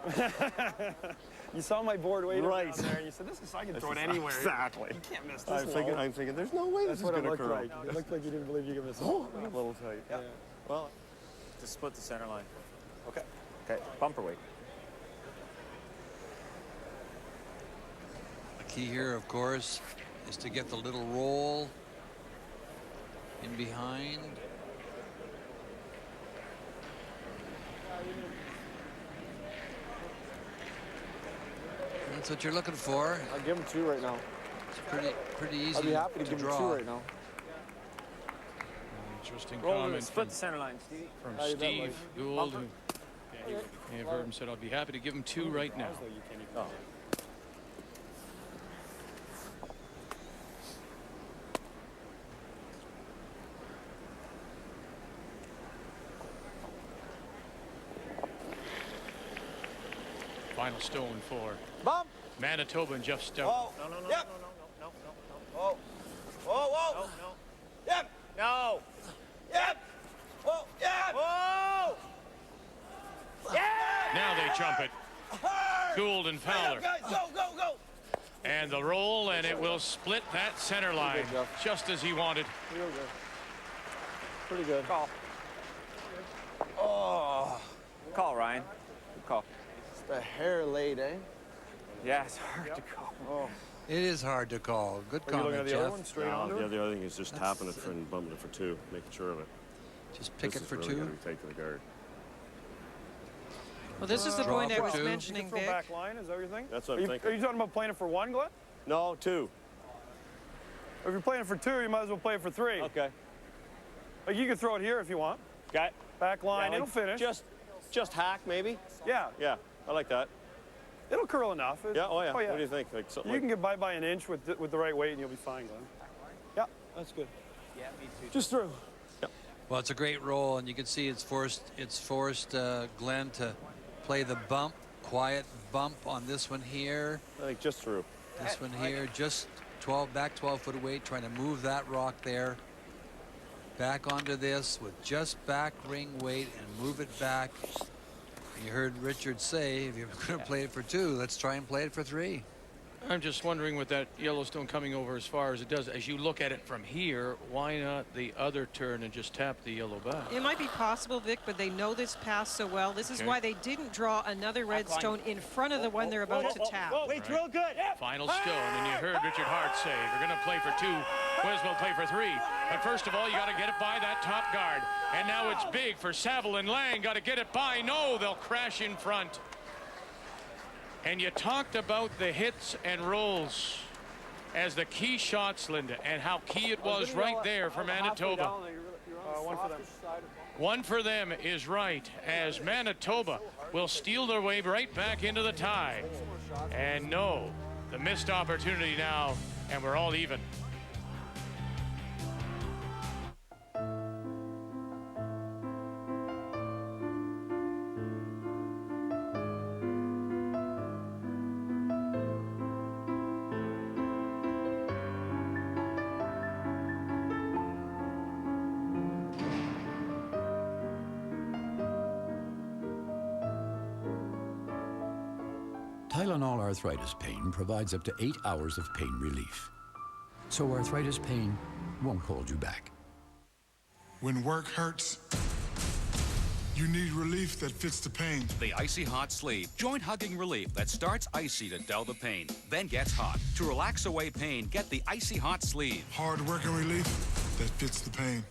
S19: You saw my board way down there, and you said, I can throw it anywhere.
S11: Exactly.
S19: You can't miss this.
S11: I'm thinking, there's no way this is going to curl.
S19: Like. It looked like you didn't believe you could miss it.
S11: A little tight.
S19: Yeah.
S4: Well, to split the center line. Okay. Okay, bumper weight.
S2: The key here, of course, is to get the little roll in behind. That's what you're looking for.
S19: I'll give him 2 right now.
S2: Pretty easy.
S19: I'd be happy to give him
S2: draw.
S19: 2 right now.
S1: Interesting
S19: Roll
S1: comment
S19: split the center line, Steve.
S1: from Steve Gould, who may have heard him said, I'll be happy to give him 2 right now.
S19: Oh.
S1: Final stone for
S19: Bump.
S1: Manitoba and Jeff Stoughton.
S19: Oh. No. Yep. No. Whoa. Whoa. No. Yep. No. Yep. Whoa. Yep. Whoa. Yeah.
S1: Now they jump it. Gould and Fowler.
S19: Guys, go.
S1: And the roll, and it will split that center line just as he wanted.
S19: Real good. Pretty good. Call. Oh. Call, Ryan. Good call. It's the hair late, eh? Yeah, it's hard to call. Oh.
S2: It is hard to call. Good
S19: Are you looking
S2: comment,
S19: at the
S2: Jeff.
S19: other one straight onto it?
S18: The other thing is just tapping it and bumping it for 2, making sure of it.
S2: Just pick
S18: This
S2: it for
S18: is really
S2: 2.
S18: gotta be tight to the guard.
S3: Well, this is the
S2: Draw
S3: point I
S2: for
S3: was
S2: 2.
S3: mentioning,
S19: You can
S3: Vic.
S19: throw back line, is that what you're thinking?
S18: That's what I'm thinking.
S19: Are you talking about playing it for 1, Glenn?
S18: No, 2.
S19: If you're playing it for 2, you might as well play it for 3.
S18: Okay.
S19: Like you can throw it here if you want.
S18: Got
S19: Back line,
S18: like
S19: it'll finish.
S18: Just hack, maybe?
S19: Yeah.
S18: Yeah, I like that.
S19: It'll curl enough.
S18: Yeah, oh yeah. What do you think? Like something
S19: You can get by an inch with the right weight and you'll be fine, Glenn. Yeah, that's good.
S9: Yeah, me too.
S19: Just through.
S2: Well, it's a great roll, and you can see it's forced Glenn to play the quiet bump on this one here.
S18: I think just through.
S2: This one here, just 12 foot weight, trying to move that rock there. Back onto this with just back ring weight and move it back. You heard Richard say, if you're going to play it for 2, let's try and play it for 3.
S1: I'm just wondering with that Yellowstone coming over as far as it does, as you look at it from here, why not the other turn and just tap the yellow back?
S3: It might be possible, Vic, but they know this pass so well. This is why they didn't draw another red stone in front of the one they're about to tap.
S19: Wait's real good.
S1: Final stone, and you heard Richard Hart say, if you're going to play for 2, might as well play for 3. But first of all, you got to get it by that top guard. And now it's big for Saville and Lang. Got to get it by. No, they'll crash in front. And you talked about the hits and rolls as the key shots, Linda, and how key it was right there for Manitoba.
S19: One for them.
S1: One for them is right, as Manitoba will steal their way right back into the tie. And no, the missed opportunity now, and we're all even.
S10: Tylenol arthritis pain provides up to 8 hours of pain relief. So arthritis pain won't hold you back.
S12: When work hurts, you need relief that fits the pain.
S14: The Icy Hot Sleeve. Joint hugging relief that starts icy to dull the pain, then gets hot. To relax away pain, get the Icy Hot Sleeve.
S12: Hard working relief that fits the pain.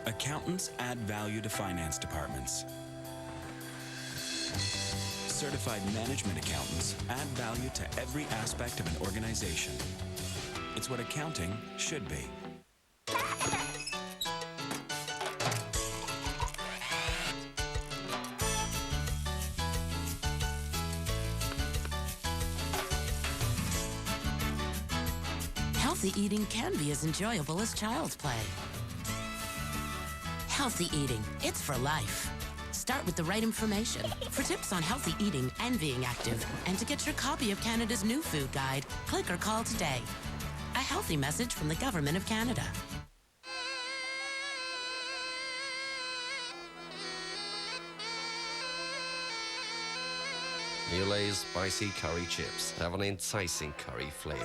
S16: Accountants add value to finance departments. Certified management accountants add value to every aspect of an organization. It's what accounting should be.
S17: Healthy eating can be as enjoyable as child's play. Healthy eating, it's for life. Start with the right information. For tips on healthy eating and being active, and to get your copy of Canada's new food guide, click or call today. A healthy message from the Government of Canada.
S24: New Lay's spicy curry chips have an enticing curry flavor.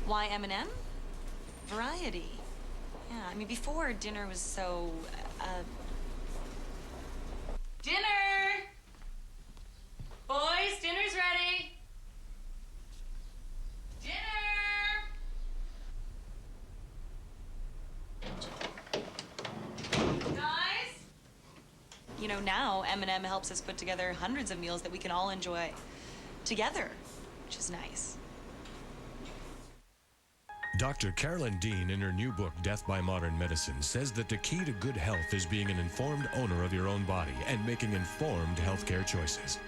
S27: Why M&M? Variety. Yeah, I mean, before dinner was so, Dinner! Boys, dinner's ready! Dinner! Guys? you know, now M&M helps us put together hundreds of meals that we can all enjoy together, which is nice.
S15: Dr. Carolyn Dean, in her new book, Death by Modern Medicine, says that the key to good health is being an informed owner of your own body and making informed healthcare choices.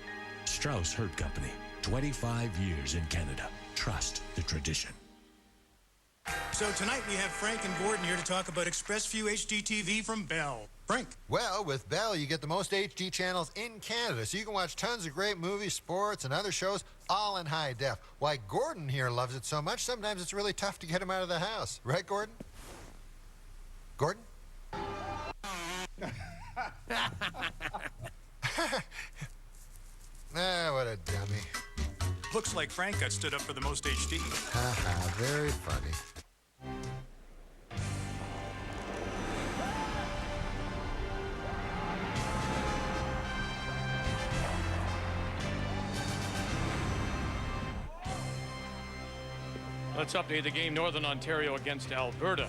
S15: Strauss Herd Company, 25 years in Canada. Trust the tradition.
S20: So tonight we have Frank and Gordon here to talk about ExpressView HD TV from Bell. Frank.
S21: Well, with Bell, you get the most HD channels in Canada, so you can watch tons of great movies, sports, and other shows, all in high def. Why, Gordon here loves it so much, sometimes it's really tough to get him out of the house. Right, Gordon? Gordon? What a dummy.
S20: Looks like Frank got stood up for the most HD.
S21: Haha, very funny.
S1: Let's update the game. Northern Ontario against Alberta.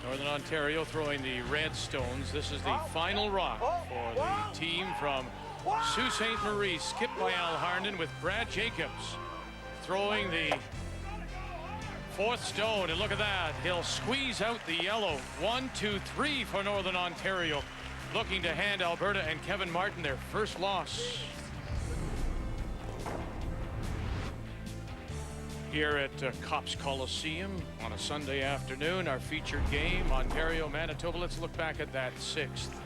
S1: Northern Ontario throwing the Redstones. This is the final rock for the team from Sault Ste. Marie, skipped by Al Harnden with Brad Jacobs throwing the fourth stone. And look at that. He'll squeeze out the yellow. 1, 2, 3 for Northern Ontario. Looking to hand Alberta and Kevin Martin their first loss. Here at Cops Coliseum on a Sunday afternoon, our featured game, Ontario, Manitoba. Let's look back at that sixth.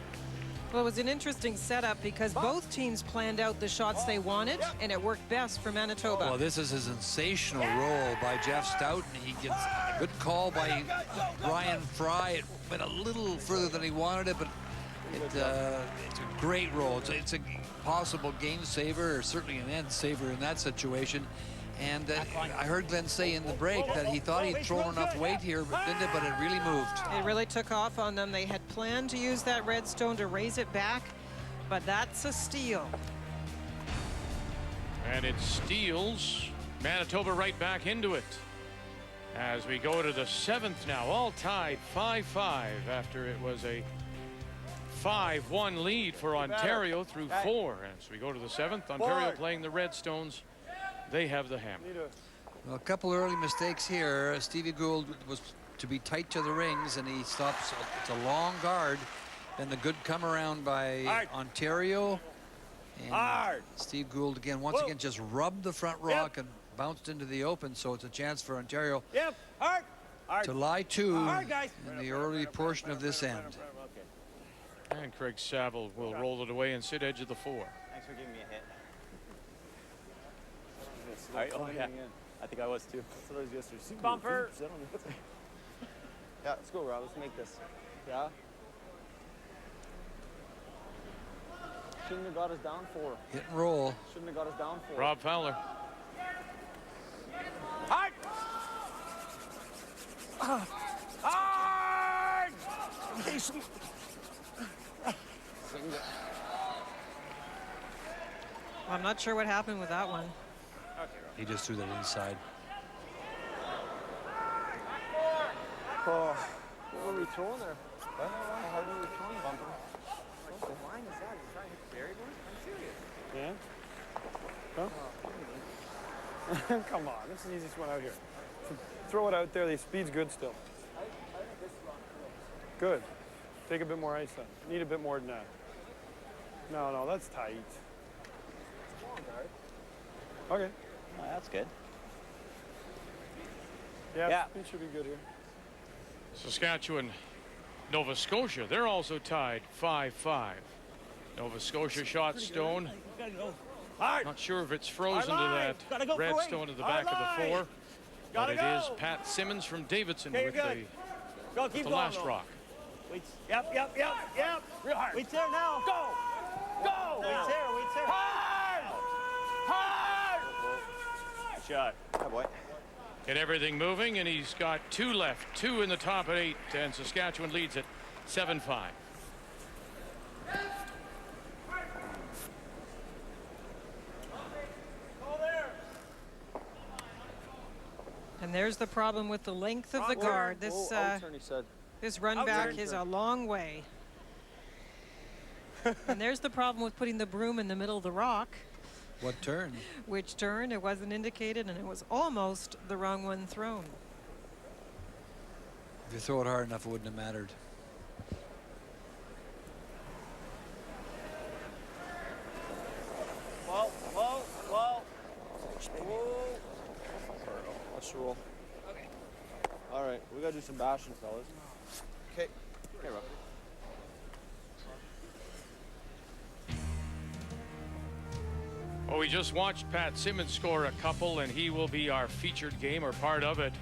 S3: Well, it was an interesting setup because both teams planned out the shots they wanted, and it worked best for Manitoba.
S2: Well, this is a sensational roll by Jeff Stoughton. He gets a good call by Brian Fry. It went a little further than he wanted it, but it's a great roll. It's a possible game saver, or certainly an end saver in that situation. And I heard Glenn say in the break that he thought he'd thrown enough weight here, but didn't it? But it really moved.
S3: It really took off on them. They had planned to use that redstone to raise it back, but that's a steal.
S1: And it steals Manitoba right back into it. As we go to the seventh now, all tied 5-5 after it was a 5-1 lead for Ontario through 4. As we go to the seventh, Ontario playing the Redstones. They have the hammer.
S2: Well, a couple early mistakes here. Stevie Gould was to be tight to the rings, and he stops. It's a long guard. Then the good come around by Ontario. And Steve Gould again, once again, just rubbed the front rock and bounced into the open. So it's a chance for Ontario to lie to in the early portion of this end.
S1: And Craig Saville will roll it away and sit edge of the 4.
S4: Thanks for giving me a hit. All right, oh yeah, I think I was too.
S19: That's what I was yesterday.
S4: Bumper! Yeah, let's go, Rob. Let's make this. Yeah? Shouldn't have got us down 4.
S2: Hit and roll.
S4: Shouldn't have got us down 4.
S1: Rob Fowler.
S19: Hard! Hard!
S3: I'm not sure what happened with that one.
S2: He just threw that inside.
S19: Oh, what were we throwing there? How were we throwing, Bumper?
S4: What line is that? Is that a buried one? I'm serious.
S19: Yeah? Huh? Come on, this is the easiest one out here. Throw it out there, the speed's good still. Good. Take a bit more ice then. Need a bit more than that. No, that's tight. Okay.
S4: Oh, that's good.
S19: Yeah, it should be good here.
S1: Saskatchewan, Nova Scotia, they're also tied 5-5. Nova Scotia shot stone. Not sure if it's frozen to that redstone at the back of the 4, but it is Pat Simmons from Davidson with the last rock.
S19: Yep. Real hard. Wait's there now. Go! Wait's there. Hard!
S4: Shot. Yeah, boy.
S1: Get everything moving, and he's got 2 left. 2 in the top at 8, and Saskatchewan leads it 7-5.
S3: And there's the problem with the length of the guard. This run back is a long way. And there's the problem with putting the broom in the middle of the rock.
S2: What turn?
S3: Which turn? It wasn't indicated, and it was almost the wrong one thrown.
S2: If you throw it hard enough, it wouldn't have mattered.
S19: Whoa, whoa, whoa. Whoa. That's the rule. Okay. All right, we gotta do some bashing, fellas. Okay. Hey, Rob.
S1: Well, we just watched Pat Simmons score a couple, and he will be our featured game or part of it.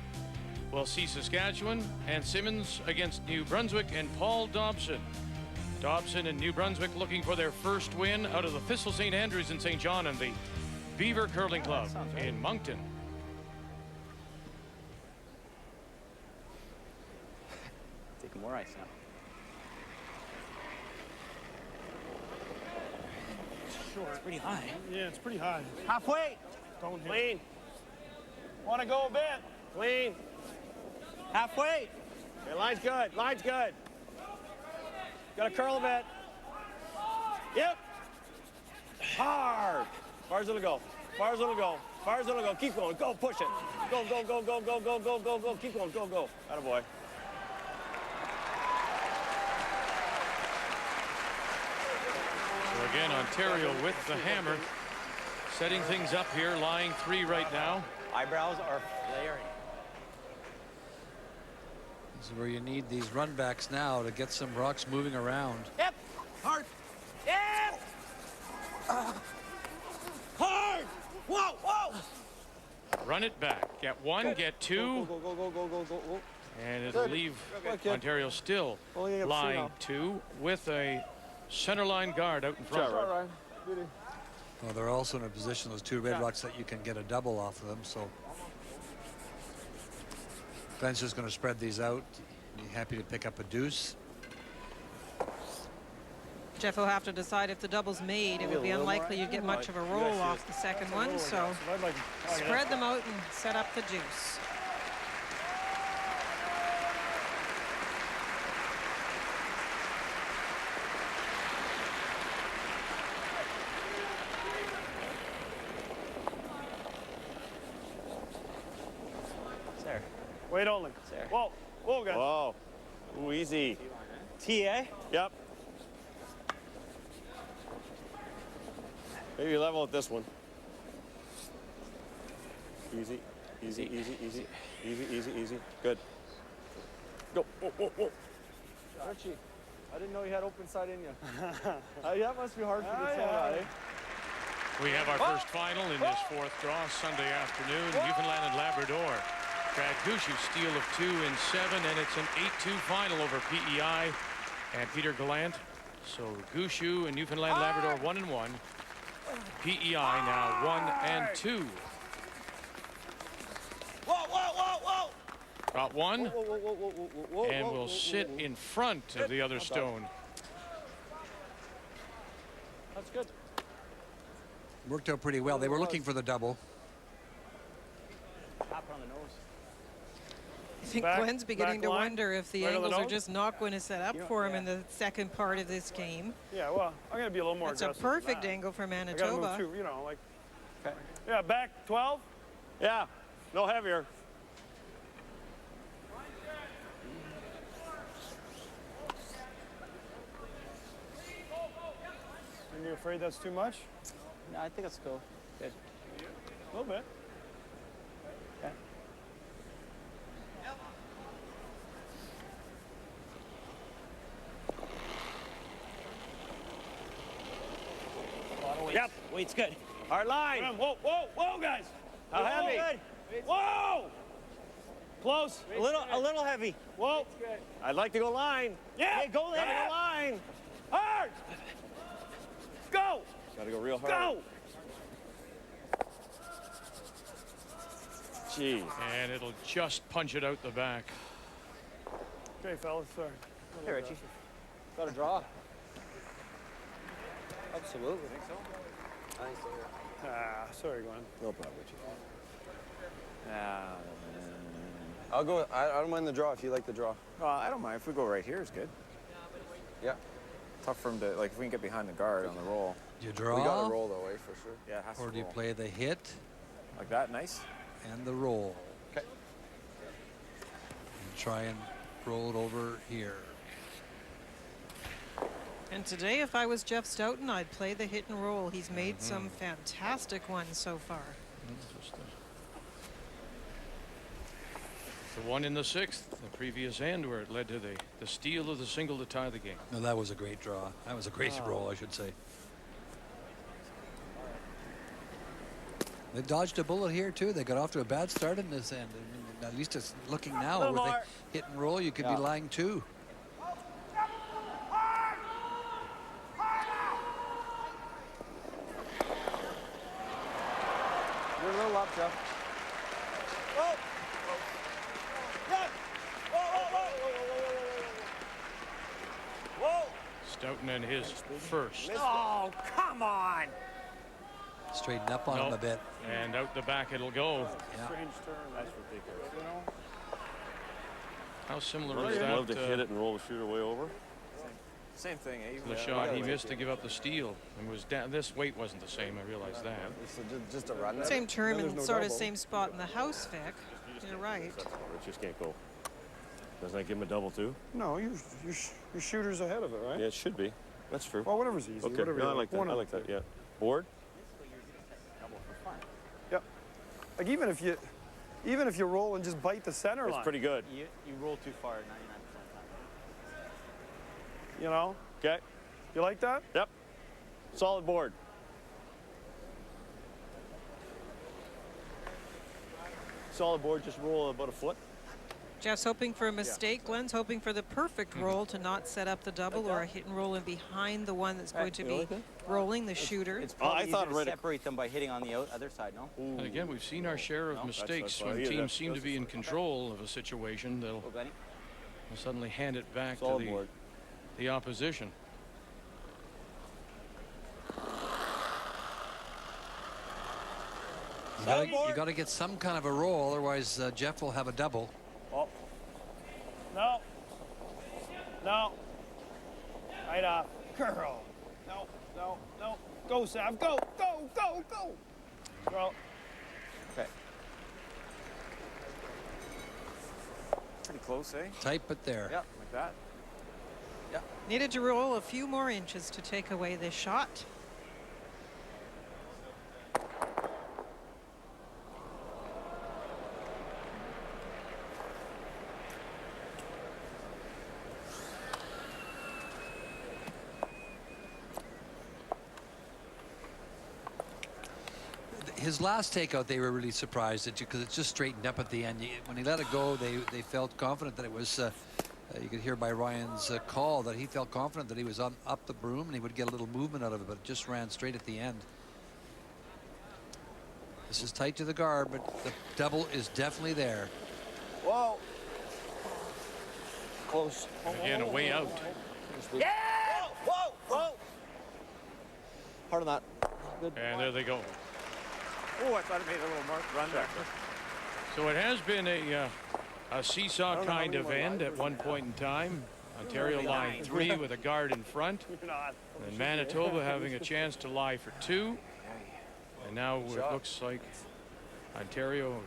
S1: We'll see Saskatchewan and Simmons against New Brunswick and Paul Dobson. Dobson and New Brunswick looking for their first win out of the Thistle St. Andrews in St. John and the Beaver Curling Club in Moncton.
S4: Taking more ice now.
S9: Sure.
S4: It's pretty high.
S9: Yeah, it's pretty high.
S11: Halfway.
S9: Don't hit.
S11: Clean. Want to go a bit. Clean. Halfway. Okay, line's good. Line's good. Got to curl a bit. Yep. Hard. Far as it'll go. Far as it'll go. Far as it'll go. Keep going. Go. Push it. Go, go, go, go, go, go, go, go, go. Keep going. Go, go. Attaboy.
S1: So again, Ontario with the hammer, setting things up here, lying 3 right now.
S4: Eyebrows are flaring.
S2: This is where you need these run backs now to get some rocks moving around.
S11: Yep. Hard. Yep. Hard. Whoa, whoa.
S1: Run it back. Get 1,
S11: Good.
S1: get 2.
S19: Go, go, go, go, go, go, go, go.
S1: And it'll
S19: Good.
S1: leave
S19: Okay.
S1: Ontario still
S19: Only up
S1: lying
S19: now.
S1: 2 with a center line guard out in front.
S19: All right. Beauty.
S2: Well, they're also in a position, those 2 red rocks, that you can get a double off of them. So Glenn's just going to spread these out. Be happy to pick up a deuce.
S3: Jeff will have to decide if the double's made. It would be unlikely you'd get much of a roll off the second one, so spread them out and set up the juice.
S4: There.
S11: Wait only.
S4: There.
S11: Whoa. Whoa, guys. Whoa. Ooh, easy.
S4: TA?
S11: Yep. Maybe level with this one. Easy, easy, easy, easy, easy, easy, easy. Good. Go. Whoa, whoa, whoa.
S19: Archie, I didn't know you had open side in you. That must be hard for the guy.
S1: We have our first final in this 4th draw Sunday afternoon. Newfoundland and Labrador. Brad Gushu steal of 2 in 7, and it's an 8-2 final over PEI and Peter Gallant. So Gushu and Newfoundland Labrador 1-1. PEI now 1-2.
S11: Whoa, whoa, whoa, whoa.
S1: Got 1,
S19: Whoa, whoa, whoa, whoa, whoa, whoa,
S1: and
S19: whoa,
S1: will
S19: whoa,
S1: sit
S19: whoa.
S1: in front of the other stone.
S19: That's good.
S2: Worked out pretty well. They were looking for the double.
S4: Tap on the nose.
S3: I think
S11: Back-
S3: Glenn's beginning to
S11: back line,
S3: wonder if the
S11: right on the
S3: angles are
S11: nose.
S3: just not going to set up for him in the second part of this game.
S11: Yeah, well, I'm going to be a little more
S3: That's a
S11: aggressive than
S3: perfect
S11: that.
S3: angle for
S11: I gotta
S3: Manitoba.
S11: move too, you know, like. Okay. Yeah, back 12. Yeah, no heavier. Are you afraid that's too much?
S4: No, I think that's cool. Good.
S11: A little bit.
S4: Okay. A lot of weight.
S11: Yep.
S4: Weight's good.
S11: Hard line. Whoa, whoa, whoa, guys. How
S4: Whoa,
S11: heavy?
S4: good.
S11: Whoa! Close.
S4: A little heavy.
S11: Whoa. I'd like to go line. Yeah.
S4: Hey, go there.
S11: Gotta go line. Hard. Go. Gotta go real hard. Go. Gee.
S1: And it'll just punch it out the back.
S11: Okay, fellas. Sorry.
S4: Hey, Richie.
S19: Got a draw. Absolutely. Think so? I think so, yeah.
S11: Sorry, Glenn.
S19: No problem, Richie. I'll go. I don't mind the draw if you like the draw.
S4: I don't mind. If we go right here, it's good.
S19: Yeah. Tough for him to, like, if we can get behind the guard on the roll.
S2: Do you draw?
S19: We got to roll, though, eh, for sure. Yeah, it has to
S2: Or do you
S19: roll.
S2: play the hit?
S19: Like that, nice.
S2: And the roll.
S19: Okay.
S2: And try and roll it over here.
S3: And today, if I was Jeff Stoughton, I'd play the hit and roll. He's made some fantastic ones so far.
S1: The one in the sixth, the previous end, where it led to the steal of the single to tie the game.
S2: No, that was a great draw. That was a great roll, I should say. They dodged a bullet here, too. They got off to a bad start in this end. And at least it's looking now with the hit and roll, you could be lying, too.
S19: You're a little up, Jeff. Whoa! Whoa!
S1: Stoughton and his first.
S19: Oh, come on!
S2: Straighten up on him a bit.
S1: And out the back it'll go.
S2: Yeah.
S9: Strange turn. That's ridiculous. You know?
S1: How similar
S18: I'd
S1: is that
S18: love to hit it and roll the shooter way over.
S19: Same thing, eh?
S1: the shot he missed to give up the steal? And was down. This weight wasn't the same. I realized that.
S19: Just a run.
S3: Same term and sort of same spot in the house, Vic. You're right.
S18: It just can't go. Doesn't that give him a double too?
S9: No, your shooter's ahead of it, right?
S18: Yeah, it should be. That's true.
S9: Well, whatever's easy.
S18: Okay,
S9: Whatever
S18: no, I like that. I like that. Yeah. Board.
S9: Yep. Like even if you roll and just bite the center line.
S18: It's pretty good.
S4: You roll too far 99% of the time.
S9: You know?
S18: Okay.
S9: You like that?
S18: Yep. Solid board. Solid board, just roll about a foot.
S3: Jeff's hoping for a mistake. Glenn's hoping for the perfect roll to not set up the double or a hit and roll in behind the one that's going to be rolling, the shooter.
S4: It's probably easier to separate them by hitting on the other side, no?
S1: And again, we've seen our share of mistakes when teams seem to be in control of a situation. They'll suddenly hand it back to the opposition.
S2: You got to get some kind of a roll, otherwise Jeff will have a double.
S9: Oh. No. No. Right off. Girl. No, no, no. Go, Sav. Go, go, go, go. Girl.
S19: Okay. Pretty close, eh?
S2: Tight, but there.
S19: Yep, like that. Yep.
S3: Needed to roll a few more inches to take away this shot.
S2: His last takeout, they were really surprised at you because it just straightened up at the end. When he let it go, they felt confident that it was. You could hear by Ryan's call that he felt confident that he was up the broom and he would get a little movement out of it, but it just ran straight at the end. This is tight to the guard, but the double is definitely there.
S9: Whoa. Close.
S1: Again, a way out.
S19: Yeah! Whoa, whoa. Hard on that. Good.
S1: And there they go.
S19: Oh, I thought it made a little mark run back there.
S1: So it has been a seesaw kind of end at one point in time. Ontario line 3 with a guard in front. And Manitoba having a chance to lie for 2. And now it looks like Ontario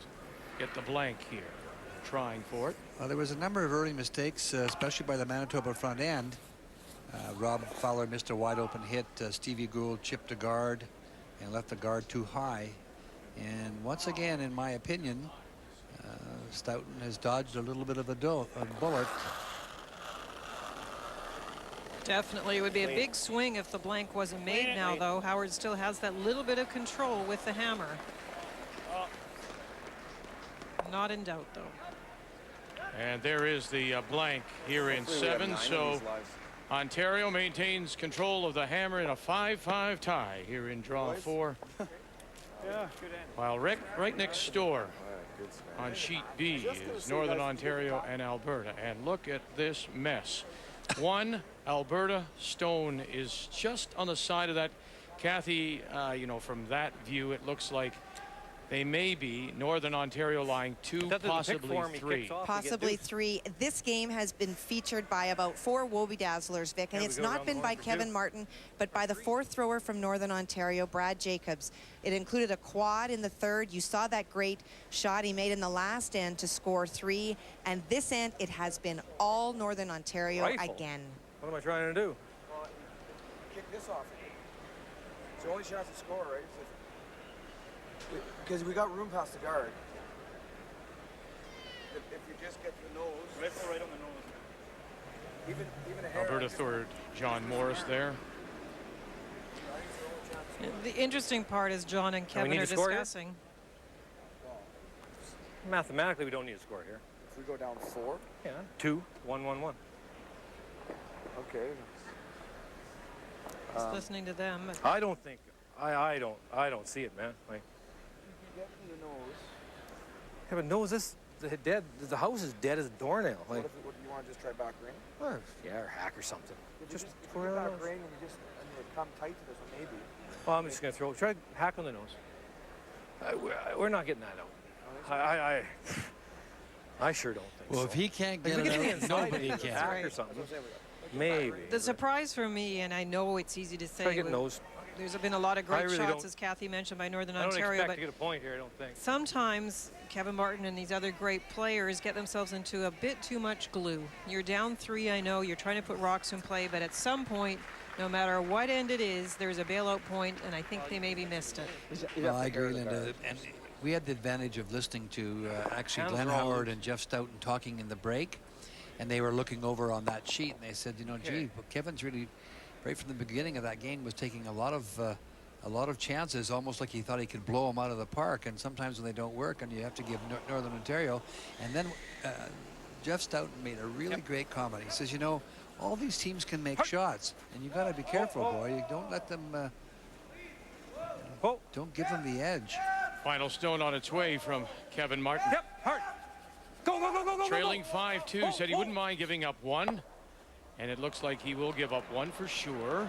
S1: get the blank here, trying for it.
S2: Well, there was a number of early mistakes, especially by the Manitoba front end. Rob Fowler missed a wide open hit. Stevie Gould chipped a guard and left the guard too high. And once again, in my opinion, Stoughton has dodged a little bit of a bullet.
S3: Definitely. It would be a big swing if the blank wasn't made now, though. Howard still has that little bit of control with the hammer. Not in doubt, though.
S1: And there is the blank here in 7. So Ontario maintains control of the hammer in a 5-5 tie here in draw 4.
S9: Yeah.
S1: While right next door on sheet B is Northern Ontario and Alberta. And look at this mess. One, Alberta stone is just on the side of that. Kathy, you know, from that view, it looks like they may be Northern Ontario lying 2, possibly 3.
S8: Possibly 3. This game has been featured by about 4 Wobie Dazzlers, Vic, and it's not been by Kevin Martin, but by the 4th thrower from Northern Ontario, Brad Jacobs. It included a quad in the 3rd. You saw that great shot he made in the last end to score 3, and this end, it has been all Northern Ontario again.
S11: What am I trying to do?
S19: Kick this off. It's the only chance to score, right? Because we got room past the guard. If you just get the nose. Right on the nose. Even a hair.
S1: Alberta third, John Morris there.
S3: The interesting part is John and Kevin are discussing.
S11: Mathematically, we don't need to score here.
S19: If we go down 4?
S11: Yeah. 2, 1, 1, 1.
S19: Okay.
S3: Just listening to them.
S11: I don't think. I don't see it, man. Like.
S19: Get in the nose.
S11: Yeah, but nose is dead. The house is dead as a doornail. Like.
S19: What do you want to just try back rain?
S11: Yeah, or hack or something.
S19: Just back rain and you come tight to this one, maybe.
S11: Well, I'm just gonna try hack on the nose. We're not getting that out. I sure don't think so.
S2: Well, if he can't get it out, nobody can.
S11: Hack or something. Maybe.
S3: The surprise for me, and I know it's easy to say,
S11: Try to get nose.
S3: There's been a lot of great
S11: really
S3: shots, as Kathy mentioned, by Northern Ontario.
S11: I don't expect
S3: but
S11: to get a point here, I don't think.
S3: sometimes Kevin Martin and these other great players get themselves into a bit too much glue. You're down 3, I know, you're trying to put rocks in play, but at some point, no matter what end it is, there's a bailout point, and I think they maybe missed it.
S2: Well, I agree, Linda. And we had the advantage of listening to actually Glenn Howard and Jeff Stoughton talking in the break, and they were looking over on that sheet, and they said, you know, gee, well, Kevin's really, right from the beginning of that game, was taking a lot of chances, almost like he thought he could blow them out of the park, and sometimes when they don't work, and you have to give Northern Ontario. And then Jeff Stoughton made a really great comment. He says, you know, all these teams can make shots, and you got to be careful, boy. You don't let them, don't give them the edge.
S1: Final stone on its way from Kevin Martin.
S11: Yep, hard. Go, go, go, go, go.
S1: Trailing 5-2, said he wouldn't mind giving up 1. And it looks like he will give up 1 for sure.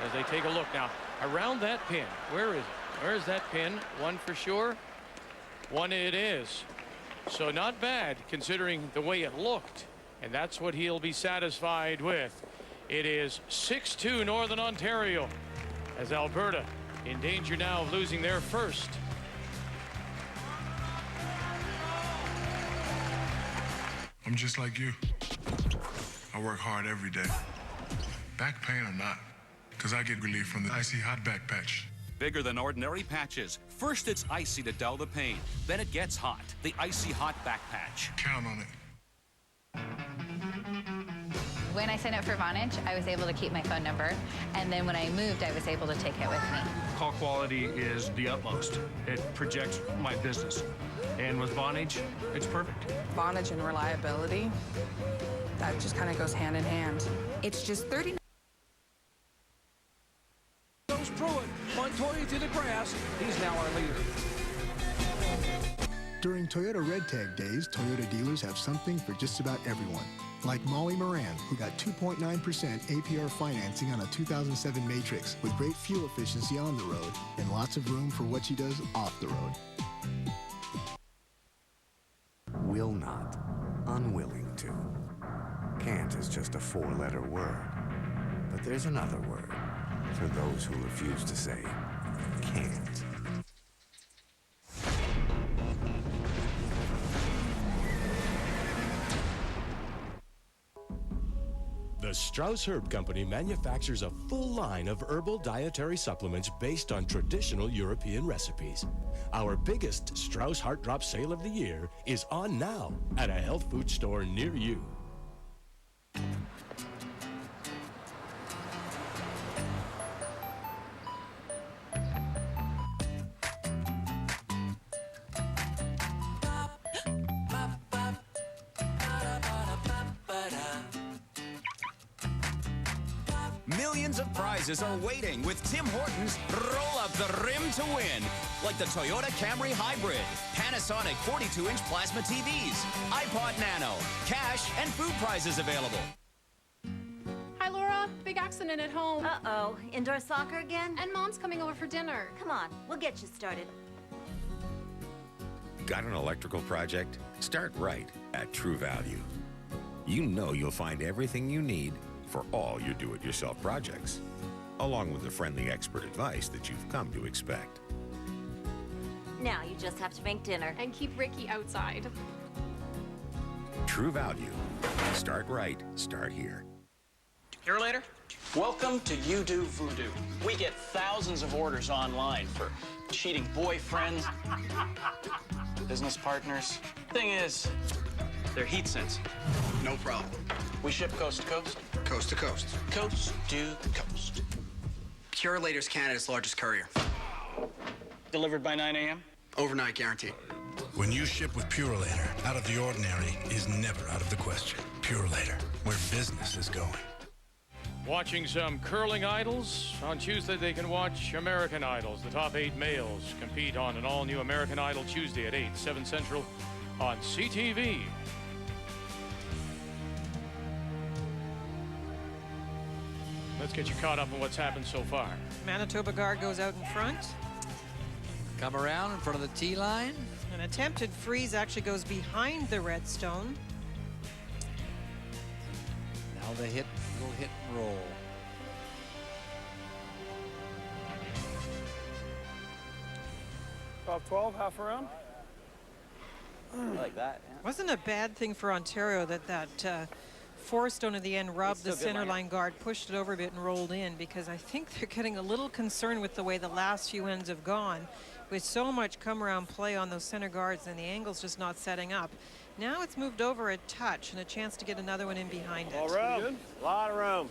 S1: As they take a look now, around that pin, where is it? Where is that pin? 1 for sure. 1 it is. So not bad considering the way it looked. And that's what he'll be satisfied with. It is 6-2 Northern Ontario, as Alberta in danger now of losing their first.
S12: I'm just like you. I work hard every day. Back pain or not, because I get relief from the Icy Hot Back Patch.
S14: Bigger than ordinary patches. First it's icy to dull the pain. Then it gets hot. The Icy Hot Back Patch.
S12: Count on it.
S5: When I signed up for Vonage, I was able to keep my phone number. And then when I moved, I was able to take it with me.
S6: Call quality is the utmost. It projects my business. And with Vonage, it's perfect.
S13: Vonage and reliability, that just kind of goes hand in hand. It's just 39.
S22: Goes Pruitt, Montoya to the grass. He's now our leader.
S23: During Toyota Red Tag Days, Toyota dealers have something for just about everyone. Like Molly Moran, who got 2.9% APR financing on a 2007 Matrix with great fuel efficiency on the road and lots of room for what she does off the road.
S25: Will not. Unwilling to. Can't is just a 4-letter word. But there's another word for those who refuse to say can't.
S15: The Strauss Herb Company manufactures a full line of herbal dietary supplements based on traditional European recipes. Our biggest Strauss Heart Drop sale of the year is on now at a health food store near you.
S26: Millions of prizes are waiting with Tim Hortons Roll Up the Rim to Win. Like the Toyota Camry Hybrid, Panasonic 42-inch plasma TVs, iPod Nano, cash and food prizes available.
S28: Hi, Laura. Big accident at home.
S29: Uh-oh. Indoor soccer again?
S28: And Mom's coming over for dinner.
S29: Come on, we'll get you started.
S7: Got an electrical project? Start right at True Value. You know you'll find everything you need for all your do-it-yourself projects, along with the friendly expert advice that you've come to expect.
S10: Now you just have to make dinner.
S28: And keep Ricky outside.
S7: True Value. Start right, start here.
S16: Here later? Welcome to You Do Voodoo. We get thousands of orders online for cheating boyfriends, business partners. Thing is, they're heat sensitive. No problem. We ship coast to coast.
S17: Coast to coast.
S16: Coast to coast.
S17: Pure Later's Canada's largest courier.
S16: Delivered by 9 a.m.?
S17: Overnight guarantee.
S20: When you ship with Pure Later, out of the ordinary is never out of the question. Pure Later, where business is going.
S1: Watching some curling idols. On Tuesday, they can watch American Idols. The top 8 males compete on an all-new American Idol Tuesday at 8, 7 Central on CTV. Let's get you caught up on what's happened so far.
S3: Manitoba guard goes out in front.
S2: Come around in front of the tee line.
S3: An attempted freeze actually goes behind the red stone.
S2: Now the hit will hit and roll.
S9: Top 12, half around.
S4: I like that. Yeah.
S3: Wasn't a bad thing for Ontario that four stone at the end rubbed the center line guard, pushed it over a bit and rolled in, because I think they're getting a little concerned with the way the last few ends have gone, with so much come around play on those center guards and the angle's just not setting up. Now it's moved over a touch and a chance to get another one in behind it.
S11: All room. A lot of room.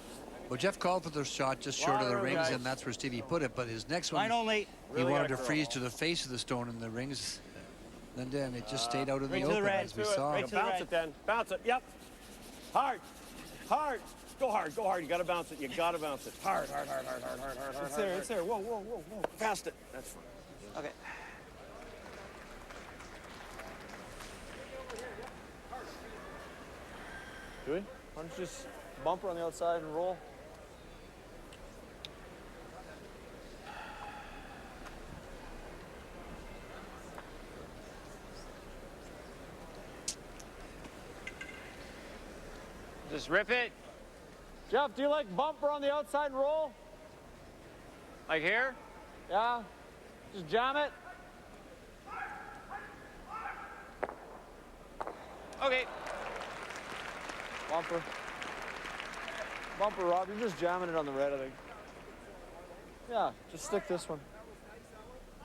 S2: Well, Jeff called for the shot just short of the rings,
S11: guys.
S2: and that's where Stevie put it. But his next one,
S11: Line only.
S2: he
S11: Really
S2: wanted to
S11: gotta
S2: freeze
S11: curl.
S2: to the face of the stone in the rings. And then it just stayed out in the
S11: Right to
S2: open,
S11: red.
S2: as we
S11: Do it.
S2: saw.
S11: Right to the bounce it then. Bounce it. Yep. Hard. Hard. Go hard. Go hard. You got to bounce it. You got to bounce it. Hard, hard, hard, hard, hard, hard, hard, hard.
S9: It's there, it's there. Whoa, whoa, whoa, whoa.
S11: Past it. That's fine.
S4: Okay.
S19: Do we? Why don't you just bumper on the outside and roll?
S11: Just rip it.
S19: Jeff, do you like bumper on the outside and roll?
S11: Like here?
S19: Yeah. Just jam it.
S11: Okay.
S19: Bumper. Bumper, Rob. You're just jamming it on the red, I think. Yeah, just stick this one.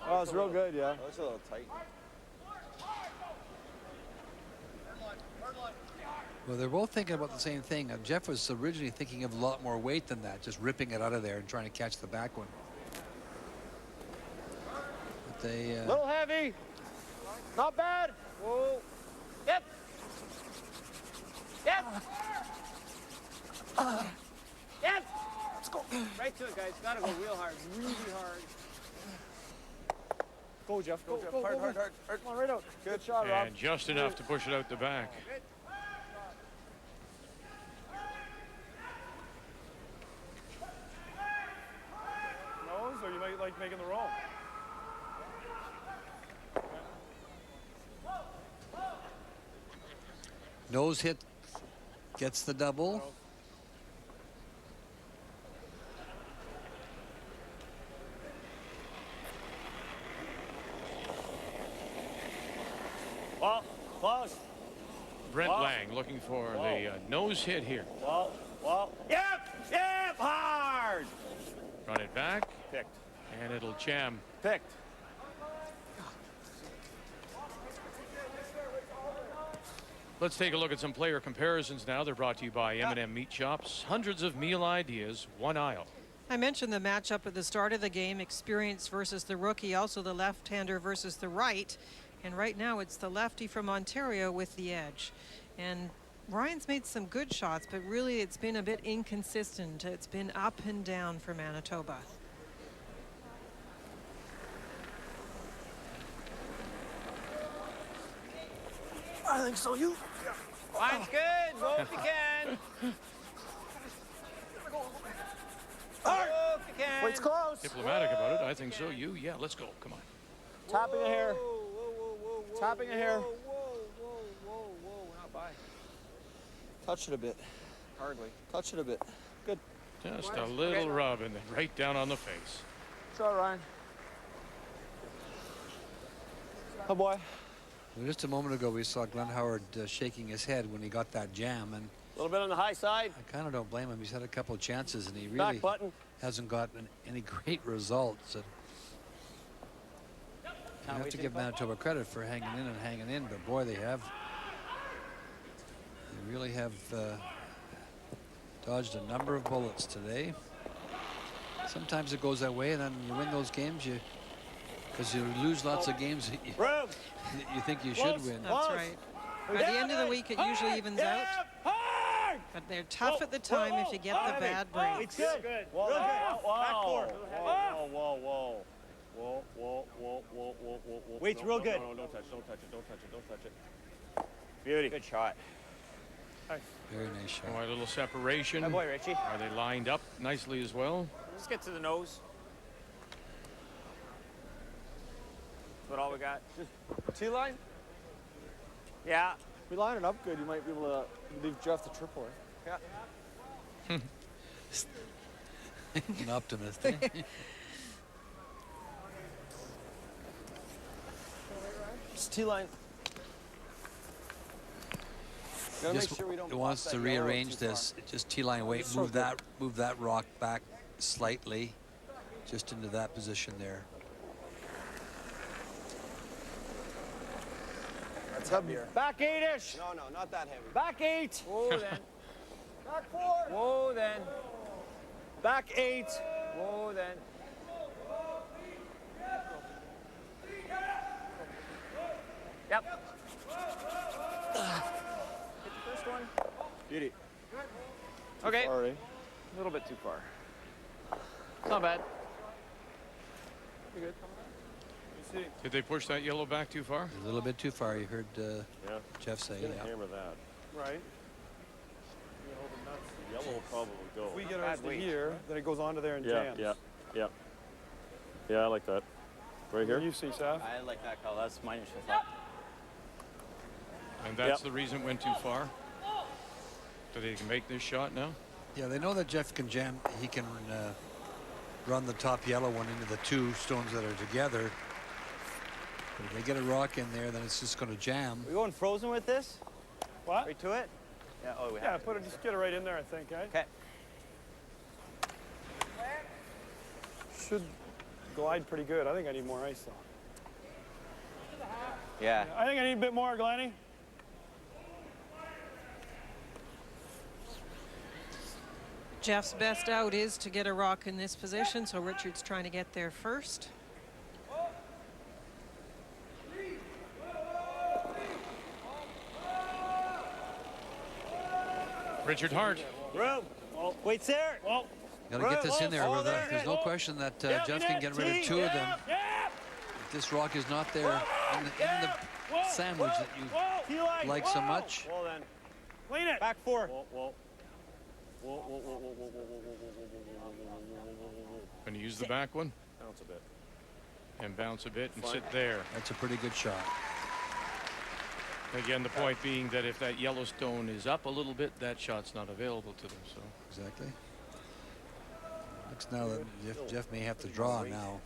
S19: Oh, it's real good, yeah.
S4: Oh, it's a little tight.
S2: Well, they're both thinking about the same thing. Jeff was originally thinking of a lot more weight than that, just ripping it out of there and trying to catch the back one. But they...
S19: Little heavy. Not bad. Whoa.
S11: Yep. Yep. Yep. Let's go. Right to it, guys. Gotta go real hard. Really hard.
S19: Go, Jeff. Go, Jeff.
S11: go,
S19: Hard,
S11: go,
S19: hard,
S11: go.
S19: hard, hard. Come on, right out. Good shot, Rob.
S1: And just enough to push it out the back.
S9: Nose, or you might like making the roll.
S2: Nose hit gets the double.
S11: Well, close.
S1: Brent
S11: Well.
S1: Lang looking for the nose hit here.
S11: Well. Yep. Yep. Hard.
S1: Run it back.
S11: Picked.
S1: And it'll jam.
S11: Picked.
S1: Let's take a look at some player comparisons now. They're brought to you by M&M Meat Shops. Hundreds of meal ideas, one aisle.
S3: I mentioned the matchup at the start of the game, experience versus the rookie, also the left-hander versus the right. And right now it's the lefty from Ontario with the edge. And Ryan's made some good shots, but really it's been a bit inconsistent. It's been up and down for Manitoba.
S9: I think so, you.
S11: Line's good. Go if you can. Go if you can.
S19: Wait's close.
S1: Diplomatic about it. I think so. Yeah, let's go. Come on.
S19: Tapping the hair. Tapping it here.
S11: Whoa. We're not by.
S19: Touch it a bit.
S11: Hardly.
S19: Touch it a bit. Good.
S1: Just a little rub and then right down on the face.
S19: Shot, Ryan. Oh, boy.
S2: Well, just a moment ago, we saw G.Howard shaking his head when he got that jam, and
S11: A little bit on the high side.
S2: I kind of don't blame him. He's had a couple of chances, and he
S11: Back
S2: really
S11: button.
S2: hasn't gotten any great results. And you have to give Manitoba credit for hanging in, but boy, they really have dodged a number of bullets today. Sometimes it goes that way, and then you win those games, because you lose lots of games you think you should win.
S3: That's right. By the end of the week, it usually evens out. But they're tough at the time if you get the bad breaks.
S11: It's good. Whoa. Back four. Whoa. Wait's real good. No, don't touch it. Beauty. Good shot.
S2: Very nice shot.
S1: Boy, a little separation.
S11: Good boy, Richie.
S1: Are they lined up nicely as well?
S11: Let's get to the nose. That's all we got.
S19: T-line?
S11: Yeah.
S19: If we line it up good, you might be able to leave Jeff the triple.
S11: Yeah.
S2: An optimist. Eh?
S19: Just T-line.
S2: Just wants to rearrange this. Just T-line weight. Move that rock back slightly, just into that position there.
S19: That's heavier.
S11: Back 8-ish.
S19: No, not that heavy.
S11: Back 8. Whoa, then.
S19: Back 4.
S11: Whoa, then. Back 8. Whoa, then. Yep. Hit the first one.
S19: Beauty.
S11: Okay.
S19: Sorry.
S11: A little bit too far. It's not bad. Pretty good.
S1: Did they push that yellow back too far?
S2: A little bit too far. You heard Jeff say.
S19: Hammer that. Right. The yellow will probably go. If we get ours to here, then it goes onto there and jams.
S5: Yeah, I like that. Right here?
S19: You see, Saf?
S4: I like that call. That's my initial thought.
S1: And that's the reason it went too far? So they can make this shot now?
S2: Yeah, they know that Jeff can jam. He can run the top yellow one into the two stones that are together. But if they get a rock in there, then it's just going to jam.
S11: We going frozen with this?
S19: What?
S11: Right to it? Yeah. Oh, we
S19: Yeah,
S11: have to.
S19: just get it right in there, I think, eh?
S11: Okay.
S19: Should glide pretty good. I think I need more ice, though.
S11: Yeah.
S19: I think I need a bit more, Glennie.
S3: Jeff's best out is to get a rock in this position, so Richard's trying to get there first.
S1: Richard Hart.
S11: Room. Oh, wait's there. Oh.
S2: Got to get this in there. There's no question that Jeff can get rid of two of them. If this rock is not there in the sandwich that you like so much.
S11: Well then.
S19: Clean it.
S11: Back 4.
S1: Going to use the back one?
S5: Bounce a bit.
S1: And bounce a bit and sit there.
S2: That's a pretty good shot.
S1: Again, the point being that if that Yellowstone is up a little bit, that shot's not available to them. So
S2: exactly. Looks now that Jeff may have to draw now.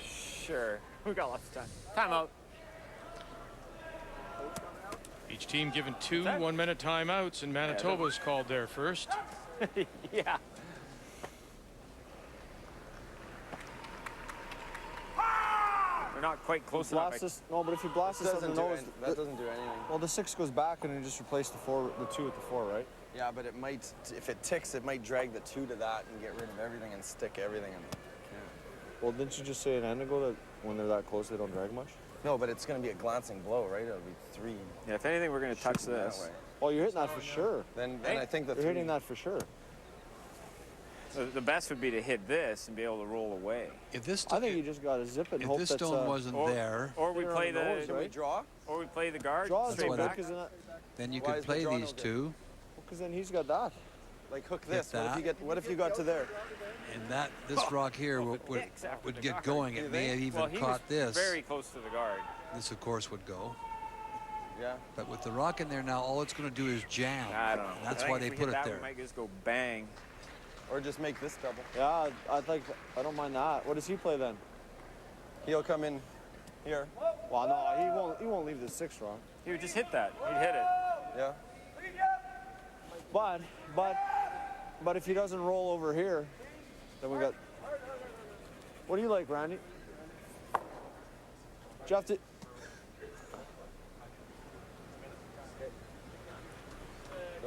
S11: Sure. We've got lots of time. Timeout.
S1: each team given 2 1-minute timeouts, and Manitoba's called there first.
S11: Yeah. We're not quite close enough.
S19: No, but if you blast this on the nose,
S4: that doesn't do anything.
S19: Well, the 6 goes back and then just replace the 2 with the 4, right?
S4: Yeah, but it might, if it ticks, it might drag the 2 to that and get rid of everything and stick everything in.
S19: Well, didn't you just say an end ago that when they're that close, they don't drag much?
S4: No, but it's going to be a glancing blow, right? It'll be 3.
S11: Yeah, if anything, we're going to touch this.
S19: Oh, you're hitting that for sure.
S4: Then I think that
S19: you're hitting that for sure.
S11: The best would be to hit this and be able to roll away.
S2: If this,
S19: I think you just got to zip it and hope
S2: this stone wasn't there,
S11: or we play the
S19: nose, right?
S4: we draw,
S11: or we play the guard
S19: draw
S11: straight back.
S2: Then you could play these 2.
S19: Because then he's got that. Like hook this.
S2: that.
S19: What if you got to there?
S2: And this rock here would get going. It may have even caught this.
S11: Very close to the guard.
S2: This, of course, would go.
S19: Yeah.
S2: But with the rock in there now, all it's going to do is jam.
S11: I don't know.
S2: That's why they put it there.
S11: We might just go bang.
S19: Or just make this double. Yeah, I don't mind that. What does he play then? He'll come in here. Well, no, he won't leave the 6 wrong.
S11: He would just hit that. He'd hit it.
S19: Yeah. But if he doesn't roll over here, then we got. What do you like, Randy? Jeff, that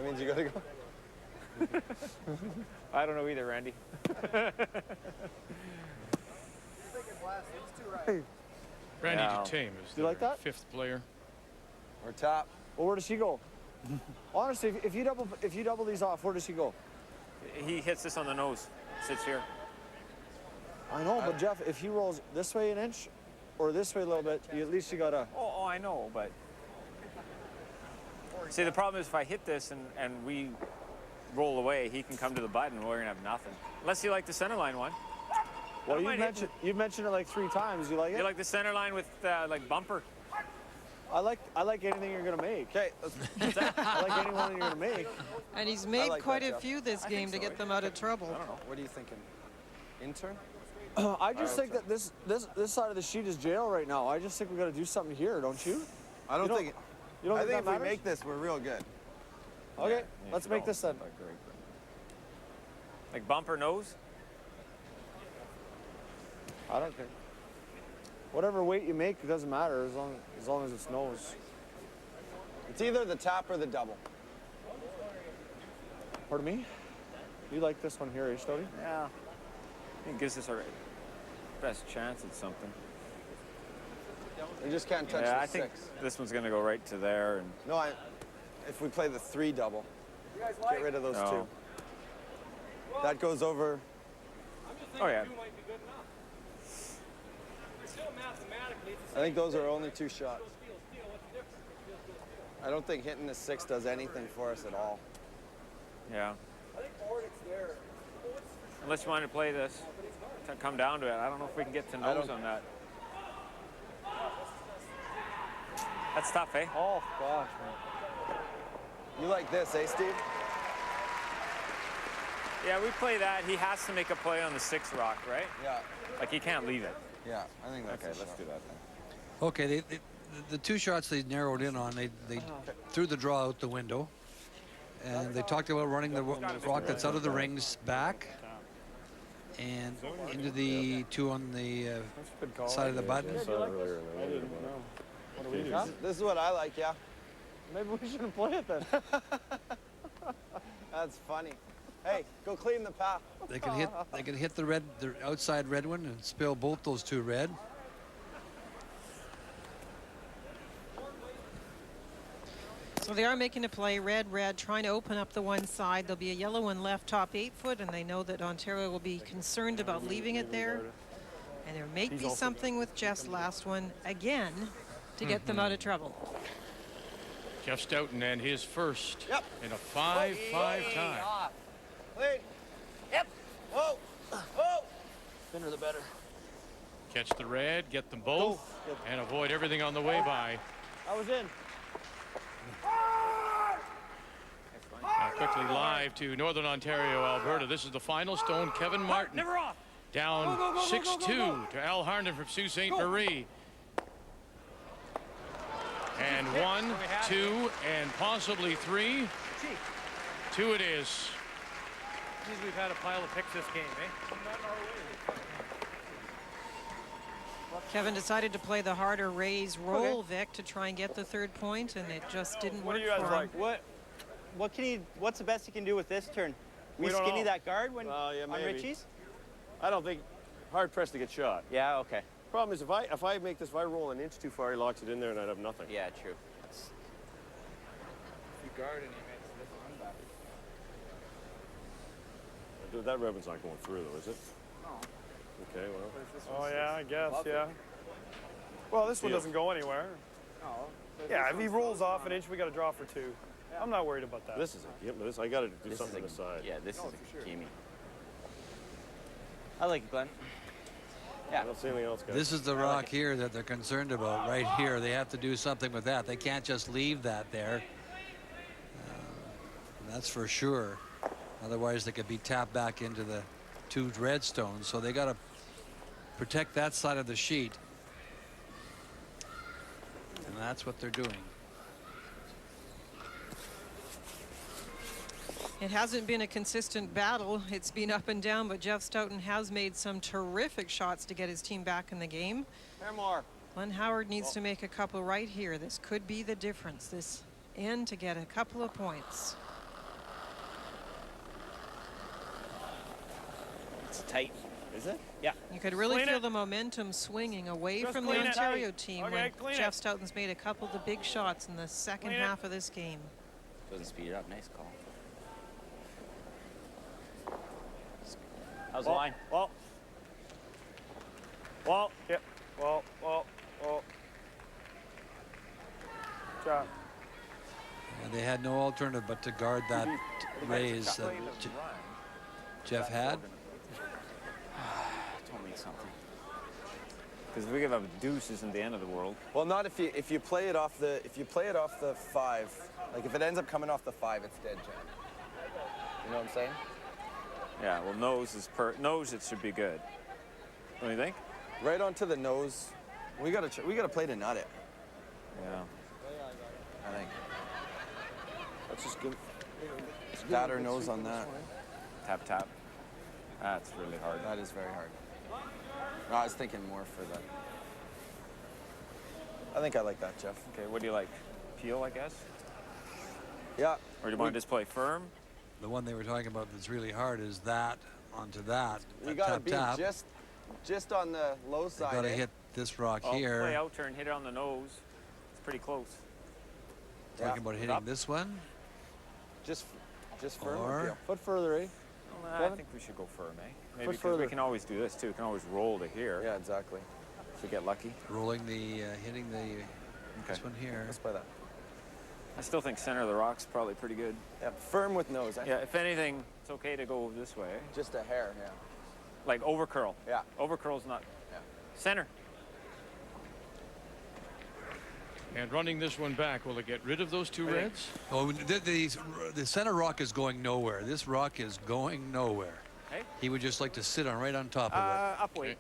S19: means you gotta go.
S11: I don't know either, Randy.
S1: Randy Dutain is
S19: Do you like that?
S1: 5th player.
S19: Or tap. Well, where does he go? Honestly, if you double these off, where does he go?
S11: He hits this on the nose. Sits here.
S19: I know, but Jeff, if he rolls this way an inch or this way a little bit, at least you gotta.
S11: Oh, I know, but see, the problem is if I hit this and we roll away, he can come to the button and we're gonna have nothing. Unless you like the center line one.
S19: Well, you've mentioned it like 3 times. You like it?
S11: You like the center line with like bumper?
S19: I like anything you're gonna make. Okay, I like anyone you're gonna make.
S3: And he's made quite a few this game to get them out of trouble.
S19: I don't know. What are you thinking? Intern? I just think that this side of the sheet is jail right now. I just think we got to do something here, don't you? I don't think. You don't think if we make this, we're real good. Okay, let's make this then.
S11: Like bumper nose?
S19: I don't care. Whatever weight you make, it doesn't matter as long as it's nose. It's either the tap or the double. Pardon me? You like this one here, Stoughton?
S11: Yeah. It gives us our best chance at something.
S19: You just can't touch the 6.
S11: I think this one's gonna go right to there. And
S19: no, if we play the 3 double, get rid of those 2. That goes over.
S11: Oh yeah.
S19: I think those are only 2 shots. I don't think hitting the 6 does anything for us at all.
S11: Yeah. Unless you want to play this, to come down to it. I don't know if we can get to nose on that. That's tough, eh?
S19: Oh, gosh, man. You like this, eh, Steve?
S11: Yeah, we play that. He has to make a play on the 6 rock, right?
S19: Yeah.
S11: Like, he can't leave it.
S19: Yeah, I think that's
S11: okay. Let's do that then.
S2: Okay, the 2 shots they narrowed in on, they threw the draw out the window. And they talked about running the rock that's out of the rings back and into the 2 on the side of the button.
S19: This is what I like, yeah. Maybe we shouldn't play it then. That's funny. Hey, go clean the path.
S2: They can hit the outside red one and spill both those 2 red.
S3: So they are making a play, red, trying to open up the one side. There'll be a yellow one left top 8 foot, and they know that Ontario will be concerned about leaving it there. And there may be something with Jeff's last one again to get them out of trouble.
S1: Jeff Stoughton and his first in a 5-5 tie.
S19: Clean. Yep. Whoa. Whoa.
S11: Thinner the better.
S1: Catch the red, get them both, and avoid everything on the way by.
S19: I was in.
S1: Now quickly live to Northern Ontario, Alberta. This is the final stone. Kevin Martin down 6-2 to Al Harnden from Sault Ste. Marie. And 1, 2, and possibly 3. 2 it is.
S6: We've had a pile of picks this game, eh?
S3: Kevin decided to play the harder raise roll, Vic, to try and get the 3rd point, and it just didn't work for him.
S8: What's the best he can do with this turn? We skinny that guard when on Richie's?
S11: I don't think hard pressed to get shot.
S8: Yeah, okay.
S11: Problem is if I make this, if I roll an inch too far, he locks it in there and I'd have nothing.
S8: Yeah, true.
S6: If you guard and he makes this one back.
S11: That ribbon's not going through though, is it?
S6: No.
S11: Okay, well.
S9: Oh yeah, I guess, yeah. Well, this one doesn't go anywhere.
S6: No.
S9: Yeah, if he rolls off an inch, we got to draw for 2. I'm not worried about that.
S5: This is a gimme. I got to do something on the side.
S4: Yeah, this is a gimme. I like it, Glenn. Yeah.
S5: I don't see anything else, guys.
S2: This is the rock here that they're concerned about right here. They have to do something with that. They can't just leave that there. That's for sure. Otherwise, they could be tapped back into the 2 red stones. So they got to protect that side of the sheet. And that's what they're doing.
S3: It hasn't been a consistent battle. It's been up and down, but Jeff Stoughton has made some terrific shots to get his team back in the game.
S8: More.
S3: Glenn Howard needs to make a couple right here. This could be the difference, this end, to get a couple of points.
S4: It's tight. Is it? Yeah.
S3: You could really feel the momentum swinging away from the Ontario team when Jeff Stoughton's made a couple of the big shots in the second half of this game.
S4: Doesn't speed it up. Nice call. How's the line?
S11: Well. Yep. Well. Job.
S2: And they had no alternative but to guard that raise that Jeff had.
S4: Told me something.
S6: Because if we give up a deuce, isn't the end of the world.
S19: Well, not if you play it off the 5. Like if it ends up coming off the 5, it's dead jam. You know what I'm saying?
S6: Yeah. Well, nose it should be good. Don't you think?
S19: Right onto the nose. We gotta play to nut it.
S6: Yeah.
S19: I think. Let's just give that or nose on that.
S6: Tap tap. That's really hard.
S19: That is very hard. No, I was thinking more for the. I think I like that, Jeff.
S6: Okay. What do you like? Peel, I guess.
S19: Yeah.
S6: Or do you want to just play firm?
S2: The one they were talking about that's really hard is that onto that.
S19: You gotta be just on the low side.
S2: You gotta hit this rock here.
S6: Play out turn, hit it on the nose. It's pretty close.
S2: Talking about hitting this one.
S19: Just firm. Or foot further, eh?
S6: Well, I think we should go firm, eh? Maybe because we can always do this too. We can always roll to here.
S19: Yeah, exactly.
S6: If we get lucky.
S2: Rolling the, hitting the, this one here.
S19: Let's play that.
S6: I still think center of the rock's probably pretty good.
S19: Yeah, firm with nose.
S6: Yeah, if anything, it's okay to go this way.
S19: Just a hair, yeah.
S6: Like over curl.
S19: Yeah.
S6: Over curl's not.
S19: Yeah.
S6: Center.
S1: And running this one back, will it get rid of those 2 reds?
S2: Oh, the center rock is going nowhere. This rock is going nowhere.
S6: Hey?
S2: He would just like to sit on right on top of it.
S6: Up weight.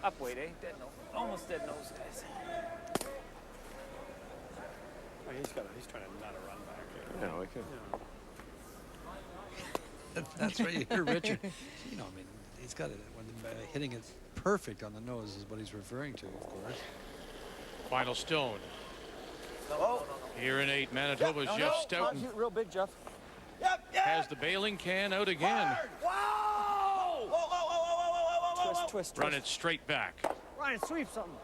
S6: Up weight, eh? Dead nose. Almost dead nose, guys.
S9: He's trying to nut a run back here.
S5: Yeah, like it.
S2: That's right. You hear Richard. You know, I mean, he's got it when hitting it perfect on the nose is what he's referring to, of course.
S1: Final stone.
S19: Oh.
S1: Here in 8, Manitoba's Jeff Stoughton
S19: real big, Jeff.
S1: has the bailing can out again.
S19: Whoa! Twist.
S1: Run it straight back.
S11: Ryan, sweep something.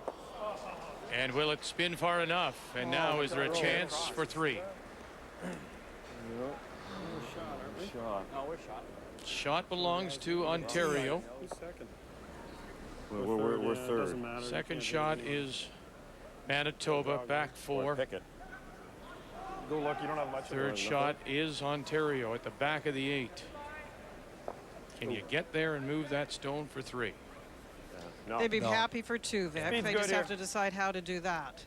S1: And will it spin far enough? And now is there a chance for 3?
S6: Shot.
S4: No, we're shot.
S1: Shot belongs to Ontario.
S9: Who's second?
S5: We're third.
S1: Second shot is Manitoba, back 4.
S5: Pick it.
S9: Go luck, you don't have much.
S1: Third shot is Ontario at the back of the 8. Can you get there and move that stone for 3?
S5: No.
S3: They'd be happy for 2, Vic.
S9: Speed's
S3: They
S9: good
S3: just
S9: here.
S3: have to decide how to do that.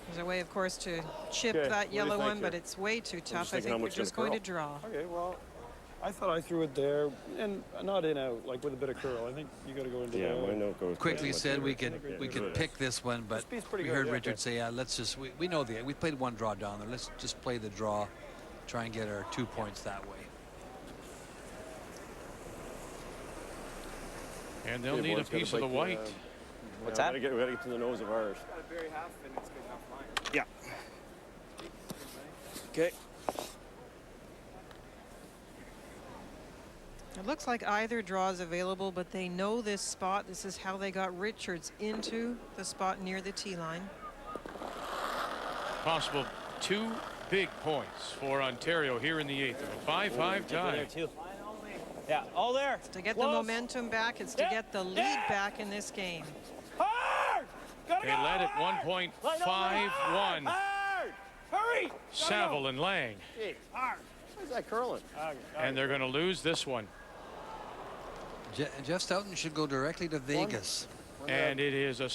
S3: There's a way, of course, to chip
S5: Okay,
S3: that
S5: what do you
S3: yellow
S5: think
S3: one, but
S5: here?
S3: it's way too tough. I
S5: thinking how
S3: think we're
S5: much
S3: just
S5: gonna
S3: going to draw.
S9: Okay, well, I thought I threw it there, and not in out, like with a bit of curl. I think you got to go into
S5: Yeah, my note goes.
S2: Quickly
S5: back.
S2: said we could pick this one, but
S9: Speed's pretty
S2: we
S9: good,
S2: heard
S9: yeah,
S2: Richard
S9: okay.
S2: say, yeah, let's just, we know we played 1 draw down there. Let's just play the draw, try and get our 2 points that way.
S1: And they'll need a piece of the white.
S4: What's that?
S5: We gotta get to the nose of ours.
S6: Got to bury half and it's good enough line.
S5: Yeah.
S19: Okay.
S3: It looks like either draw is available, but they know this spot. This is how they got Richards into the spot near the tee line.
S1: Possible 2 big points for Ontario here in the 8th. A 5-5 tie.
S8: Yeah, all there.
S3: It's to get the momentum back. It's to get the lead back in this game.
S11: Hard! Gotta
S1: They led at 1.51.
S11: Hurry!
S1: Saville and Lang.
S11: Where's that curling?
S1: And they're going to lose this one.
S2: Jeff Stoughton should go directly to Vegas.
S1: And it is a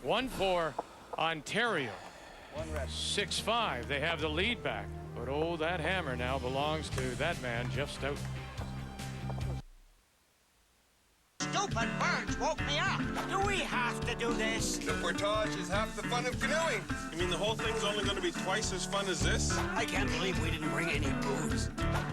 S1: 1-4 Ontario. 6-5. They have the lead back. But oh, that hammer now belongs to that man, Jeff Stoughton.
S12: Stupid birds woke me up. Do we have to do this?
S13: The portage is half the fun of canoeing. You mean the whole thing's only going to be twice as fun as this?
S12: I can't believe we didn't bring any booze.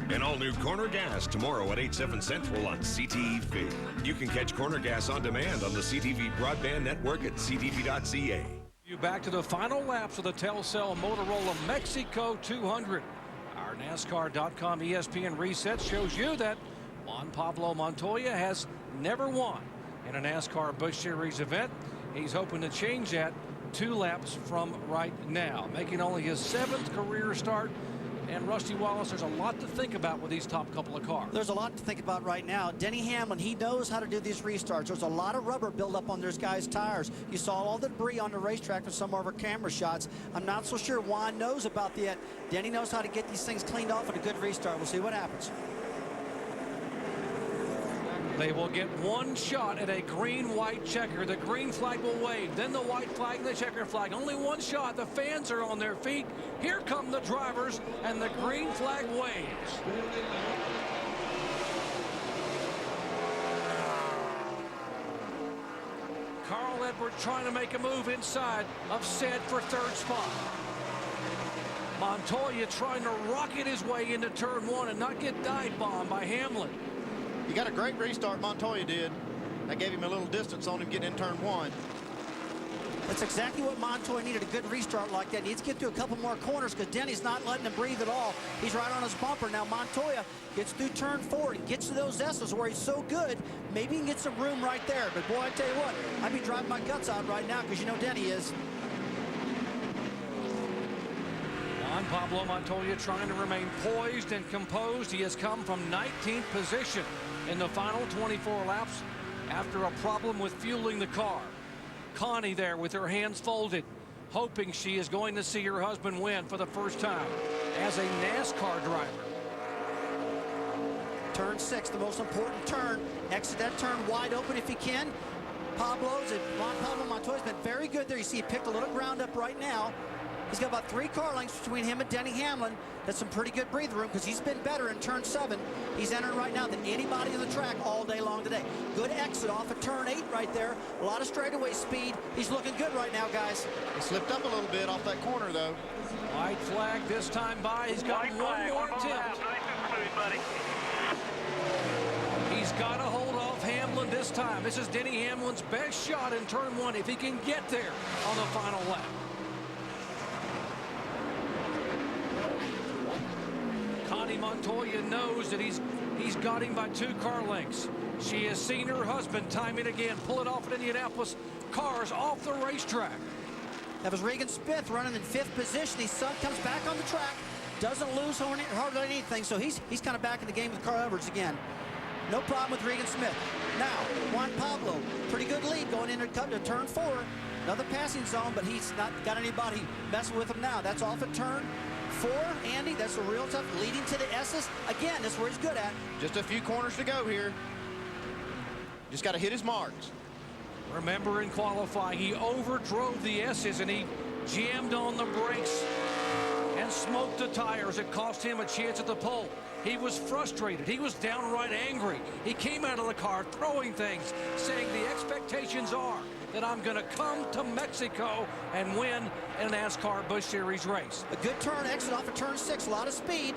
S7: An all-new Corner Gas tomorrow at 8/7 Central on CTV. You can catch Corner Gas on demand on the CTV broadband network at ctv.ca.
S14: You back to the final laps of the Telcel Motorola Mexico 200. Our NASCAR.com ESPN reset shows you that Juan Pablo Montoya has never won in a NASCAR Busch Series event. He's hoping to change that 2 laps from right now, making only his 7th career start. And Rusty Wallace, there's a lot to think about with these top couple of cars.
S18: There's a lot to think about right now. Denny Hamlin, he knows how to do these restarts. There's a lot of rubber buildup on those guys' tires. You saw all the debris on the racetrack from some of our camera shots. I'm not so sure Juan knows about that. Denny knows how to get these things cleaned off with a good restart. We'll see what happens.
S14: They will get one shot at a green-white checker. The green flag will wave, then the white flag and the checker flag. Only one shot. The fans are on their feet. Here come the drivers, and the green flag waves. Carl Edwards trying to make a move inside of Said for 3rd spot. Montoya trying to rocket his way into turn 1 and not get dive-bombed by Hamlin.
S21: He got a great restart, Montoya did. That gave him a little distance on him getting in turn 1.
S18: That's exactly what Montoya needed, a good restart like that. He needs to get through a couple more corners because Denny's not letting him breathe at all. He's right on his bumper. Now Montoya gets through turn 4 and gets to those S's where he's so good. Maybe he can get some room right there. But boy, I tell you what, I'd be driving my guts out right now because you know Denny is.
S14: Juan Pablo Montoya trying to remain poised and composed. He has come from 19th position in the final 24 laps after a problem with fueling the car. Connie there with her hands folded, hoping she is going to see her husband win for the first time as a NASCAR driver.
S18: Turn 6, the most important turn. Exit that turn wide open if you can. Juan Pablo Montoya's been very good there. You see he picked a little ground up right now. He's got about 3 car lengths between him and Denny Hamlin. That's some pretty good breathing room because he's been better in turn 7. He's entering right now than anybody on the track all day long today. Good exit off of turn 8 right there. A lot of straightaway speed. He's looking good right now, guys.
S21: He slipped up a little bit off that corner, though.
S14: White flag this time by. He's got one more attempt. He's got to hold off Hamlin this time. This is Denny Hamlin's best shot in turn 1 if he can get there on the final lap. Connie Montoya knows that he's got him by 2 car lengths. She has seen her husband time and again pull it off at Indianapolis. Cars off the racetrack.
S18: That was Regan Smith running in 5th position. His son comes back on the track, doesn't lose hardly anything, so he's kind of back in the game with Carl Edwards again. No problem with Regan Smith. Now, Juan Pablo, pretty good lead going into turn 4. Another passing zone, but he's not got anybody messing with him now. That's off at turn 4, Andy. That's a real tough, leading to the S's. Again, that's where he's good at.
S21: Just a few corners to go here. Just got to hit his marks.
S14: Remember in qualifying, he overdrove the S's and he jammed on the brakes and smoked the tires. It cost him a chance at the pole. He was frustrated. He was downright angry. He came out of the car throwing things, saying the expectations are that I'm going to come to Mexico and win an NASCAR Busch Series race.
S18: A good turn, exit off of turn 6, a lot of speed.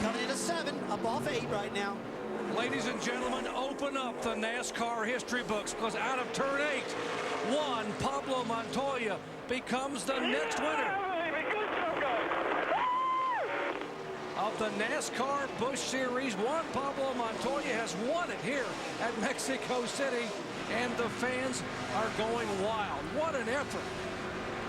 S18: Coming into 7, up off 8 right now.
S14: Ladies and gentlemen, open up the NASCAR history books because out of turn 8, Juan Pablo Montoya becomes the next winner of the NASCAR Busch Series. Juan Pablo Montoya has won it here at Mexico City, and the fans are going wild. What an effort.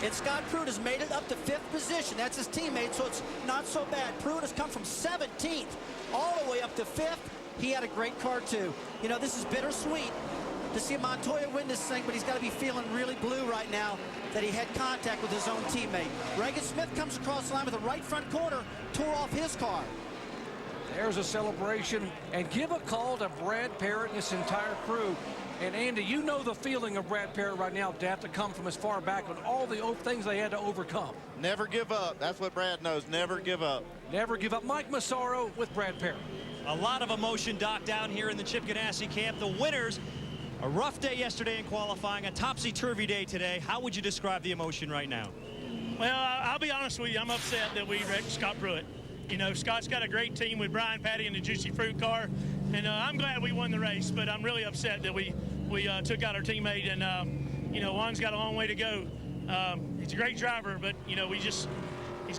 S18: And Scott Pruitt has made it up to 5th position. That's his teammate, so it's not so bad. Pruitt has come from 17th all the way up to 5th. He had a great car, too. You know, this is bittersweet. to see Montoya win this thing, but he's got to be feeling really blue right now that he had contact with his own teammate. Regan Smith comes across the line with the right front corner, tore off his car.
S14: There's a celebration, and give a call to Brad Parrott and this entire crew. And Andy, you know the feeling of Brad Parrott right now to have to come from as far back with all the things they had to overcome.
S21: Never give up. That's what Brad knows. Never give up.
S14: Never give up. Mike Massaro with Brad Parrott.
S10: A lot of emotion, Doc, down here in the Chip Ganassi camp. The winners, a rough day yesterday in qualifying, a topsy-turvy day today. How would you describe the emotion right now?
S15: Well, I'll be honest with you. I'm upset that we wrecked Scott Pruitt. You know, Scott's got a great team with Brian Patty and the Juicy Fruit car, and I'm glad we won the race, but I'm really upset that we took out our teammate, and, you know, Juan's got a long way to go. He's a great driver, but, you know, he's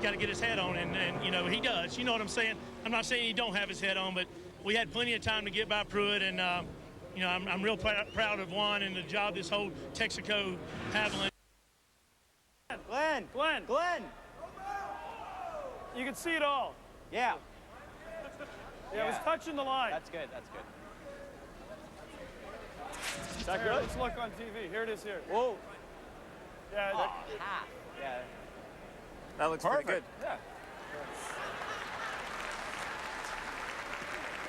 S15: got to get his head on, and, you know, he does. You know what I'm saying? I'm not saying he don't have his head on, but we had plenty of time to get by Pruitt, and, you know, I'm real proud of Juan and the job this whole Texaco Haviland.
S8: Glenn!
S9: You can see it all.
S8: Yeah.
S9: Yeah, it was touching the line.
S8: That's good.
S9: Is that good? Let's look on TV. Here it is here.
S8: Whoa.
S9: Yeah.
S8: Half. Yeah.
S6: That looks
S9: Perfect.
S6: pretty good.
S9: Yeah.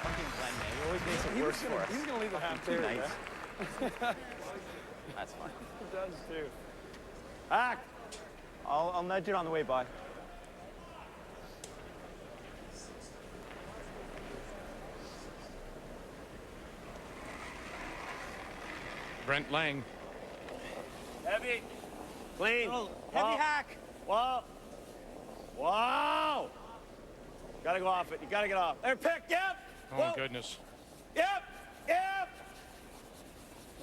S8: Fucking Glenn, man. He always makes it worse for us.
S9: He's going to leave the half
S8: Too
S9: there.
S8: nice.
S9: Yeah.
S8: That's fine.
S9: He does too.
S8: Act. I'll nudge it on the way by.
S1: Brent Lang.
S11: Heavy. Clean.
S8: Oh, heavy hack.
S11: Whoa. Gotta go off it. You gotta get off. There, pick. Yep.
S1: Oh,
S11: Whoa.
S1: goodness.
S11: Yep.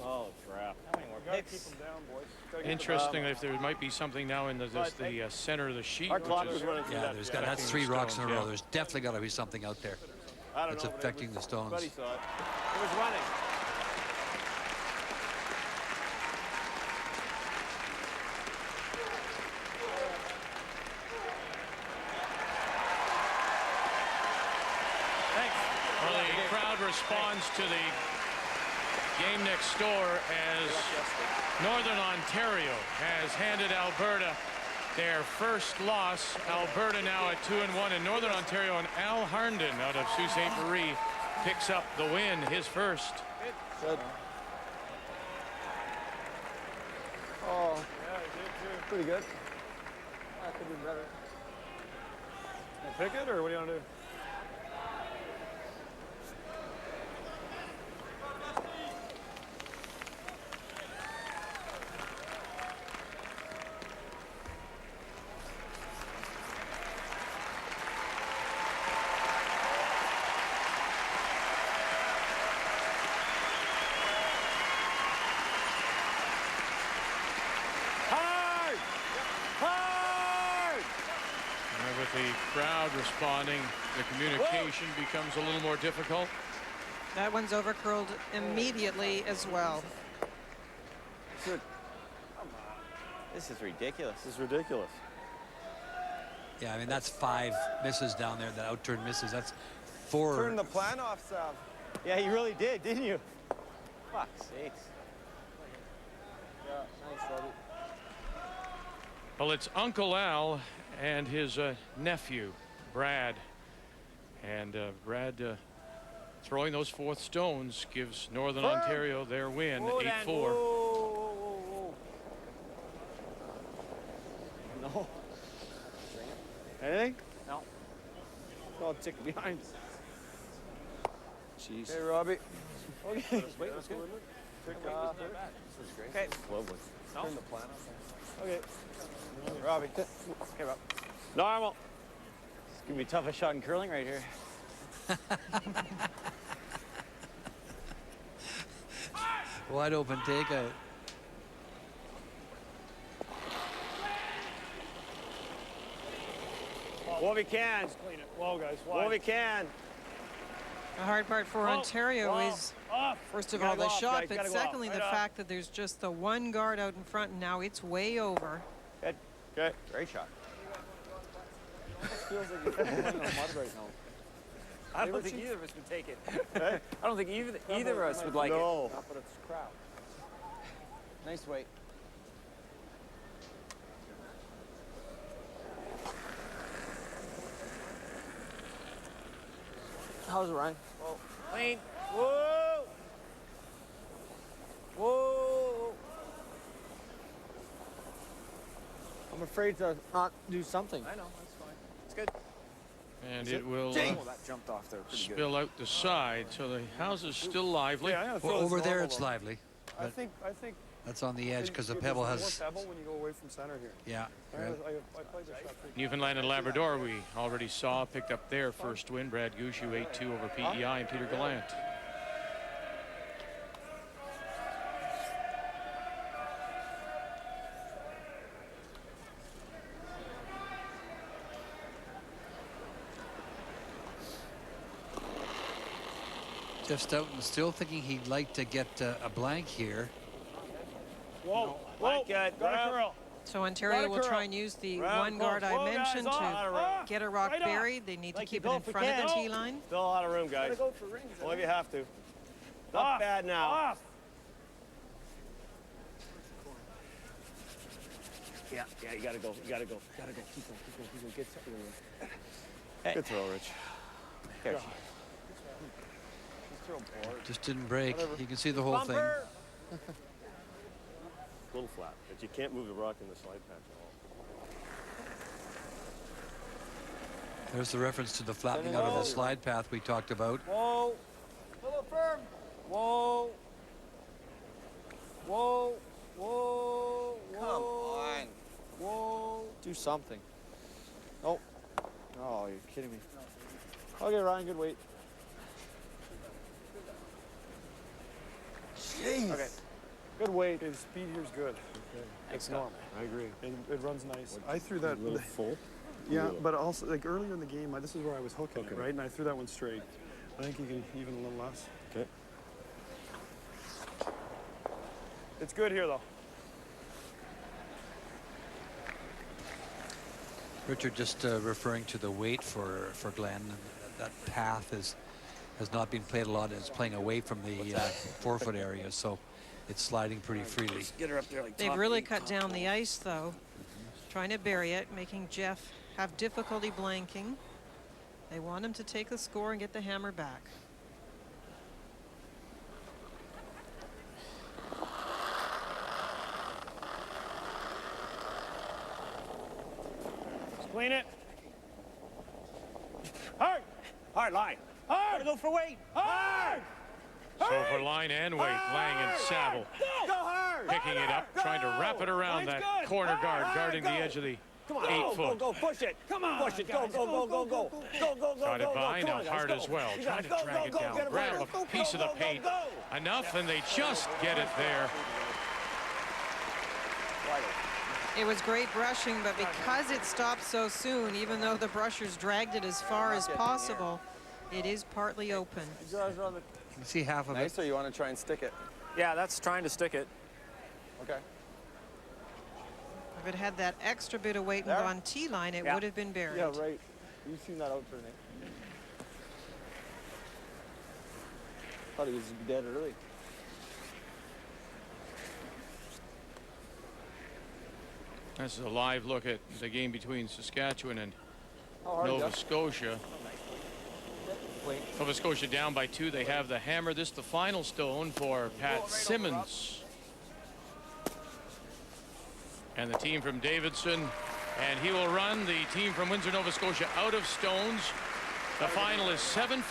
S11: Oh, crap.
S8: How many more picks?
S9: Keep them down, boys.
S1: Interesting if there might be something now in the center of the sheet.
S11: Our clock
S1: which
S11: was
S1: is
S11: running through that.
S2: That's 3 rocks in a row.
S1: Yeah.
S2: There's definitely got to be something out there
S11: I don't
S2: that's
S11: know, but
S2: affecting
S11: it
S2: the
S11: was,
S2: stones.
S11: Buddy saw it. It was running.
S1: Well, the crowd responds to the game next door as Northern Ontario has handed Alberta their first loss. Alberta now at 2-1, and Northern Ontario and Al Harnden out of Sault Ste. Marie picks up the win, his first.
S19: Good. Oh, yeah, he did too. Pretty good. That could be better.
S9: Pick it, or what do you want to do?
S1: And with the crowd responding, the communication becomes a little more difficult.
S3: That one's overcurled immediately as well.
S8: This is ridiculous.
S11: This is ridiculous.
S2: Yeah, I mean, that's 5 misses down there, that out-turn misses. That's 4.
S19: Turn the plan off, Sav.
S8: Yeah, you really did, didn't you? Fuck's sakes.
S19: Yeah, thanks, Robbie.
S1: Well, it's Uncle Al and his nephew, Brad. And Brad throwing those 4th stones gives Northern Ontario their win, 8-4.
S19: No. Anything? No. Oh, tick behind. Jeez. Hey, Robbie. Okay. Wait, let's go.
S8: Okay.
S19: Turn the plan off.
S8: Okay. Robbie. Okay, Rob.
S11: Normal.
S8: It's gonna be tough a shot in curling right here.
S2: Wide open takeout.
S11: What we can.
S9: Clean it. Whoa, guys.
S11: What we can.
S3: The hard part for Ontario is, first of all, the shot, but secondly, the fact that there's just the one guard out in front, and now it's way over.
S8: Good.
S11: Good.
S8: Great shot.
S19: It feels like you're playing on mud right now.
S6: I don't think either of us would take it. I don't think either of us would like it.
S19: No, but it's crap.
S8: Nice weight. How's it, Ryan?
S11: Whoa. Clean. Whoa. Whoa.
S19: I'm afraid to not do something.
S11: I know, that's fine. It's good.
S1: And it will
S11: that jumped off there pretty good.
S1: spill out the side, so the house is still lively.
S9: Yeah,
S2: well, over there it's lively.
S9: I think
S2: that's on the edge because the pebble has.
S9: More pebble when you go away from center here.
S2: Yeah.
S9: I played the shot.
S1: Newfoundland and Labrador, we already saw, picked up their first win. Brad Gushue 8-2 over PEI and Peter Gallant.
S2: Jeff Stoughton still thinking he'd like to get a blank here.
S11: Whoa, whoa, got a curl.
S3: So Ontario will try and use the one guard I mentioned to get a rock buried. They need to keep it in front of the tee line.
S11: Still a lot of room, guys.
S8: Go for rings.
S11: Well, if you have to. Not bad now.
S8: Off.
S11: Yeah, you gotta go. You gotta go. Keep going. Get something in there. Hey.
S6: Good throw, Rich.
S11: Catch.
S2: Just didn't break. You can see the whole thing.
S5: A little flat, but you can't move the rock in the slide patch at all.
S2: There's the reference to the flattening out of the slide path we talked about.
S11: Whoa. A little firm. Whoa. Whoa. Whoa.
S8: Come on.
S11: Whoa.
S19: Do something. Oh. Oh, you're kidding me. Okay, Ryan, good weight.
S9: Jeez.
S19: Okay. Good weight.
S9: Okay, the speed here's good. Okay. It's normal.
S5: I agree.
S9: And it runs nice. I threw that.
S5: A little full.
S9: Yeah, but also like earlier in the game, this is where I was hooking it, right? And I threw that one straight. I think you can even a little less.
S5: Okay.
S9: It's good here though.
S2: Richard just referring to the weight for Glenn. That path has not been played a lot. It's playing away from the 4-foot area, so it's sliding pretty freely.
S11: Get her up there like
S3: They've really cut down the ice, though, trying to bury it, making Jeff have difficulty blanking. They want him to take the score and get the hammer back.
S11: Clean it. Hard. Hard line. Hard. Gotta go for weight. Hard.
S1: So for line and weight, Lang and Saville
S11: Go hard.
S1: picking it up, trying to wrap it around that corner guard, guarding the edge of the 8-foot.
S11: Go, push it. Come on. Push it. Go.
S1: Got it by, now Hard as well, trying to drag it down, grab a piece of the paint. Enough, and they just get it there.
S3: It was great brushing, but because it stopped so soon, even though the brushers dragged it as far as possible, it is partly open.
S2: You can see half of it.
S19: So you want to try and stick it?
S6: Yeah, that's trying to stick it.
S19: Okay.
S3: If it had that extra bit of weight and gone T-line, it would have been buried.
S19: Yeah, right. You've seen that out turning. Thought he was dead early.
S1: This is a live look at the game between Saskatchewan and Nova Scotia. Nova Scotia down by 2. They have the hammer. This the final stone for Pat Simmons. And the team from Davidson. And he will run the team from Windsor, Nova Scotia out of stones. The final is 7-5.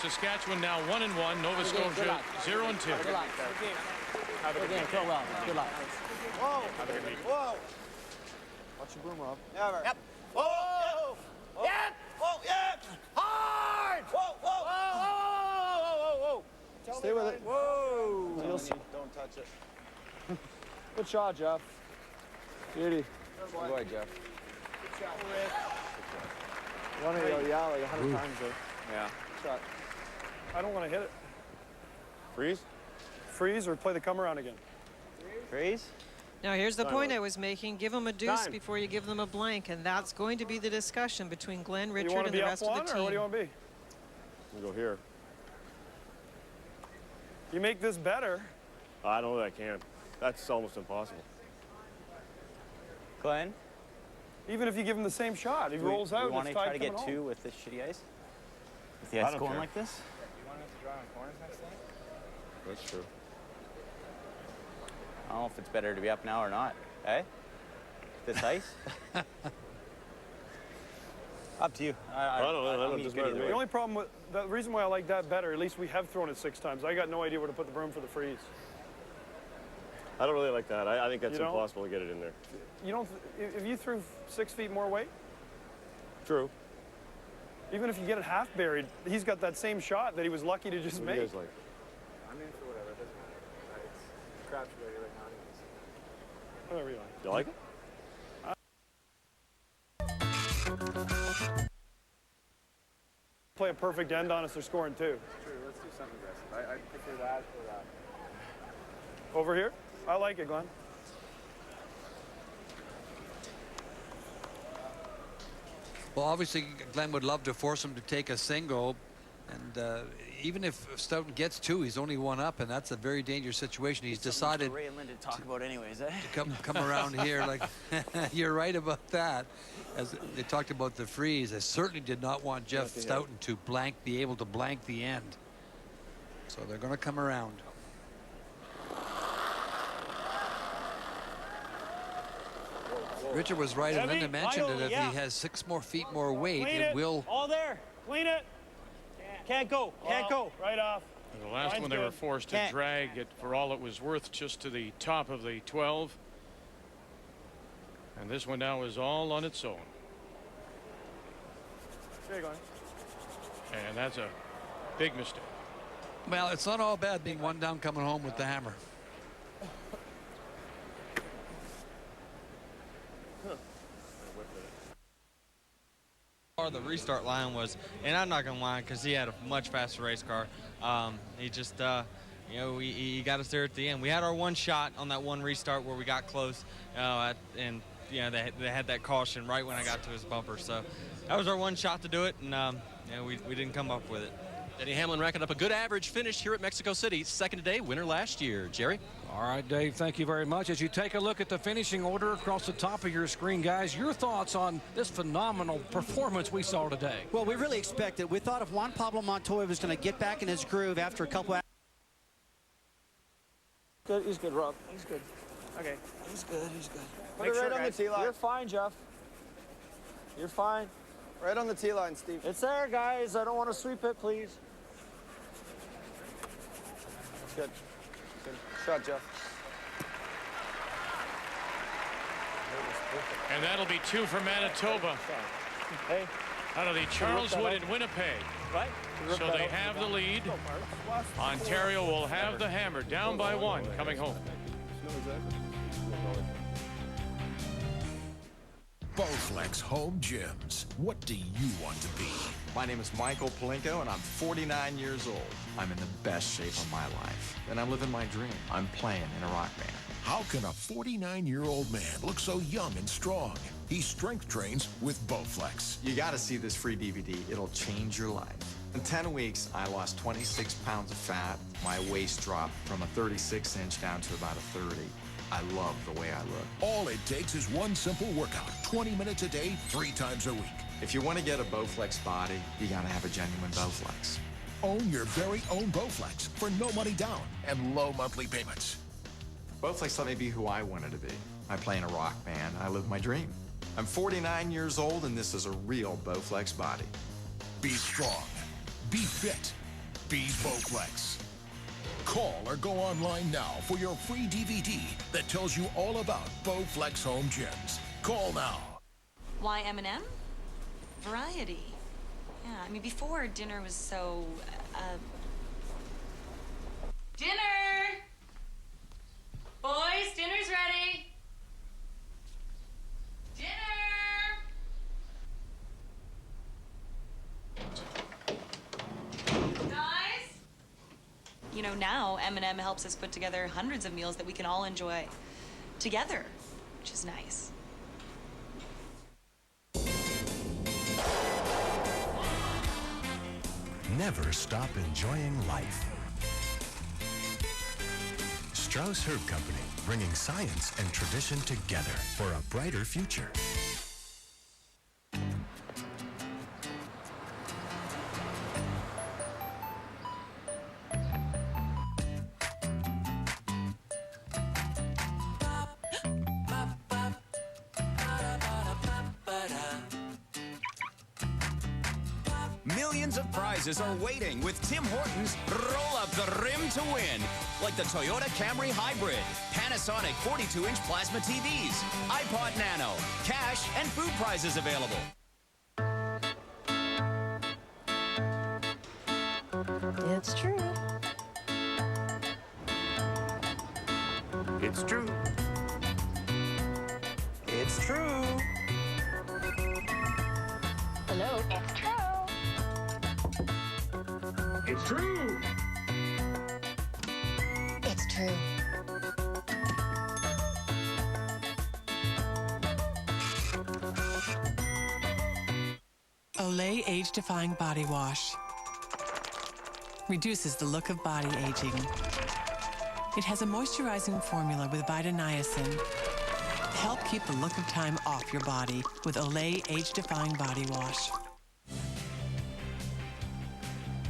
S1: Saskatchewan now 1-1. Nova Scotia 0-2.
S8: Good luck. Have a good game. Throw well. Good luck.
S19: Whoa. Have a good week. Whoa. Watch your boom up.
S8: Never.
S11: Yep. Whoa. Yep. Whoa. Yep. Hard. Whoa.
S19: Stay with it.
S11: Whoa.
S8: Don't touch it.
S19: Good shot, Jeff. Beauty.
S8: Go ahead, Jeff.
S11: Good shot, Rick.
S19: One of you, yeah, like 100 times there.
S6: Yeah.
S19: Shot.
S9: I don't want to hit it.
S5: Freeze?
S9: Freeze or play the come around again.
S8: Freeze.
S3: Now here's the point I was making. Give them a deuce before you give them a blank, and that's going to be the discussion between Glenn, Richard, and the rest of the team.
S9: Or what do you want to be?
S5: We'll go here.
S9: You make this better.
S5: I don't know that I can. That's almost impossible.
S8: Glenn?
S9: Even if you give him the same shot, he rolls out.
S8: You want to
S9: it's tied
S8: try to get
S9: coming
S8: two
S9: home.
S8: with this shitty ice? With the ice going like this?
S4: You want him to draw on corners next time?
S5: That's true.
S8: I don't know if it's better to be up now or not. Eh? This ice? Up to you.
S5: I don't know.
S9: The only problem with the reason why I like that better, at least we have thrown it 6 times. I got no idea where to put the broom for the freeze.
S5: I don't really like that. I think that's impossible to get it in there.
S9: You don't. If you threw 6 feet more weight.
S5: True.
S9: Even if you get it half buried, he's got that same shot that he was lucky to just make.
S4: I'm in for whatever. It doesn't matter. It's crapshoot right now.
S9: Whatever you like.
S5: You like it?
S9: Play a perfect end on us. They're scoring 2.
S4: True. Let's do something aggressive. I prefer that or that.
S9: Over here? I like it, Glenn.
S2: Well, obviously, Glenn would love to force him to take a single. And even if Stoughton gets 2, he's only 1 up, and that's a very dangerous situation. He's decided
S8: Ray and Lynn to talk about anyways, eh?
S2: to come around here. Like, you're right about that. As they talked about the freeze, I certainly did not want Jeff Stoughton to be able to blank the end. So they're going to come around. Richard was right, and Linda mentioned it. If he has 6 feet more weight, it will.
S15: All there. Clean it. Can't go. Can't go.
S9: Right off.
S1: The last one they were forced to drag it for all it was worth just to the top of the 12. And this one now is all on its own.
S9: There you go.
S1: And that's a big mistake.
S2: Well, it's not all bad being 1 down coming home with the hammer.
S16: The restart line was, and I'm not gonna lie, because he had a much faster race car. He just, you know, he got us there at the end. We had our 1 shot on that 1 restart where we got close, and you know they had that caution right when I got to his bumper. So that was our 1 shot to do it, and you know, we didn't come up with it.
S22: Denny Hamlin racking up a good average finish here at Mexico City. 2nd today, winner last year. Jerry?
S14: All right, Dave, thank you very much. As you take a look at the finishing order across the top of your screen, guys, your thoughts on this phenomenal performance we saw today?
S18: Well, we really expected. We thought if Juan Pablo Montoya was going to get back in his groove after a couple of...
S19: Good. He's good, Rob. He's good.
S8: Okay.
S19: He's good. He's good.
S8: Put it right on the tee line.
S19: You're fine, Jeff. You're fine.
S8: Right on the tee line, Steve.
S19: It's there, guys. I don't want to sweep it, please.
S8: Good. Good shot, Jeff.
S1: And that'll be 2 for Manitoba.
S8: Hey.
S1: Out of the Charleswood and Winnipeg.
S8: Right.
S1: So they have the lead. Ontario will have the hammer down by 1 coming home.
S23: Bowflex Home Gyms. What do you want to be?
S24: My name is Michael Palinko, and I'm 49 years old. I'm in the best shape of my life, and I'm living my dream. I'm playing in a rock band.
S23: How can a 49-year-old man look so young and strong? He strength trains with Bowflex.
S24: You got to see this free DVD. It'll change your life. In 10 weeks, I lost 26 pounds of fat. My waist dropped from a 36-inch down to about a 30. I love the way I look.
S23: All it takes is 1 simple workout, 20 minutes a day, 3 times a week.
S24: If you want to get a Bowflex body, you got to have a genuine Bowflex.
S23: Own your very own Bowflex for no money down and low monthly payments.
S24: Bowflex let me be who I wanted to be. I play in a rock band. I live my dream. I'm 49 years old, and this is a real Bowflex body.
S23: Be strong. Be fit. Be Bowflex. Call or go online now for your free DVD that tells you all about Bowflex Home Gyms. Call now.
S25: Why M&M? Variety. Yeah, I mean, before dinner was so, Dinner! Boys, dinner's ready! Dinner! Guys? You know, now M&M helps us put together hundreds of meals that we can all enjoy together, which is nice.
S20: Never stop enjoying life. Strauss Herb Company.
S7: bringing science and tradition together for a brighter future.
S12: Millions of prizes are waiting with Tim Hortons Roll Up the Rim to Win. Like the Toyota Camry Hybrid, Panasonic 42-inch plasma TVs, iPod Nano, cash and food prizes available.
S13: It's true.
S12: It's true.
S13: It's true. Hello? It's true.
S12: It's true.
S13: It's true.
S17: Olay Age-Defying Body Wash reduces the look of body aging. It has a moisturizing formula with Vitaniacin. Help keep the look of time off your body with Olay Age-Defying Body Wash.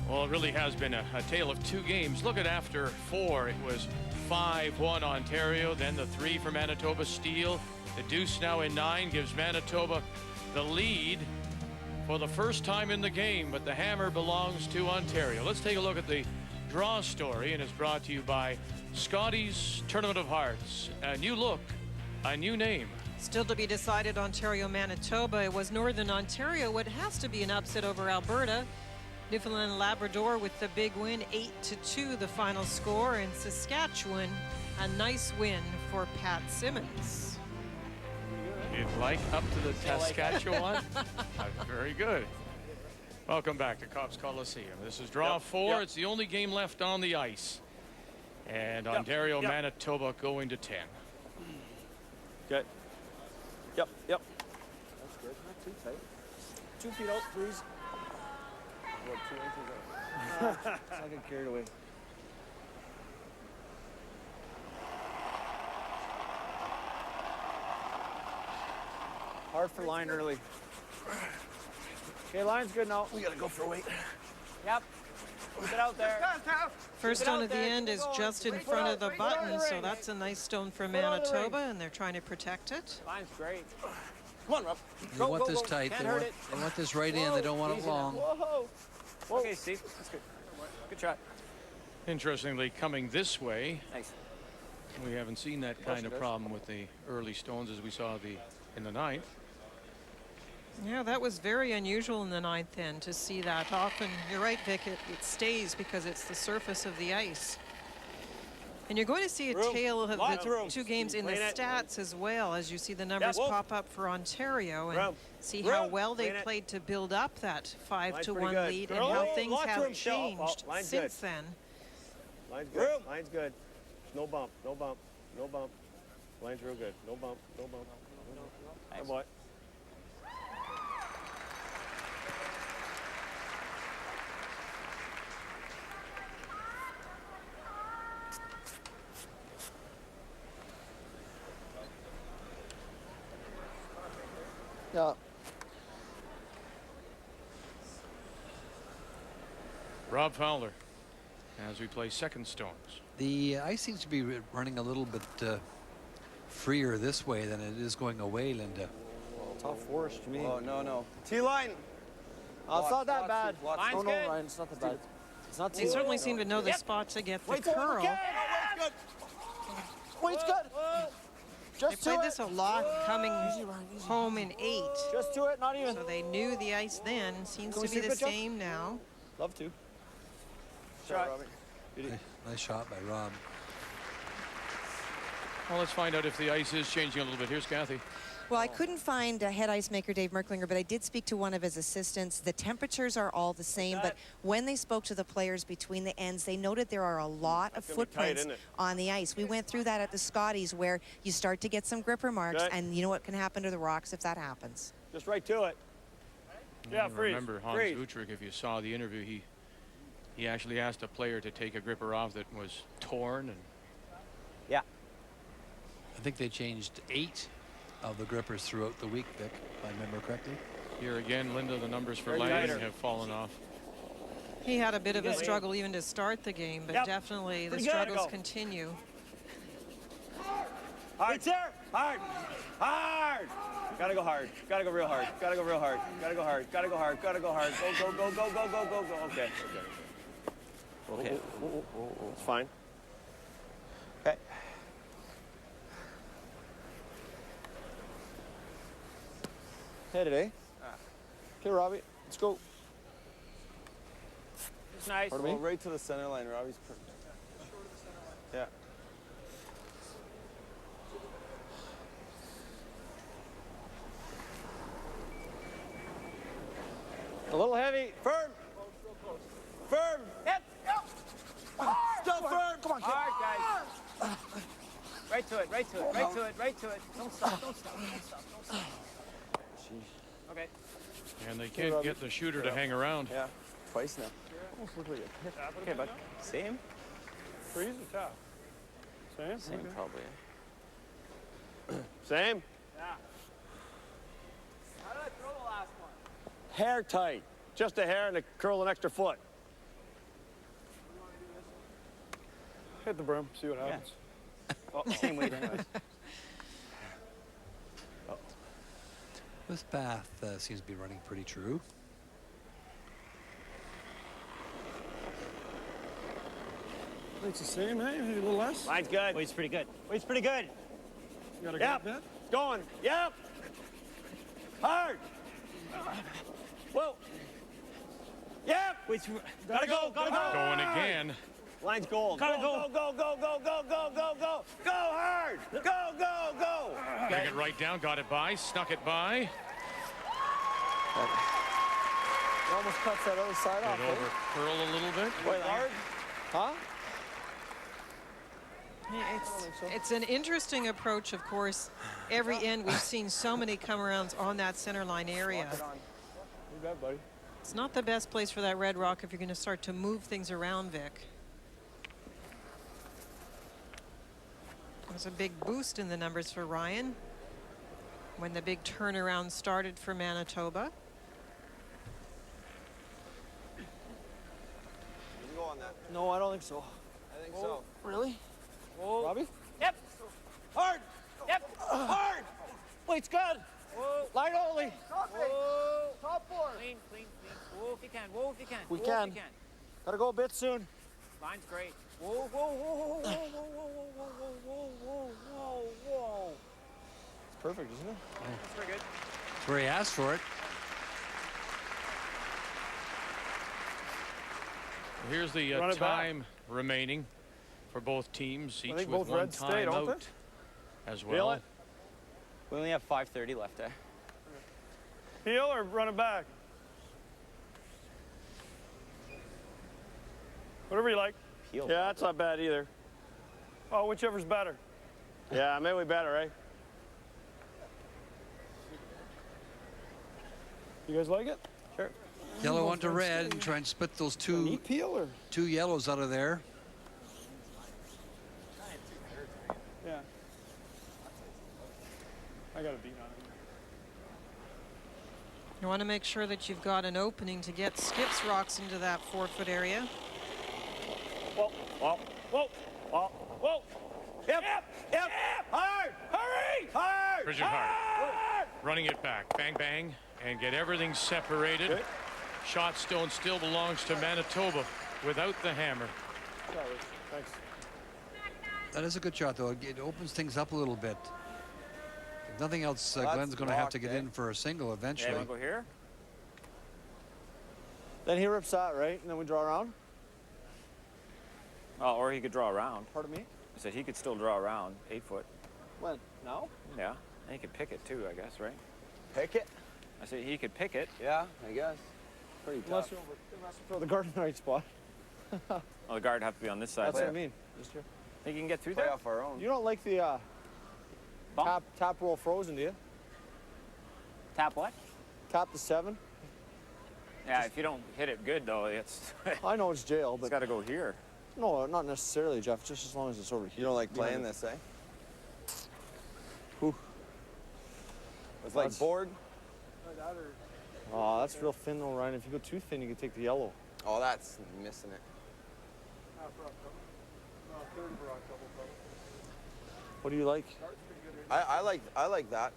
S1: Well, it really has been a tale of two games. Look at after 4. It was 5-1 Ontario, then the 3 for Manitoba Steel. The deuce now in 9 gives Manitoba the lead for the first time in the game, but the hammer belongs to Ontario. Let's take a look at the draw story, and it's brought to you by Scotty's Tournament of Hearts. A new look, a new name.
S3: Still to be decided, Ontario, Manitoba. It was Northern Ontario. It has to be an upset over Alberta. Newfoundland and Labrador with the big win, 8-2 the final score, and Saskatchewan a nice win for Pat Simmons.
S1: You'd like up to the Saskatchewan? Very good. Welcome back to Cops Coliseum. This is draw 4. It's the only game left on the ice. And Ontario, Manitoba going to 10.
S11: Good. Yep. That's good. Not too tight. 2 feet out, please. What, 2 inches out? Let's not get carried away. Hard for line early. Okay, line's good now. We gotta go for a weight. Yep. Keep it out there.
S3: First stone at the end is just in front of the button, so that's a nice stone for Manitoba, and they're trying to protect it.
S11: Line's great. Come on, Rob.
S2: They want this tight. They want this right in. They don't want it long.
S11: Whoa. Okay, Steve. That's good. Good shot.
S1: Interestingly, coming this way,
S11: nice.
S1: We haven't seen that kind of problem with the early stones as we saw in the 9th.
S3: Yeah, that was very unusual in the 9th end to see that. Often, you're right, Vic, it stays because it's the surface of the ice. And you're going to see a tale of the 2 games in the stats as well, as you see the numbers pop up for Ontario and see how well they played to build up that 5-1 lead and how things have changed since then.
S11: Line's good. Line's good. No bump. No bump. No bump. Line's real good. No bump. No bump. Nice. Good boy.
S19: Yeah.
S1: Rob Fowler as we play second stones.
S2: The ice seems to be running a little bit freer this way than it is going away, Linda.
S11: Tough force to me.
S19: Oh, no.
S11: T-line.
S19: It's not that bad.
S11: Line's
S19: no,
S11: good.
S19: Ryan, it's not that bad. It's not
S3: They certainly seem to know the spot to get the curl.
S19: Wait's good.
S3: They played this a lot coming home in 8.
S19: Just to it, not even.
S3: So they knew the ice then. Seems to be the same now.
S19: Love to.
S11: Shot.
S2: Nice shot by Rob.
S1: Well, let's find out if the ice is changing a little bit. Here's Kathy.
S13: Well, I couldn't find head ice maker Dave Merklinger, but I did speak to one of his assistants. The temperatures are all the same, but when they spoke to the players between the ends, they noted there are a lot of footprints on the ice. We went through that at the Scotties, where you start to get some gripper marks, and you know what can happen to the rocks if that happens.
S11: Just right to it.
S1: Yeah, freeze. Remember Hans Utrick, if you saw the interview, he actually asked a player to take a gripper off that was torn. And
S2: I think they changed 8 of the grippers throughout the week, Vic, if I remember correctly.
S1: Here again, Linda, the numbers for Lang have fallen off.
S3: He had a bit of a struggle even to start the game, but definitely the struggles continue.
S11: Hard, sir. Hard. Hard. Gotta go hard. Gotta go real hard. Gotta go real hard. Gotta go hard. Gotta go hard. Gotta go hard. Go, go, go, go, go, go, go, go. Okay. Okay. Okay. It's fine. Okay.
S19: Hit it, eh? Okay, Robbie, let's go.
S11: It's nice.
S19: Go right to the center line, Robbie's perfect. Yeah.
S11: A little heavy. Firm. Firm. Yep. Yep. Still firm. Come on, kid. Hard, guys. Right to it. Right to it. Right to it. Right to it. Don't stop. Don't stop. Don't stop. Don't stop. Okay.
S1: And they can't get the shooter to hang around.
S19: Yeah. Twice now. Almost look like a hit.
S11: Okay, bud. Same?
S9: Freeze or tap? Same?
S11: Same,
S19: Okay.
S11: probably. Same? Yeah. How did I throw the last one? Hair tight. Just a hair and a curl an extra foot.
S9: Hit the brim, see what happens.
S11: Oh, same weight anyways.
S2: This Bath seems to be running pretty true.
S9: It's the same, hey? Maybe a little less?
S11: Line's good.
S8: Weight's pretty good.
S11: Weight's pretty good.
S9: You got a
S11: Yep.
S9: good bit?
S11: Going. Yep. Hard. Whoa. Yep. Gotta go. Gotta go.
S1: Going again.
S11: Line's gold. Gotta go. Go, go, go, go, go, go, go. Go hard. Go, go, go.
S1: Bring it right down. Got it by. Snuck it by.
S19: It almost cuts that other side off.
S1: It over curl a little bit.
S19: Wait, hard? Huh?
S3: It's an interesting approach, of course. Every end, we've seen so many come-arounds on that center line area.
S19: You bet, buddy.
S3: It's not the best place for that red rock if you're going to start to move things around, Vic. There's a big boost in the numbers for Ryan when the big turnaround started for Manitoba.
S19: You can go on that. No, I don't think so. I think so. Really?
S11: Whoa.
S19: Robbie?
S11: Yep. Hard. Yep. Hard. Weight's good. Whoa. Light only. Whoa.
S8: Top four. Clean, clean, clean. Whoa if you can. Whoa if you can.
S19: We
S8: Whoa
S19: can.
S8: If you can.
S19: Gotta go a bit soon.
S8: Line's great. Whoa, whoa, whoa, whoa, whoa, whoa, whoa, whoa, whoa, whoa, whoa, whoa.
S19: It's perfect, isn't it?
S8: That's pretty good.
S2: Where he asked for it.
S1: Here's the time remaining for both teams, each with
S9: both
S1: one
S9: Reds stay, don't
S1: timeout as
S11: Feel
S1: well.
S11: it? We only have 5:30 left there.
S9: Heel or run it back? Whatever you like.
S11: Heel.
S9: Yeah, that's not bad either. Oh, whichever's better.
S11: Yeah, maybe better, right?
S9: You guys like it?
S11: Sure.
S2: Yellow onto red and try and split those two yellows out of there.
S9: Yeah. I got a beat on it.
S3: You want to make sure that you've got an opening to get Skip's rocks into that 4-foot area.
S11: Whoa, whoa, whoa, whoa, whoa. Yep, yep, yep. Hard, hurry, hard,
S1: Bridget hard. Running it back. Bang, bang. And get everything separated.
S9: Okay.
S1: Shot stone still belongs to Manitoba without the hammer.
S9: Thanks.
S2: That is a good shot, though. It opens things up a little bit. If nothing else, Glenn's going to have to get in for a single eventually.
S11: Yeah, go here.
S19: Then he rips that, right? And then we draw around?
S8: Oh, or he could draw around.
S19: Pardon me?
S8: I said he could still draw around 8 foot.
S19: When? Now?
S8: Yeah. And he could pick it too, I guess, right?
S19: Pick it?
S8: I said he could pick it.
S19: Yeah, I guess. Pretty tough. Unless you throw the guard in the right spot.
S8: Oh, the guard would have to be on this side.
S19: That's what I mean. Just here.
S8: Think you can get through
S19: Play
S8: there?
S19: off our own. You don't like the tap roll frozen, do you?
S8: Tap what?
S19: Tap the 7.
S8: Yeah, if you don't hit it good though, it's.
S19: I know it's jail, but
S8: it's got to go here.
S19: No, not necessarily, Jeff. Just as long as it's over here.
S4: You don't like playing this, eh?
S19: like board.
S9: Oh, that's real thin though, Ryan. If you go too thin, you can take the yellow.
S19: Oh, that's missing it.
S9: What do you like?
S19: I like that,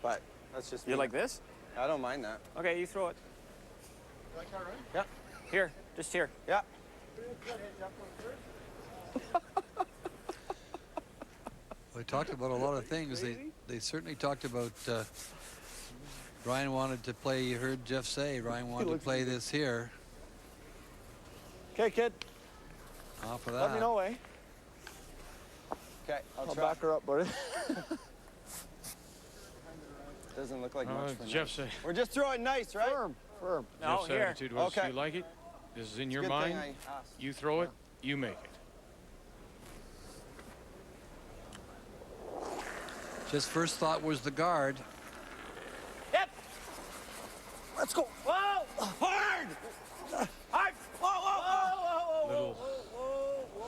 S19: but that's just.
S8: You like this?
S19: I don't mind that.
S8: Okay, you throw it.
S9: You like that, right?
S8: Yeah. Here, just here.
S19: Yeah.
S2: We talked about a lot of things. They certainly talked about. Ryan wanted to play. You heard Jeff say Ryan wanted to play this here.
S9: Okay, kid.
S2: Off of that.
S9: Let me know, eh?
S19: Okay,
S9: I'll back her up, buddy.
S19: Doesn't look like much for
S1: Jeff
S19: nice.
S1: said.
S19: We're just throwing nice, right?
S9: Firm.
S8: No,
S1: Jeff's
S8: here.
S1: attitude was,
S19: Okay.
S1: you like it? This is in your
S19: Good
S1: mind.
S19: thing I asked.
S1: You throw it, you make it.
S2: Just first thought was the guard.
S8: Yep.
S9: Let's go.
S8: Whoa! Hard! Hard! Whoa, whoa, whoa!
S1: Little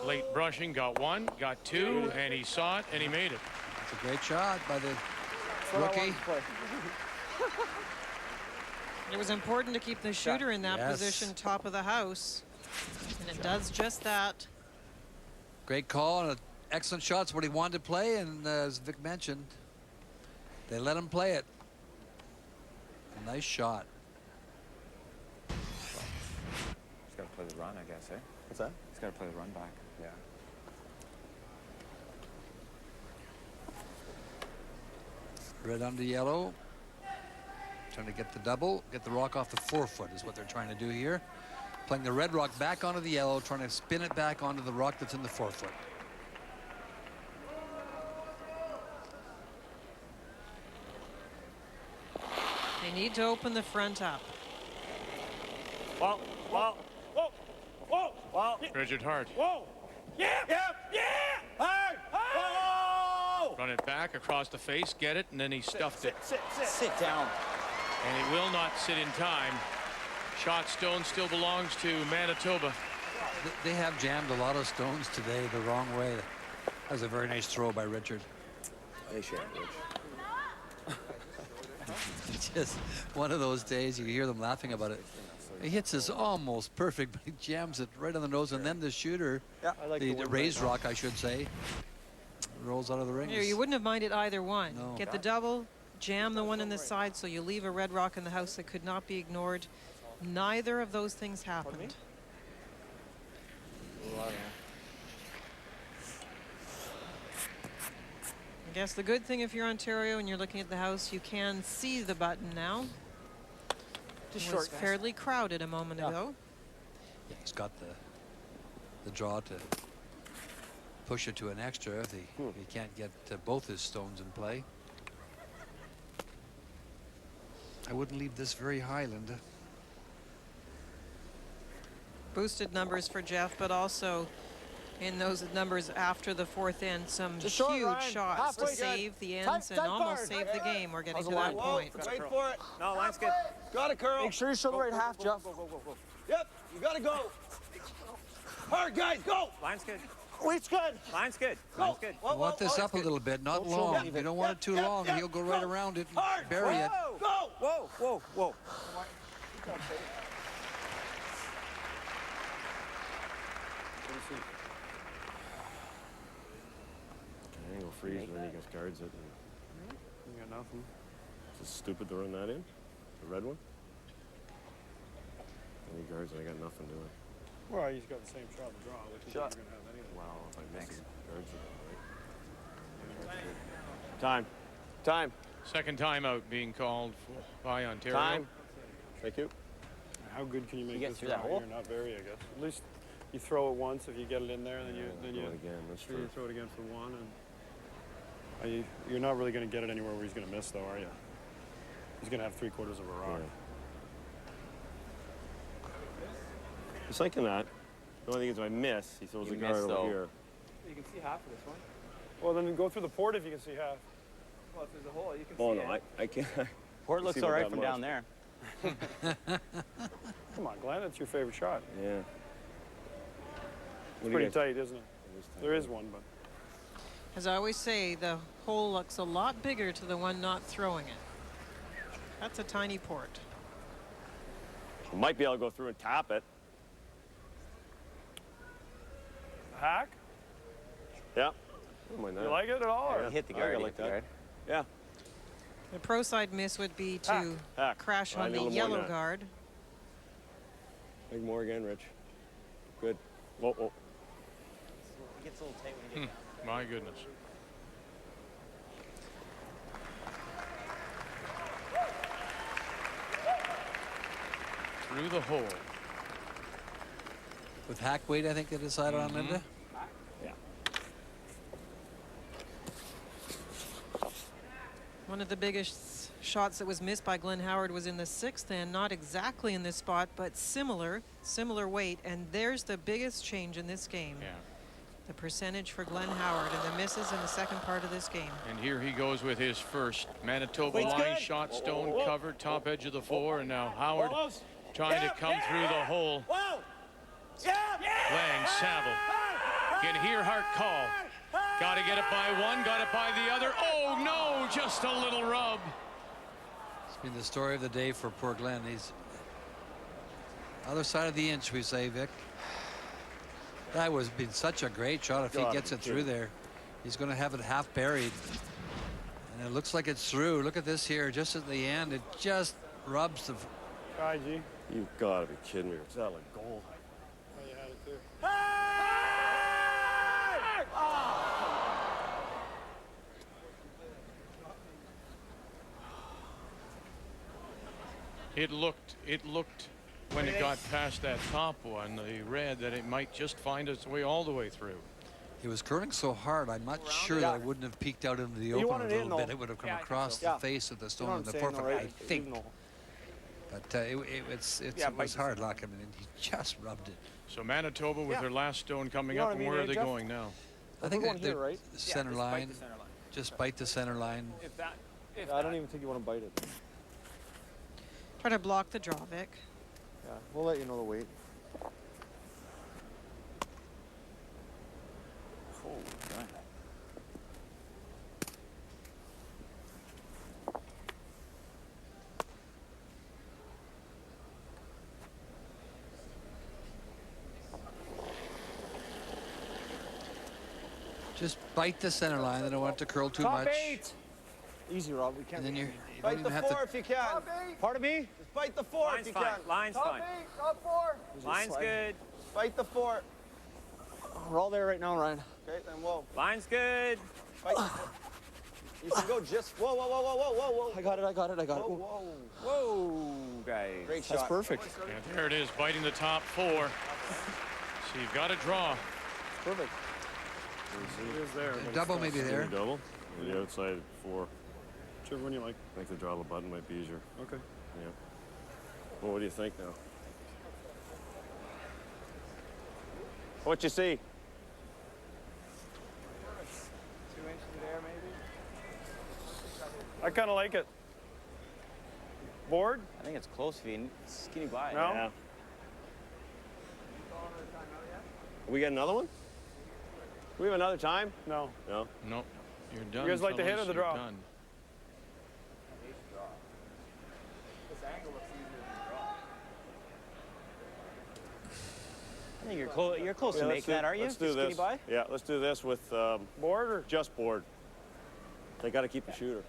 S1: late brushing, got one, got two, and he saw it, and he made it.
S2: It's a great shot by the rookie.
S3: It was important to keep the shooter in that position, top of the house. And it does just that.
S2: Great call and an excellent shot. It's what he wanted to play, and as Vic mentioned, they let him play it. A nice shot.
S4: He's got to play the run, I guess, eh?
S19: What's that?
S4: He's got to play the run back.
S19: Yeah.
S2: Red under yellow. Trying to get the double, get the rock off the forefoot is what they're trying to do here. Playing the red rock back onto the yellow, trying to spin it back onto the rock that's in the forefoot.
S3: They need to open the front up.
S8: Whoa, whoa, whoa, whoa, whoa.
S1: Richard Hart.
S8: Whoa! Yeah! Yeah! Yeah! Hard! Whoa!
S1: Run it back across the face, get it, and then he stuffed it.
S8: Sit down.
S1: And it will not sit in time. Shot stone still belongs to Manitoba.
S2: They have jammed a lot of stones today the wrong way. That was a very nice throw by Richard.
S19: Hey, Rich.
S2: Just one of those days you hear them laughing about it. He hits this almost perfect, but he jams it right on the nose, and then the shooter, the raised rock, I should say, rolls out of the ring.
S3: Here, you wouldn't have minded either one.
S2: No.
S3: Get the double, jam the one in the side, so you leave a red rock in the house that could not be ignored. Neither of those things happened. I guess the good thing if you're Ontario and you're looking at the house, you can see the button now. It was fairly crowded a moment ago.
S2: Yeah, he's got the draw to push it to an extra if he can't get both his stones in play. I wouldn't leave this very high, Linda.
S3: Boosted numbers for Jeff, but also in those numbers after the fourth end, some huge shots to save the ends and almost save the game. We're getting to that point.
S19: Wait for it.
S8: No, line's good.
S19: Got it, Curl.
S9: Make sure you show the right half, Jeff.
S19: Yep, you got to go. Hard, guys, go.
S8: Line's good.
S9: Weight's good.
S8: Line's good. Line's good.
S2: I want this up a little bit, not long. If you don't want it too long, he'll go right around it and bury it.
S19: Go.
S8: Whoa, whoa, whoa.
S11: I go freeze and then he just guards it.
S9: You got nothing.
S11: Is it stupid to run that in? The red one? And he guards and I got nothing doing.
S9: Well, he's got the same shot to draw, which is what you're going to have anyway.
S11: Wow, if I miss it, guards it, right?
S8: Time. Time.
S1: Second timeout being called by Ontario.
S8: Time.
S11: Thank you.
S9: How good can you make
S8: get
S9: this
S8: through that
S9: draw
S8: hole?
S9: here? Not very, I guess. At least you throw it once. If you get it in there, then you
S11: throw it again. That's true.
S9: You throw it again for one, and you're not really going to get it anywhere where he's going to miss, though, are you? He's going to have 3/4 of a rock.
S11: Just thinking that. The only thing is if I miss, he throws the guard over here.
S8: You can see half of this one.
S9: Well, then go through the port if you can see half.
S8: Well, if there's a hole, you can
S11: Oh,
S8: see
S11: no,
S8: it.
S11: I can't.
S8: Port looks all right from down there.
S9: Come on, Glenn, that's your favorite shot.
S11: Yeah.
S9: It's pretty tight, isn't it? There is one, but.
S3: As I always say, the hole looks a lot bigger to the one not throwing it. That's a tiny port.
S11: Might be able to go through and tap it.
S9: Hack?
S11: Yeah.
S9: You like it at all?
S11: Yeah, hit the guard. Like that. Yeah.
S3: The pro side miss would be to crash on the yellow guard.
S11: Make more again, Rich. Good. Whoa, whoa.
S8: It gets a little tight when you get down.
S1: My goodness. Through the hole.
S2: With hack weight, I think they decided on Linda.
S11: Yeah.
S3: One of the biggest shots that was missed by Glenn Howard was in the 6th and not exactly in this spot, but similar weight. And there's the biggest change in this game.
S1: Yeah.
S3: The percentage for Glenn Howard and the misses in the second part of this game.
S1: And here he goes with his first Manitoba line shot. Stone covered, top edge of the 4, and now Howard trying to come through the hole. Lang, Saville. Can hear Hart call. Got to get it by one, got it by the other. Oh no, just a little rub.
S2: It's been the story of the day for poor Glenn. He's other side of the inch, we say, Vic. That was been such a great shot. If he gets it through there, he's going to have it half buried. And it looks like it's through. Look at this here, just at the end. It just rubs the...
S9: G.
S11: You've got to be kidding me. Is that like gold?
S9: Oh, you had it too.
S1: It looked when it got past that top one, the red, that it might just find its way all the way through.
S2: He was curling so hard, I'm not sure that it wouldn't have peeked out into the open a little bit. It would have come across the face of the stone in the forefoot, I think. But it was hard luck. I mean, he just rubbed it.
S1: So Manitoba with their last stone coming up, and where are they going now?
S2: I think the center line. Just bite the center line.
S9: I don't even think you want to bite it.
S3: Try to block the draw, Vic.
S19: Yeah, we'll let you know the weight.
S2: Just bite the center line. I don't want it to curl too much.
S19: Easy, Rob. We can't.
S2: And then you
S19: bite the 4 if you can. Pardon me? Just bite the 4 if you can.
S8: Line's fine.
S19: Top 4.
S8: Line's good.
S19: Bite the 4. We're all there right now, Ryan. Okay, then whoa.
S8: Line's good.
S19: Bite. You can go just. Whoa, whoa, whoa, whoa, whoa, whoa. I got it.
S8: Whoa, whoa, guys.
S19: Great shot.
S2: That's perfect.
S1: And there it is, biting the top 4. So you've got to draw.
S19: Perfect.
S9: It is there.
S2: Double maybe there.
S11: Double. And the outside 4.
S9: Whichever one you like.
S11: I think the draw the button might be easier.
S9: Okay.
S11: Yeah. Well, what do you think now? What you see?
S8: 2 inches there, maybe.
S9: I kind of like it. Board?
S8: I think it's close, Fiend. Skinny by.
S9: No?
S11: Yeah. We got another one? We have another time?
S9: No.
S11: No?
S1: No. You're done.
S9: You guys like the hit or the draw?
S1: Done.
S8: This angle looks easier than the draw. I think you're close to make that, aren't you?
S11: Let's do this.
S8: By?
S11: Yeah, let's do this with
S9: board or
S11: just board. They got to keep the shooter.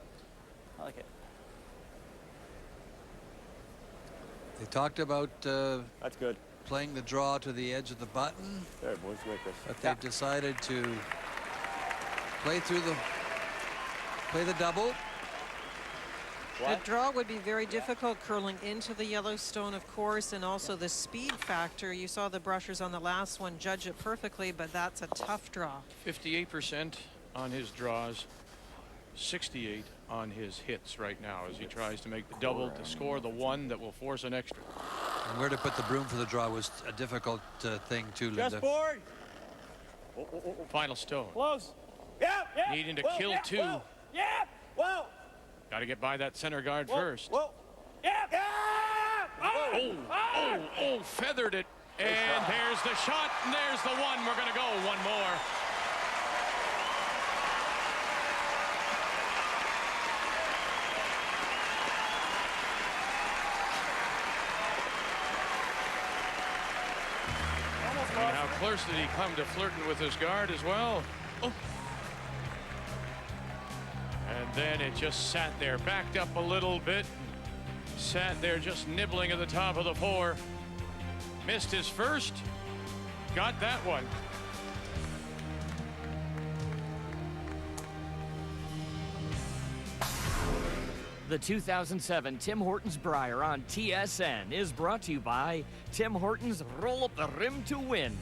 S8: I like it.
S2: They talked about
S11: that's good.
S2: Playing the draw to the edge of the button.
S11: There, boys, make this.
S2: But they've decided to play the double.
S3: The draw would be very difficult curling into the Yellowstone, of course, and also the speed factor. You saw the brushers on the last one judge it perfectly, but that's a tough draw.
S1: 58% on his draws, 68 on his hits right now as he tries to make the double to score the 1 that will force an extra.
S2: And where to put the broom for the draw was a difficult thing too, Linda.
S8: Just board.
S1: Final stone.
S8: Close. Yeah.
S1: Needing to kill 2.
S8: Whoa. Yeah. Whoa.
S1: Got to get by that center guard first.
S8: Whoa. Yeah.
S1: Oh, feathered it. And there's the shot, and there's the 1. We're going to go one more. first did he come to flirting with his guard as well. Oh. And then it just sat there, backed up a little bit, sat there just nibbling at the top of the 4. Missed his first, got that one.
S5: The 2007 Tim Hortons Brier on TSN is brought to you by Tim Hortons Roll Up the Rim to Win.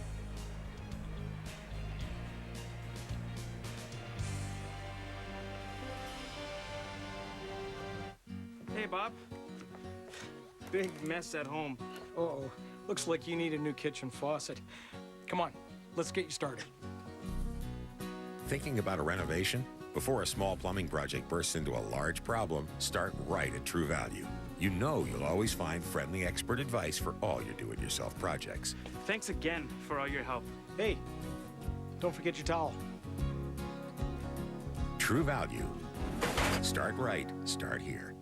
S6: Hey, Bob. Big mess at home. Uh-oh. Looks like you need a new kitchen faucet. Come on, let's get you started.
S10: Thinking about a renovation? Before a small plumbing project bursts into a large problem, start right at True Value. You know you'll always find friendly expert advice for all your do-it-yourself projects.
S6: Thanks again for all your help. Hey, don't forget your towel.
S10: True Value. Start right, start here.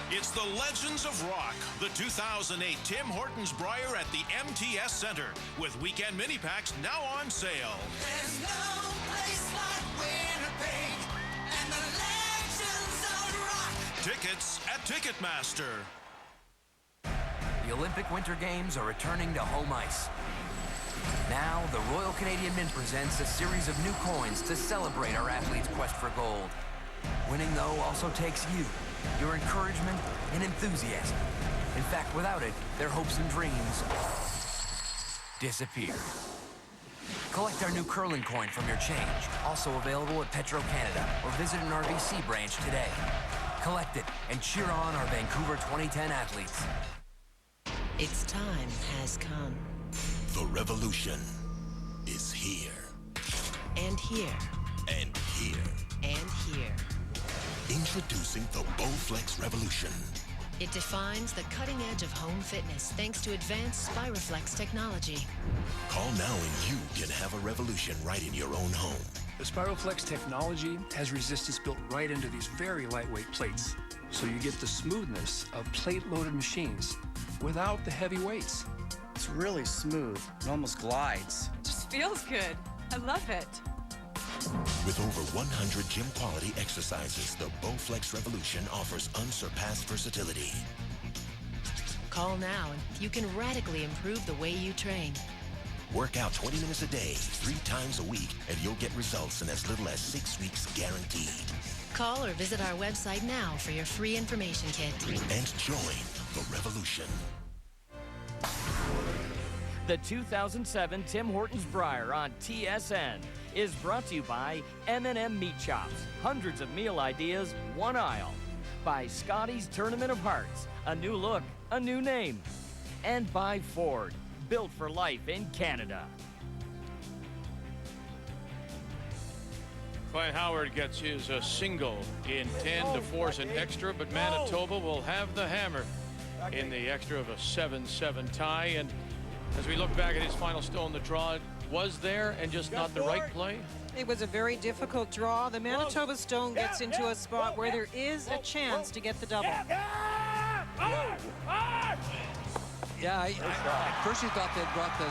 S15: It's the Legends of Rock, the 2008 Tim Hortons Brier at the MTS Center, with weekend mini packs now on sale.
S21: There's no place like Winnipeg and the Legends of Rock.
S15: Tickets at Ticketmaster.
S26: The Olympic Winter Games are returning to home ice. Now, the Royal Canadian Mint presents a series of new coins to celebrate our athletes' quest for gold. Winning, though, also takes you, your encouragement and enthusiasm. In fact, without it, their hopes and dreams disappear. Collect our new curling coin from your change, also available at Petro-Canada, or visit an RBC branch today. Collect it and cheer on our Vancouver 2010 athletes.
S27: Its time has come.
S23: The revolution is here.
S27: And here.
S23: And here.
S27: And here.
S23: Introducing the Bowflex Revolution.
S27: It defines the cutting edge of home fitness thanks to advanced Spiroflex technology.
S23: Call now and you can have a revolution right in your own home.
S28: The Spiroflex technology has resistance built right into these very lightweight plates. So you get the smoothness of plate-loaded machines without the heavy weights.
S29: It's really smooth. It almost glides.
S30: Just feels good. I love it.
S23: With over 100 gym quality exercises, the Bowflex Revolution offers unsurpassed versatility.
S27: Call now and you can radically improve the way you train.
S23: Work out 20 minutes a day, 3 times a week, and you'll get results in as little as 6 weeks guaranteed.
S27: Call or visit our website now for your free information kit.
S23: And join the revolution.
S5: The 2007 Tim Hortons Brier on TSN is brought to you by M&M Meat Chops. Hundreds of meal ideas, one aisle. By Scotty's Tournament of Hearts. A new look, a new name. And by Ford. Built for life in Canada.
S1: G.Howard gets his single in 10 to force an extra, but Manitoba will have the hammer in the extra of a 7-7 tie. And as we look back at his final stone, the draw was there and just not the right play.
S3: It was a very difficult draw. The Manitoba Stone gets into a spot where there is a chance to get the double.
S2: Yeah, I personally thought they'd brought the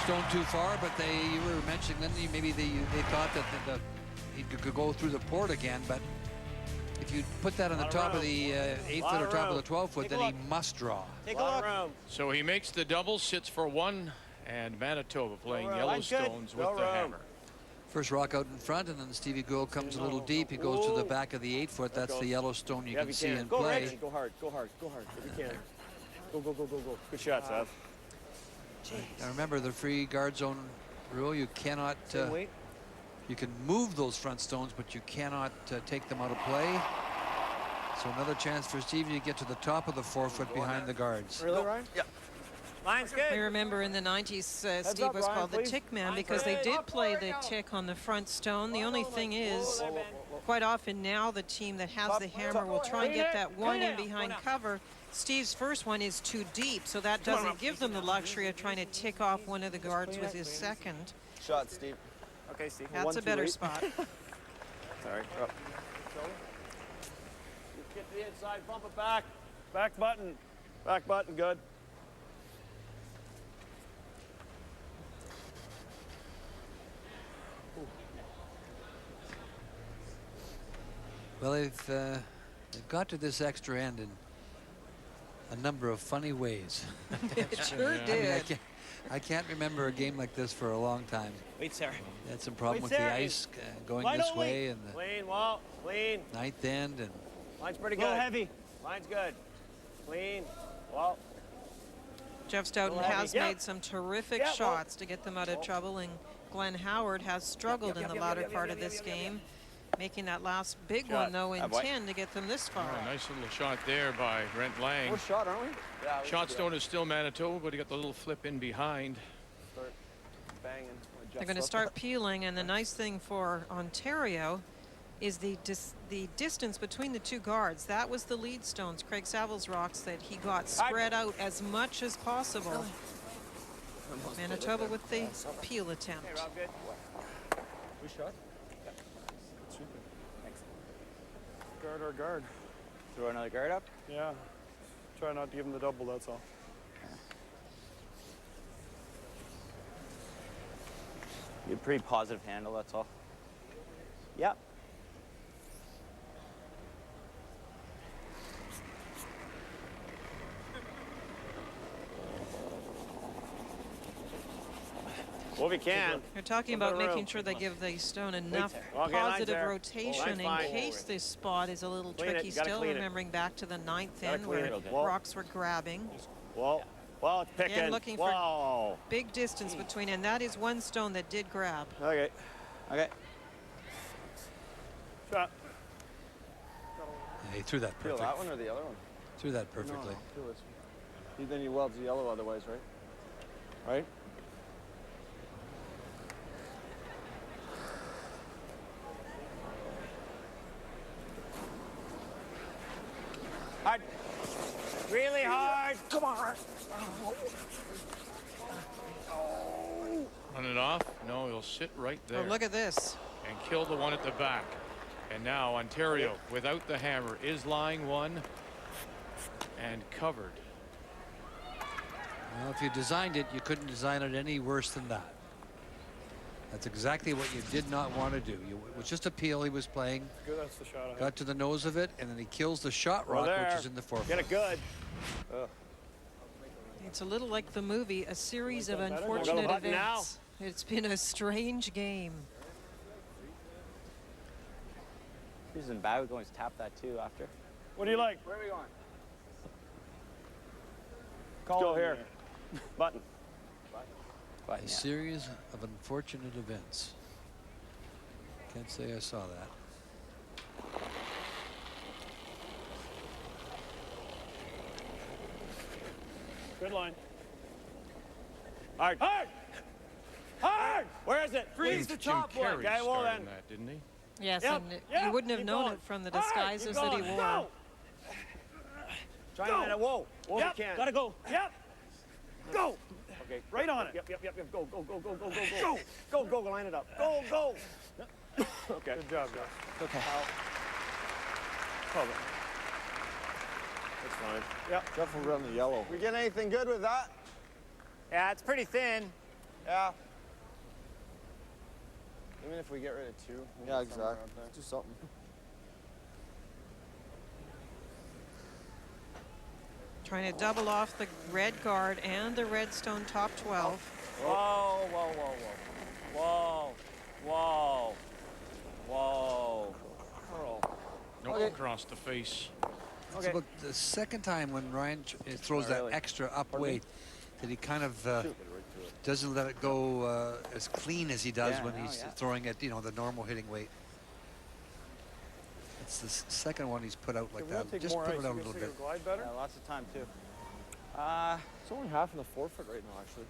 S2: stone too far, but you were mentioning, Lindy, maybe they thought that he could go through the port again, but if you put that on the top of the 8-foot or top of the 12-foot, then he must draw.
S11: Take a look.
S1: So he makes the double, sits for one, and Manitoba playing yellow stones with the hammer.
S2: First rock out in front, and then Stevie Gould comes a little deep. He goes to the back of the 8-foot. That's the yellow stone you can see in play.
S11: Go hard, go hard, go hard if you can. Go, go, go, go, go. Good shot, Seth.
S2: Now remember the free guard zone rule. You cannot. You can move those front stones, but you cannot take them out of play. So another chance for Stevie to get to the top of the 4 foot behind the guards.
S11: Really, Ryan? Yeah. Line's good.
S3: I remember in the 90s, Steve was called the tick man because they did play the tick on the front stone. The only thing is, quite often now the team that has the hammer will try and get that one in behind cover. Steve's first one is too deep, so that doesn't give them the luxury of trying to tick off one of the guards with his second.
S19: Shot, Steve.
S11: Okay, Steve.
S3: That's a better spot.
S11: Sorry. Oh. Get to the inside, bump it back. Back button. Back button, good.
S2: Well, they've got to this extra end in a number of funny ways.
S3: It sure did.
S2: I can't remember a game like this for a long time.
S11: Wait, Sarah.
S2: They had some problem with the ice going this way and the
S11: clean, wall, clean.
S2: ninth end, and
S11: Line's pretty good. Heavy. Line's good. Clean. Wall.
S3: Jeff Stoughton has made some terrific shots to get them out of trouble, and G.Howard has struggled in the latter part of this game, making that last big one, though, in 10 to get them this far.
S1: Oh, nice little shot there by Brent Lang.
S19: We're shot, aren't we? Yeah.
S1: Shot stone is still Manitoba, but he got the little flip in behind.
S19: Start banging.
S3: They're going to start peeling, and the nice thing for Ontario is the distance between the two guards. That was the lead stones, Craig Saville's rocks, that he got spread out as much as possible. Manitoba with the peel attempt.
S11: Hey, Rob, good.
S19: We shot?
S11: Thanks.
S9: Guard or guard.
S11: Throw another guard up?
S9: Yeah. Try not to give him the double, that's all.
S8: You have a pretty positive handle, that's all. Yep.
S11: Well, if you can.
S3: You're talking about making sure they give the stone enough positive rotation in case this spot is a little tricky. Still remembering back to the ninth end where rocks were grabbing.
S11: Well, it's picking.
S3: And looking for big distance between, and that is one stone that did grab.
S11: Okay. Okay.
S9: Shot.
S2: he threw that
S19: Peel
S2: perfect.
S19: that one or the other one?
S2: Threw that perfectly.
S19: No, peel this one. Then he welds the yellow otherwise, right? Right?
S11: Hard. Really hard. Come on.
S1: Run it off? No, he'll sit right there.
S3: Oh, look at this.
S1: And kill the one at the back. And now Ontario, without the hammer, is lying one and covered.
S2: Well, if you designed it, you couldn't design it any worse than that. That's exactly what you did not want to do. It was just a peel he was playing.
S9: Good, that's the shot.
S2: Got to the nose of it, and then he kills the shot rock, which is in the 4 foot.
S11: Get it good.
S3: It's a little like the movie, a series of unfortunate events. It's been a strange game.
S8: Susan bad, we can always tap that too after.
S9: What do you like?
S11: Where are we going? Go here. Button.
S2: A series of unfortunate events. Can't say I saw that.
S9: Good line.
S11: Hard. Hard. Hard. Where is it? Freeze the top one. Okay, well then.
S1: That, didn't he?
S3: Yes, and you wouldn't have known it from the disguises that he wore.
S11: Go. Try and hit it. Whoa. Whoa, you can.
S9: Gotta go. Yep. Go.
S11: Okay.
S9: Right on it.
S11: Yep. Go. Go. Line it up. Go. Okay.
S9: Good job, guys.
S8: Okay.
S11: Cover. That's fine.
S19: Yep. Jeff will run the yellow. We get anything good with that?
S11: Yeah, it's pretty thin.
S19: Yeah. Even if we get rid of 2. Yeah, exactly. Let's do something.
S3: Trying to double off the red guard and the redstone top 12.
S11: Whoa.
S1: No, across the face.
S2: It's about the second time when Ryan throws that extra up weight that he kind of doesn't let it go as clean as he does when
S8: no,
S2: he's throwing at, you know, the normal hitting weight. It's the second one he's put out like that. Just put it out a little bit.
S8: Glide better? Yeah, lots of time too.
S19: It's only half in the forefoot right now, actually.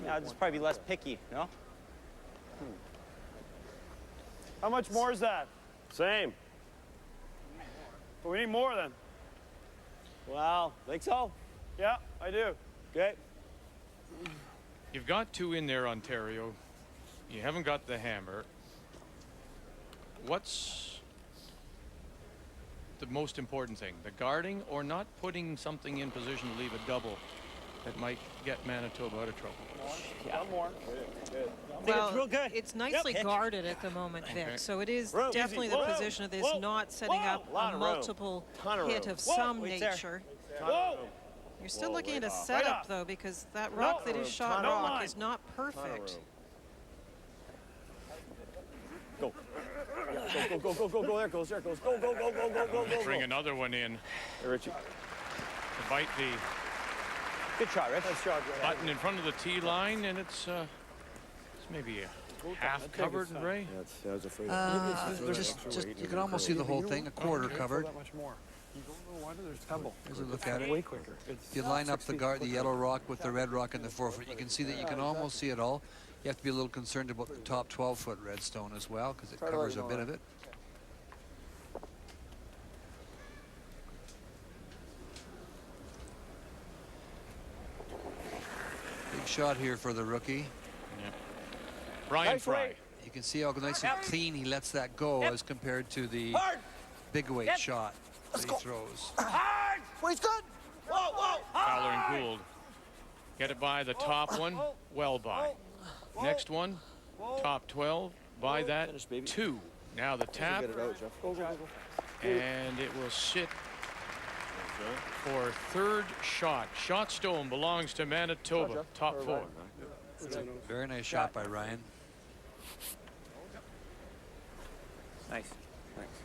S8: Yeah, I'll just probably be less picky, no?
S9: How much more is that?
S11: Same.
S9: But we need more then.
S11: Well, think so?
S9: Yeah, I do.
S11: Okay.
S1: You've got 2 in there, Ontario. You haven't got the hammer. What's the most important thing? The guarding or not putting something in position to leave a double that might get Manitoba out of trouble?
S8: Yeah, more.
S11: Good.
S3: Well,
S8: it's real good.
S3: it's nicely guarded at the moment, Vic.
S1: Okay.
S3: So it is
S11: Room,
S3: definitely
S11: easy.
S3: the
S11: Whoa,
S3: position of this,
S11: whoa,
S3: not setting
S11: whoa.
S3: up
S11: Lot
S3: a
S11: of room.
S3: multiple
S11: Ton of
S3: hit
S11: room.
S3: of some
S8: Wait there.
S3: nature.
S11: Whoa.
S3: You're still
S11: Whoa,
S3: looking at
S11: way
S3: a
S11: off.
S3: setup,
S11: Right off.
S3: though, because that rock that is shot
S11: Ton of
S3: rock
S11: line.
S3: is not
S11: Ton of
S3: perfect.
S11: room. Go. Go, go, go, go, go, there it goes, there it goes. Go, go, go, go, go, go, go.
S1: Bring another one in
S11: Hey, Richie.
S1: to bite the
S8: Good shot, Rich.
S11: Nice shot, Ray.
S1: button in front of the tee line, and it's maybe a half covered, Ray.
S11: Yeah, I was afraid
S2: Just you can almost see the whole thing, a quarter covered.
S9: That much more. You don't know why there's pebble.
S2: Here's a look at it.
S9: Way quicker.
S2: If you line up the yellow rock with the red rock in the forefoot, you can see that you can almost see it all. You have to be a little concerned about the top 12-foot redstone as well, because it covers a bit of it. Big shot here for the rookie.
S1: Yep. Brian
S11: Nice
S1: Fry.
S11: way.
S2: You can see how nice and clean he lets that go as compared to the big weight shot that he throws.
S19: Hard! Well, he's good! Whoa, whoa!
S1: Fowler and Gould. Get it by the top one, well by. Next one, top 12, by that 2. Now the tap,
S19: Get it out, Jeff. Go, go, go, go.
S1: and it will sit for 3rd shot. Shot stone belongs to Manitoba, top 4.
S2: Very nice shot by Ryan.
S8: Nice. Thanks.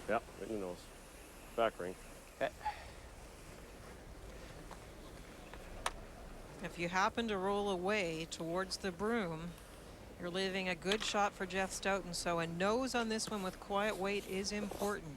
S11: Yeah, right in the nose. Back ring.
S8: Okay.
S3: If you happen to roll away towards the broom, you're leaving a good shot for Jeff Stoughton. So a nose on this one with quiet weight is important.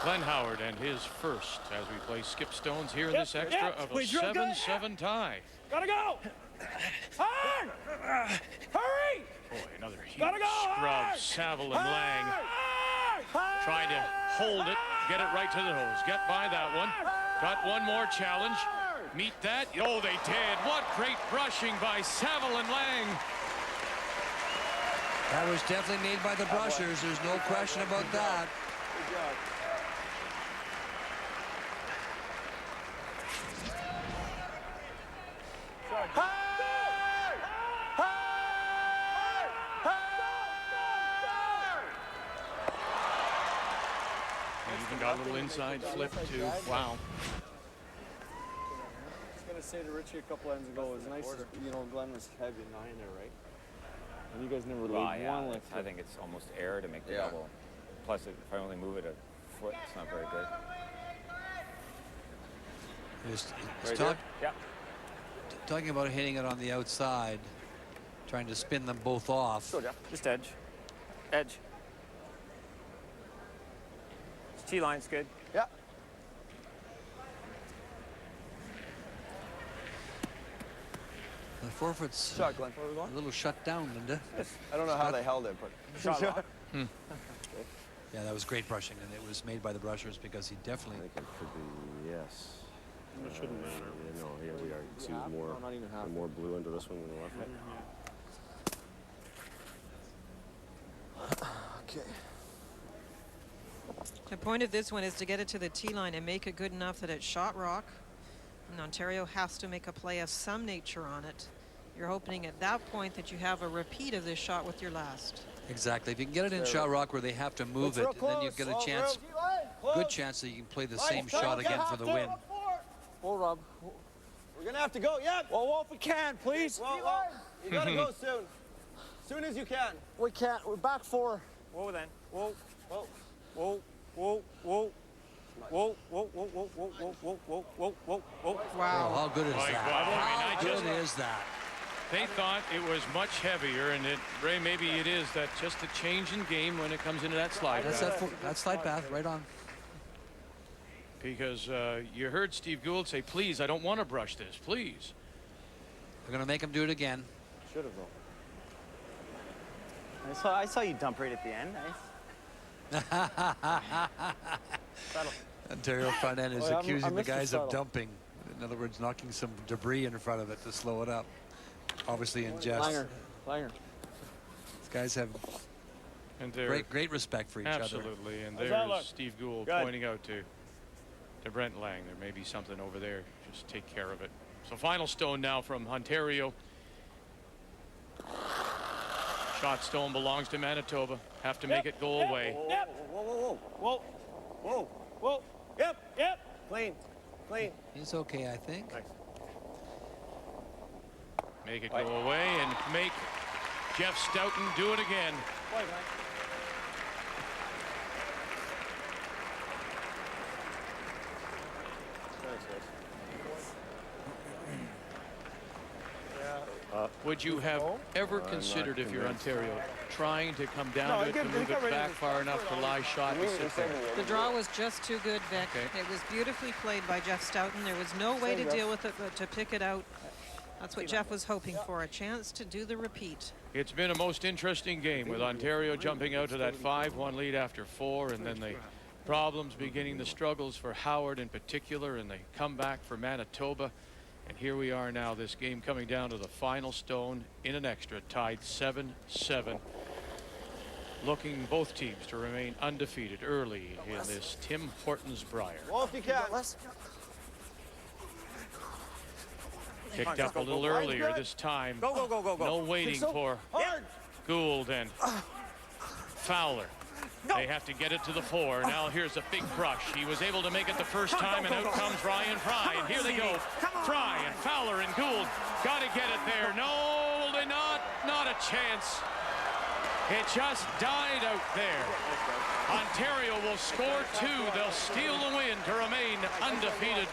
S1: Glenn Howard and his first as we play skip stones here in this extra of a 7-7 tie.
S11: Gotta go! Hard! Hurry!
S1: Boy, another huge
S11: Gotta go!
S1: scrub. Saville and Lang trying to hold it, get it right to the nose. Get by that one. Got one more challenge. Meet that. Oh, they did. What great brushing by Saville and Lang.
S2: That was definitely made by the brushers. There's no question about that.
S11: Good job.
S1: Even got a little inside flip too. Wow.
S19: I was gonna say to Richie a couple ends ago, it was nice, you know, Glenn was heavy 9 there, right? And you guys never laid one lift.
S4: I think it's almost air to make the double. Plus, if I only move it a foot, it's not very good.
S2: Talking about hitting it on the outside, trying to spin them both off.
S4: Go, Jeff. Just edge. Edge. T-line's good.
S19: Yeah.
S2: The forefoot's
S19: Shot, Glenn.
S2: a little shut down, Linda.
S19: I don't know how they held it, but
S11: Shot lock.
S2: Yeah, that was great brushing, and it was made by the brushers because he definitely.
S11: I think it could be yes.
S9: It shouldn't matter.
S11: Yeah, no, here we are. You can see there's more,
S19: not even half.
S11: more blue into this one than the left one.
S19: Okay.
S3: The point of this one is to get it to the tee line and make it good enough that it's shot rock. And Ontario has to make a play of some nature on it. You're hoping at that point that you have a repeat of this shot with your last.
S2: Exactly. If you can get it in shot rock where they have to move it, then you get a chance, good chance that you can play the same shot again for the win.
S19: Whoa, Rob.
S11: We're going to have to go. Yep.
S19: Whoa, if we can, please.
S11: Whoa. You got to go soon. Soon as you can.
S19: We can't. We're back 4.
S11: Whoa, then. Whoa. Whoa. Whoa. Whoa. Whoa. Whoa, whoa, whoa, whoa, whoa, whoa, whoa, whoa, whoa, whoa, whoa.
S2: Wow. Oh, how good is that?
S1: How
S2: good is that?
S1: They thought it was much heavier, and Ray, maybe it is that just a change in game when it comes into that slide path.
S2: That slide path, right on.
S1: Because you heard Steve Gould say, please, I don't want to brush this, please.
S2: They're going to make him do it again.
S8: Should have, though. I saw you dump right at the end.
S2: Ontario front end is accusing the guys of dumping. In other words, knocking some debris in front of it to slow it up. Obviously in jest.
S19: Langer.
S2: These guys have great respect for each other.
S1: Absolutely, and there's Steve Gould pointing out to Brent Lang. There may be something over there. Just take care of it. So final stone now from Ontario. Shot stone belongs to Manitoba. Have to make it go away.
S11: Whoa. Yep. Clean.
S2: He's okay, I think.
S11: Nice.
S1: Make it go away and make Jeff Stoughton do it again. Would you have ever considered, if you're Ontario, trying to come down to move it back far enough to lie shot and sit there?
S3: The draw was just too good, Vic. Okay. It was beautifully played by Jeff Stoughton. There was no way to deal with it but to pick it out. That's what Jeff was hoping for, a chance to do the repeat.
S1: It's been a most interesting game with Ontario jumping out to that 5-1 lead after 4, and then the problems beginning, the struggles for Howard in particular, and the comeback for Manitoba. And here we are now, this game coming down to the final stone in an extra, tied 7-7. Looking both teams to remain undefeated early in this Tim Hortons Brier.
S11: Well, if you can.
S1: Kicked up a little earlier this time.
S11: Go.
S1: No waiting for Gould and Fowler. They have to get it to the 4. Now here's a big crush. He was able to make it the first time, and out comes Ryan Fry. And here they go. Fry and Fowler and Gould. Got to get it there. No, they not a chance. It just died out there. Ontario will score 2. They'll steal the win to remain undefeated.